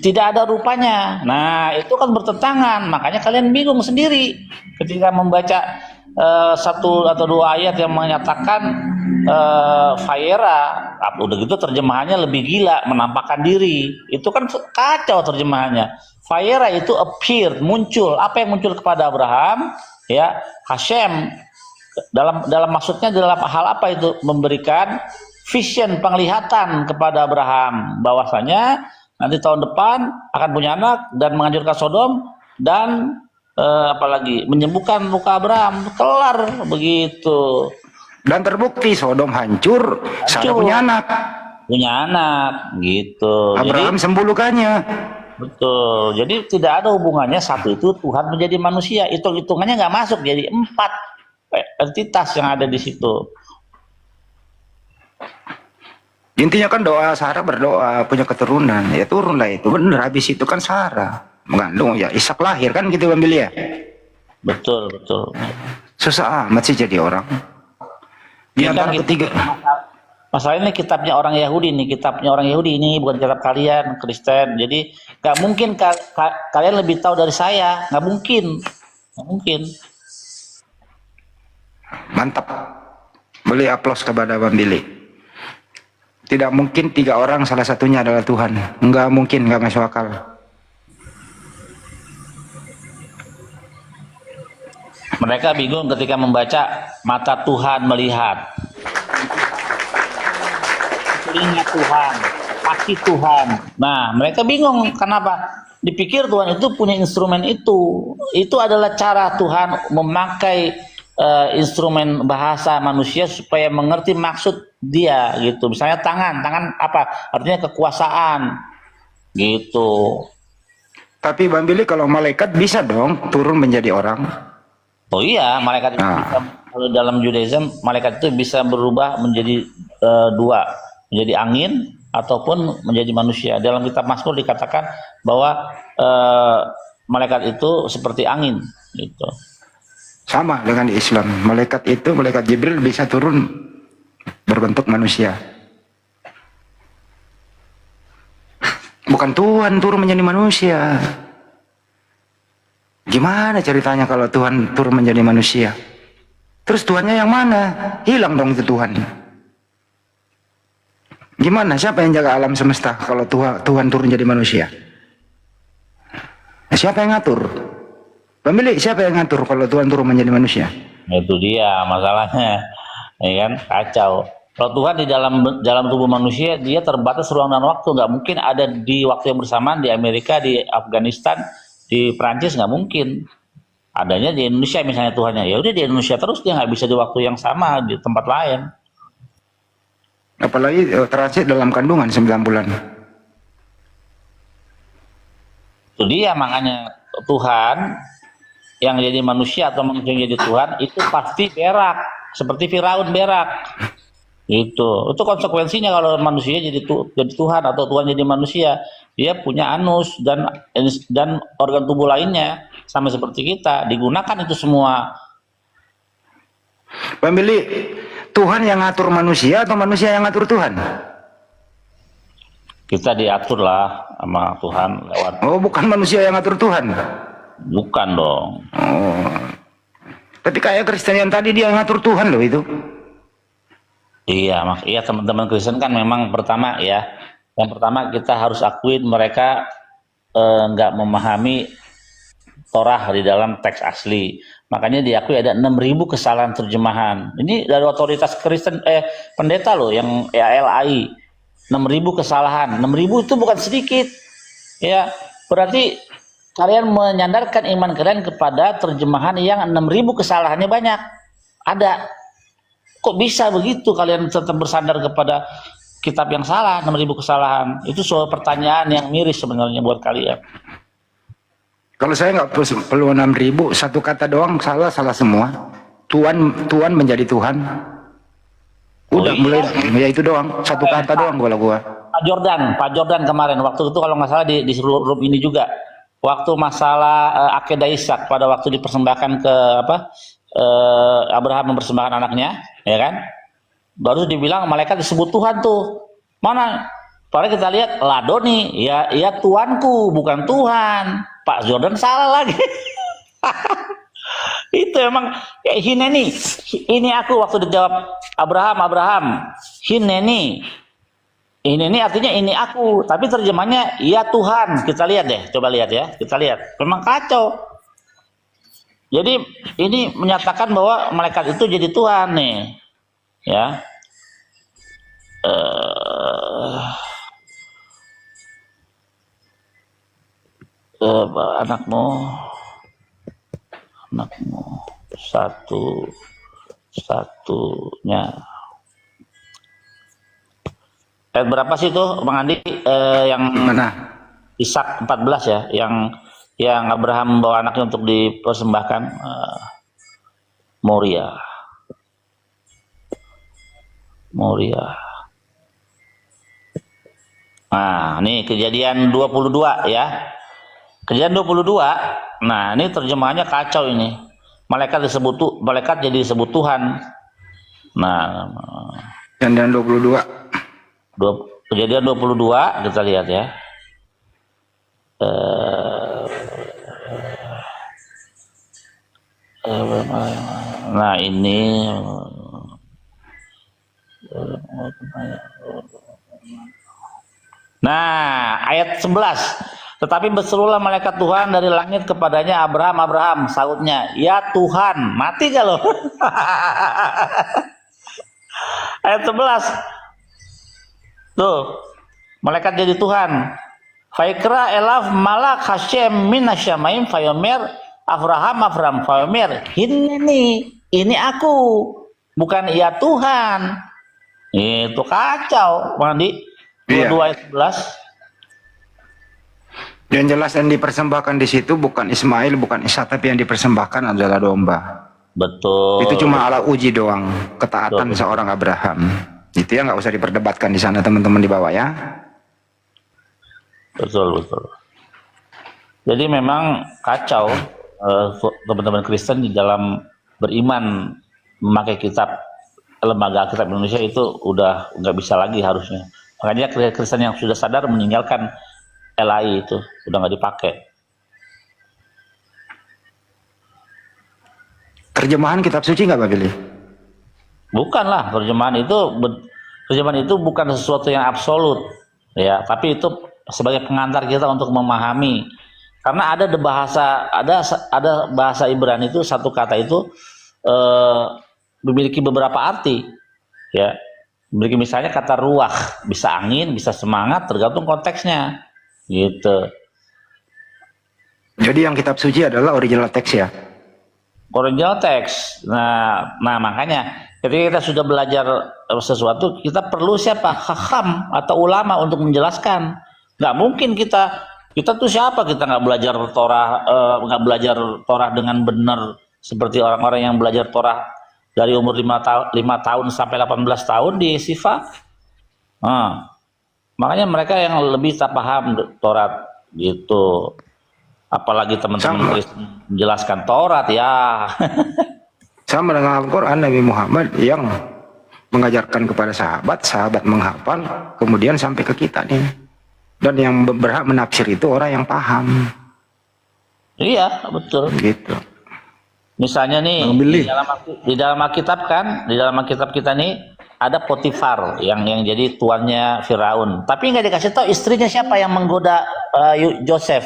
tidak ada rupanya. Nah, itu kan bertentangan, makanya kalian bingung sendiri ketika membaca satu atau dua ayat yang menyatakan Fayera, udah gitu terjemahannya lebih gila, menampakkan diri. Itu kan kacau terjemahannya. Fayera itu appear, muncul. Apa yang muncul kepada Abraham? Ya, Hashem. Dalam maksudnya dalam hal apa itu? Memberikan vision, penglihatan kepada Abraham bahwasanya nanti tahun depan akan punya anak dan menghancurkan Sodom dan apalagi menyembuhkan luka Abraham. Kelar begitu. Dan terbukti Sodom hancur saat punya anak gitu. Abraham sembuh lukanya. Betul. Jadi tidak ada hubungannya satu itu Tuhan menjadi manusia. Hitungannya nggak masuk. Jadi 4 entitas yang ada di situ. Intinya kan doa Sarah berdoa punya keturunan, ya turunlah itu benar. Habis itu kan Sarah mengandung, ya Ishak lahir kan gitu Bang Billy ya. Betul. Susah amat sih jadi orang. Di antara ketiga. Masalah ini kitabnya orang Yahudi ini bukan kitab kalian Kristen. Jadi nggak mungkin kalian lebih tahu dari saya, nggak mungkin. Mantap. Boleh aplaus kepada Bang Billy. Tidak mungkin 3 orang salah satunya adalah Tuhan. Nggak mungkin, nggak masuk akal. Mereka bingung ketika membaca mata Tuhan melihat, telinga Tuhan, kaki Tuhan. Nah, mereka bingung kenapa? Dipikir Tuhan itu punya instrumen itu. Itu adalah cara Tuhan memakai instrumen bahasa manusia supaya mengerti maksud dia gitu. Misalnya tangan apa? Artinya kekuasaan gitu. Tapi Bang Billy, kalau malaikat bisa dong turun menjadi orang. Oh iya, malaikat itu bisa, dalam Judaism malaikat itu bisa berubah menjadi 2, menjadi angin ataupun menjadi manusia. Dalam kitab Mazmur dikatakan bahwa malaikat itu seperti angin gitu. Sama dengan di Islam, malaikat Jibril bisa turun berbentuk manusia. Bukan Tuhan turun menjadi manusia. Gimana ceritanya kalau Tuhan turun menjadi manusia? Terus Tuhannya yang mana? Hilang dong itu Tuhan. Gimana? Siapa yang jaga alam semesta kalau Tuhan turun jadi manusia? Siapa yang ngatur? Pemilik siapa yang ngatur kalau Tuhan turun menjadi manusia? Itu dia masalahnya, ya kan, kacau. Kalau Tuhan di dalam tubuh manusia, dia terbatas ruang dan waktu, nggak mungkin ada di waktu yang bersamaan di Amerika, di Afghanistan, di Prancis, nggak mungkin. Adanya di Indonesia misalnya Tuhannya, ya udah di Indonesia terus, dia nggak bisa di waktu yang sama di tempat lain. Apalagi transit dalam kandungan 9 bulan. Itu dia makanya Tuhan yang jadi manusia atau manusia yang jadi Tuhan itu pasti berak, seperti Firaun berak. Itu konsekuensinya kalau manusia jadi Tuhan atau Tuhan jadi manusia, dia punya anus dan organ tubuh lainnya sama seperti kita, digunakan itu semua. Pemilik Tuhan yang ngatur manusia atau manusia yang ngatur Tuhan? Kita diatur lah sama Tuhan lewat. Oh, bukan manusia yang ngatur Tuhan? Bukan dong. Oh. Tapi kayak Kristen yang tadi dia ngatur Tuhan loh itu. Iya, teman-teman Kristen kan memang yang pertama kita harus akuin mereka nggak memahami Torah di dalam teks asli. Makanya diakui ada 6.000 kesalahan terjemahan. Ini dari otoritas Kristen pendeta loh yang LAI. 6.000 kesalahan. 6.000 itu bukan sedikit. Ya, berarti kalian menyandarkan iman kalian kepada terjemahan yang 6.000 kesalahannya banyak. Ada. kok bisa begitu kalian tetap bersandar kepada kitab yang salah, 6.000 kesalahan? Itu soal pertanyaan yang miris sebenarnya buat kalian. Kalau saya nggak perlu 6.000, satu kata doang salah semua. Tuhan menjadi Tuhan. Udah mulai ya itu doang, satu kata doang gua. Pak Jordan kemarin waktu itu kalau nggak salah di room ini juga, waktu masalah Akedah Ishak pada waktu dipersembahkan ke Abraham mempersembahkan anaknya, ya kan? Baru dibilang malaikat disebut Tuhan tuh. Mana? Padahal kita lihat Ladoni, ya Tuanku bukan Tuhan. Pak Jordan salah lagi. Itu emang hineni. Ini aku waktu dijawab Abraham, hineni. Ini artinya ini aku, tapi terjemahnya ya Tuhan. Kita lihat deh, coba lihat ya. Kita lihat. Memang kacau. Jadi ini menyatakan bahwa malaikat itu jadi Tuhan nih. Ya. Anakmu satunya. Ayat berapa sih itu Bang Andi, yang mana? Ishak 14 ya, yang Abraham membawa anaknya untuk dipersembahkan, Moria. Nah, ini Kejadian 22 ya. Kejadian 22. Nah, ini terjemahannya kacau ini. Malaikat jadi disebut Tuhan. Nah, Kejadian 22. Kejadian 22 kita lihat ya. Nah, ini ayat 11. Tetapi berserulah malaikat Tuhan dari langit kepadanya, Abraham, sahutnya, ya Tuhan. Mati gak lo? Ayat 11. Tuh, malaikat jadi Tuhan. Faikra elaf malak Hashem minasyamaim fayomer Abraham fayomer ini aku, bukan ya Tuhan. Itu kacau, Bang Andi. 22 ayat 11. Yang jelas yang dipersembahkan di situ bukan Ismail, bukan Ishak, tapi yang dipersembahkan adalah domba. Betul. Itu cuma alat uji doang, ketaatan seorang Abraham. Itu ya nggak usah diperdebatkan di sana teman-teman di bawah ya. Betul. Jadi memang kacau teman-teman Kristen di dalam beriman memakai kitab lembaga Alkitab Indonesia itu udah nggak bisa lagi harusnya. Makanya Kristen yang sudah sadar meninggalkan LAI itu udah nggak dipakai. Terjemahan kitab suci nggak Pak Billy? Bukanlah, terjemahan itu bukan sesuatu yang absolut, ya. Tapi itu sebagai pengantar kita untuk memahami. Karena ada bahasa Ibrani itu satu kata itu memiliki beberapa arti, ya. Memiliki misalnya kata ruah, bisa angin, bisa semangat, tergantung konteksnya. Gitu. Jadi yang kitab suci adalah original teks ya? Original teks. Nah makanya ketika kita sudah belajar sesuatu, kita perlu siapa? Hakam atau ulama untuk menjelaskan. Nggak mungkin kita tuh siapa? Kita nggak belajar Torah dengan benar seperti orang-orang yang belajar Torah dari umur 5 tahun sampai 18 tahun di Sifa. Makanya mereka yang lebih tak paham Taurat gitu. Apalagi teman-teman Kristen menjelaskan Taurat ya. Sama dengan Al-Quran, Nabi Muhammad yang mengajarkan kepada sahabat menghafal, kemudian sampai ke kita nih. Dan yang berhak menafsir itu orang yang paham. Iya, betul. Gitu. Misalnya nih di dalam Alkitab kan, di dalam Alkitab kita nih ada Potifar yang jadi tuannya Firaun. Tapi nggak dikasih tahu istrinya siapa yang menggoda Yusuf.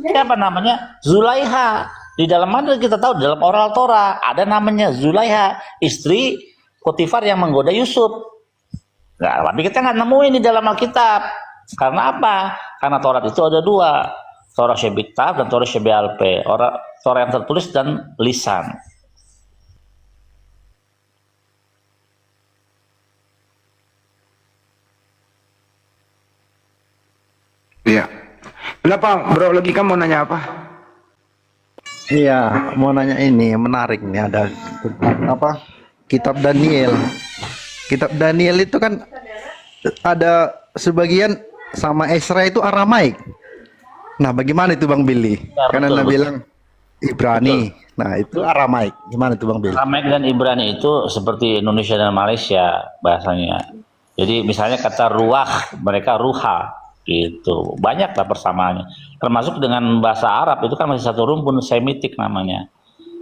Siapa namanya? Zulaiha. Di dalam mana kita tahu? Dalam oral Torah ada namanya Zulaiha, istri Potifar yang menggoda Yusuf. Nah, tapi kita nggak nemuin di dalam Alkitab. Karena apa? Karena Taurat itu ada dua, Torah Shebiktav dan Torah Shebealpe. Torah yang tertulis dan lisan. Iya. Kenapa Bro Logika mau nanya apa? Iya, mau nanya ini menarik nih, ada tentang apa? Kitab Daniel. Kitab Daniel itu kan ada sebagian sama Esra itu Aramaik. Nah, bagaimana itu Bang Billy? Ya, Karena betul, Anda betul. bilang Ibrani. Nah, itu Aramaik. Gimana itu Bang Billy? Aramaik dan Ibrani itu seperti Indonesia dan Malaysia bahasanya. Jadi misalnya kata ruah, mereka ruha gitu. Banyaklah persamaannya. Termasuk dengan bahasa Arab itu kan masih satu rumpun Semitik namanya.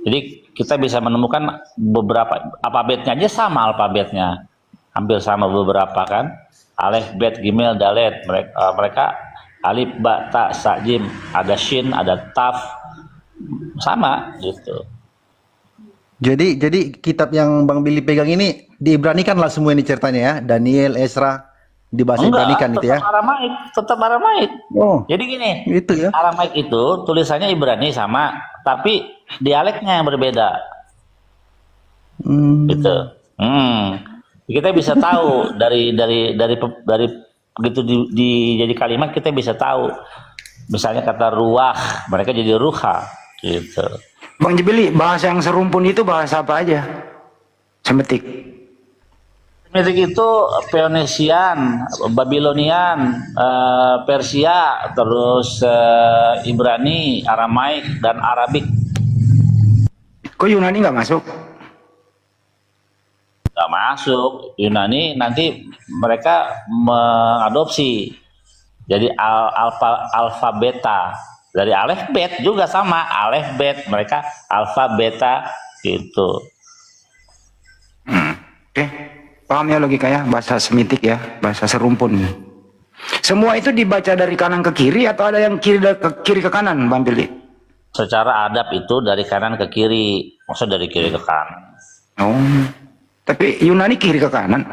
Jadi kita bisa menemukan beberapa alfabetnya aja sama alfabetnya. Hampir sama beberapa kan. Alef, Bet, Gimel, Dalet. Mereka alif, ba, ta, sa, jim. Ada shin, ada taf. Sama gitu. Jadi kitab yang Bang Billy pegang ini diibranikan lah semua ini ceritanya ya. Daniel, Esra di bahasa Ibranikan itu ya. Tetap Aramaik. Oh. Jadi gini, Itu ya. Aramaik itu tulisannya Ibrani sama, tapi dialeknya yang berbeda. Gitu. Kita bisa tahu dari begitu jadi kalimat kita bisa tahu. Misalnya kata ruah, mereka jadi ruha gitu. Bang Jibili, bahasa yang serumpun itu bahasa apa aja? Semitik. Semitik itu Phoenician, Babylonian, Persia, terus Ibrani, Aramaik, dan Arabik. Kok Yunani nggak masuk? Nggak masuk. Yunani nanti mereka mengadopsi jadi alfa beta. Dari alef bet juga sama, alef bet, mereka alfa beta gitu. Oke, paham ya logika ya, bahasa Semitik ya, bahasa serumpun. Semua itu dibaca dari kanan ke kiri atau ada yang kiri ke kanan, Bang Billy? Secara adab itu dari kanan ke kiri, maksud dari kiri ke kanan. Oh, tapi Yunani kiri ke kanan.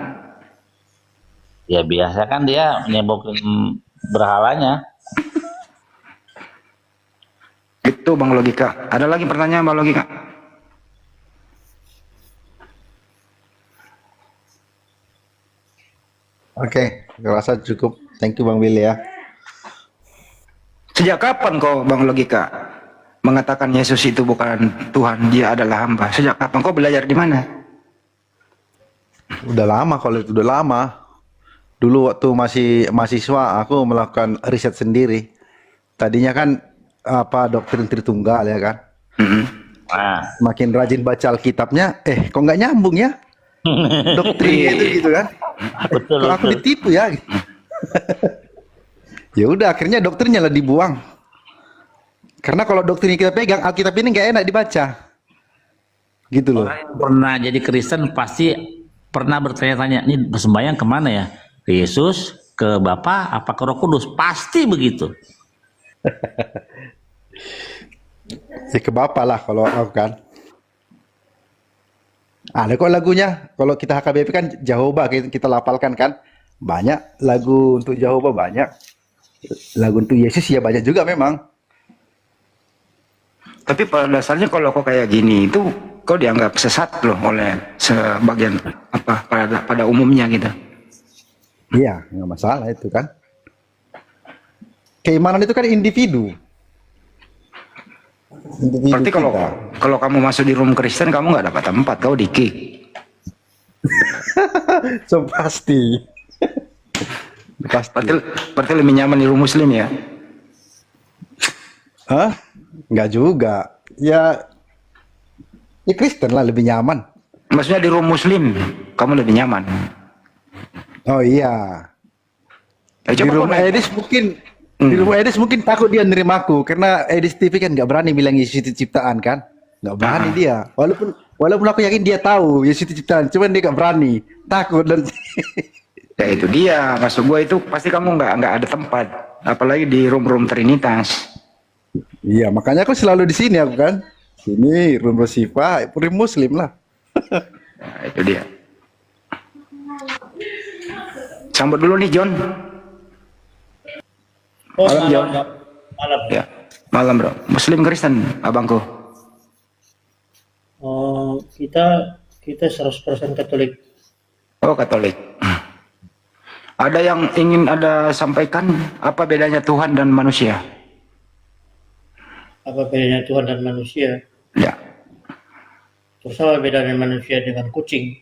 Ya biasa kan dia menyebutin berhalanya. Itu Bang Logika. Ada lagi pertanyaan Bang Logika? Oke, rasa cukup. Thank you Bang Billy ya. Sejak kapan kau Bang Logika mengatakan Yesus itu bukan Tuhan, dia adalah hamba? Sejak kapan kau belajar di mana? Udah lama kalau itu, udah lama. Dulu waktu masih mahasiswa aku melakukan riset sendiri. Tadinya kan apa doktrin Tritunggal ya kan. Makin rajin baca Alkitabnya, kok nggak nyambung ya? Doktrinnya itu gitu kan. Betul. Kok aku ditipu ya? Ya udah akhirnya doktrinnya lah dibuang. Karena kalau doktrin kita pegang, Alkitab ini nggak enak dibaca. Gitu loh. Orang yang pernah jadi Kristen pasti pernah bertanya-tanya, ini sembahyang kemana ya? Ke Yesus, ke Bapa, apa ke Roh Kudus? Pasti begitu. Ya ke Bapak lah kalau aku kan. Ada kok lagunya. Kalau kita HKBP kan Jehovah kita lafalkan kan. Banyak lagu untuk Jehovah banyak. Lagu untuk Yesus ya banyak juga memang. Tapi pada dasarnya kalau kau kayak gini itu kau dianggap sesat loh oleh sebagian apa pada umumnya gitu. Iya, nggak masalah itu kan. Keimanan itu kan individu. Berarti kalau kamu masuk di room Kristen kamu nggak dapat tempat, kau di kick. So pasti. Berarti lebih nyaman di room Muslim ya? Hah? Nggak juga. Ya Kristen lah lebih nyaman. Maksudnya di room Muslim kamu lebih nyaman. Oh iya. Di rumah Edis mungkin di rumah Edis mungkin takut dia nerima aku karena Edis TV kan nggak berani bilang Yesus itu ciptaan kan, nggak berani dia. Walaupun aku yakin dia tahu Yesus itu ciptaan, cuman dia nggak berani, takut dan. Ya itu dia, maksud gue itu pasti kamu nggak ada tempat, apalagi di room Trinitas. Iya makanya aku selalu di sini aku kan, sini room Rosifa, room Muslim lah. Nah, itu dia. Sambut dulu nih John. Malam John. Malam. Ya, malam bro. Muslim Kristen abangku. Kita 100% Katolik. Oh Katolik. Ada yang ingin Anda sampaikan? Apa bedanya Tuhan dan manusia? Apa bedanya Tuhan dan manusia? Ya. Terus apa bedanya manusia dengan kucing?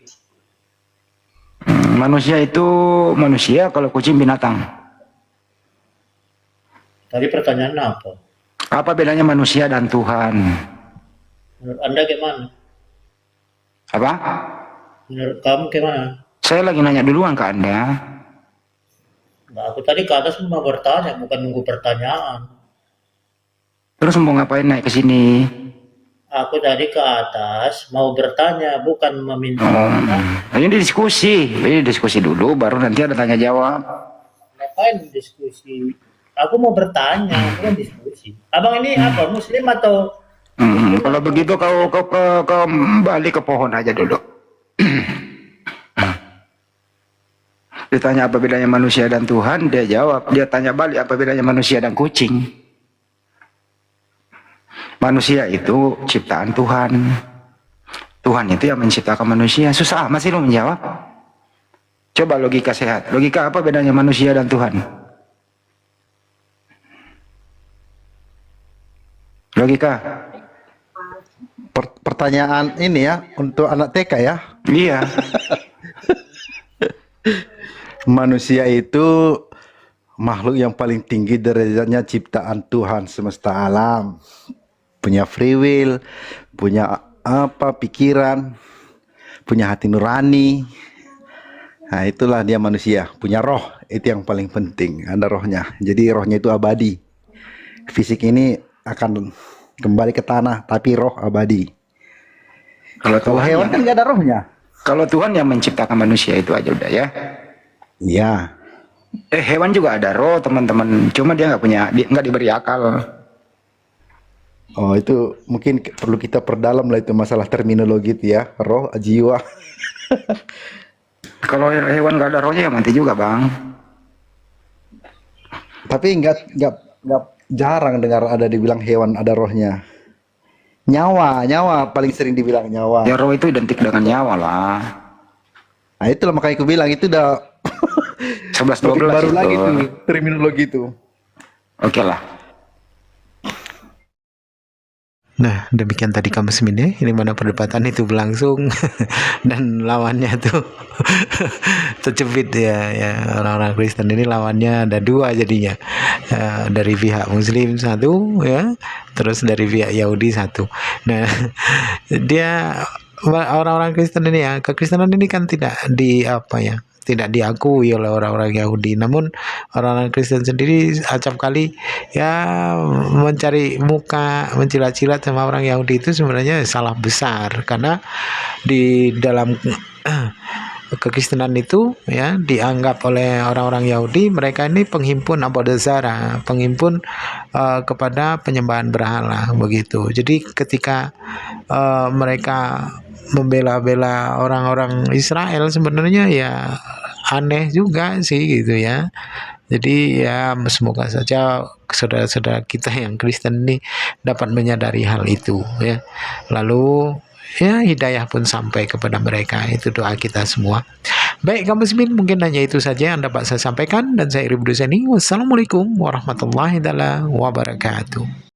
Manusia itu manusia, kalau kucing binatang. Tadi pertanyaannya apa? Apa bedanya manusia dan Tuhan? Menurut Anda gimana? Apa? Menurut kamu gimana? Saya lagi nanya duluan ke Anda. Nah, aku tadi ke atas mau bertanya, bukan nunggu pertanyaan. Terus mau ngapain naik ke sini? Aku tadi ke atas mau bertanya, bukan meminta. Ini diskusi dulu, baru nanti ada tanya jawab. Ngapain diskusi? Aku mau bertanya, bukan diskusi. Abang ini apa? Muslim atau? Kalau begitu kau kembali ke pohon aja dulu. Ditanya apa bedanya manusia dan Tuhan, dia jawab. Dia tanya balik apa bedanya manusia dan kucing. Manusia itu ciptaan Tuhan. Tuhan itu yang menciptakan manusia. Susah masih lu menjawab. Coba logika sehat. Logika apa bedanya manusia dan Tuhan? Logika. Pertanyaan ini ya untuk anak TK ya. Iya. Manusia itu makhluk yang paling tinggi derajatnya, ciptaan Tuhan semesta alam. Punya free will, punya pikiran, punya hati nurani. Nah, itulah dia manusia, punya roh, itu yang paling penting, ada rohnya. Jadi rohnya itu abadi. Fisik ini akan kembali ke tanah, tapi roh abadi. Kalau hewan kan nggak ada rohnya. Kalau Tuhan yang menciptakan manusia itu aja udah ya. Iya. Hewan juga ada roh teman-teman, cuma dia nggak diberi akal. Oh, itu mungkin perlu kita perdalam lah itu masalah terminologi itu ya, roh, jiwa. Kalau hewan nggak ada rohnya ya mati juga, Bang. Tapi nggak jarang dengar ada dibilang hewan ada rohnya. Nyawa paling sering dibilang nyawa. Ya roh itu identik dengan nyawa lah. Nah, itulah makanya aku bilang itu udah 11-12 baru itu. lagi tuh terminologi itu. Oke lah. Nah, demikian tadi kamu seminnya, ini mana perdebatan itu berlangsung dan lawannya tuh terjepit ya orang-orang Kristen ini lawannya ada dua jadinya, dari pihak Muslim satu ya, terus dari pihak Yahudi satu. Nah, dia orang-orang Kristen ini ya, kekristenan ini kan tidak tidak diakui oleh orang-orang Yahudi. Namun orang-orang Kristen sendiri acap kali ya mencari muka, mencilat-cilat sama orang Yahudi itu sebenarnya salah besar, karena di dalam kekristenan itu ya dianggap oleh orang-orang Yahudi mereka ini penghimpun Avodah Zarah, penghimpun kepada penyembahan berhala begitu. Jadi ketika mereka membela-bela orang-orang Israel sebenarnya ya aneh juga sih gitu ya. Jadi ya semoga saja saudara-saudara kita yang Kristen ini dapat menyadari hal itu ya. Lalu ya hidayah pun sampai kepada mereka, itu doa kita semua. Baik kaum muslimin, mungkin hanya itu saja yang dapat saya sampaikan, dan saya Iri Buduseni. Wassalamualaikum warahmatullahi wabarakatuh.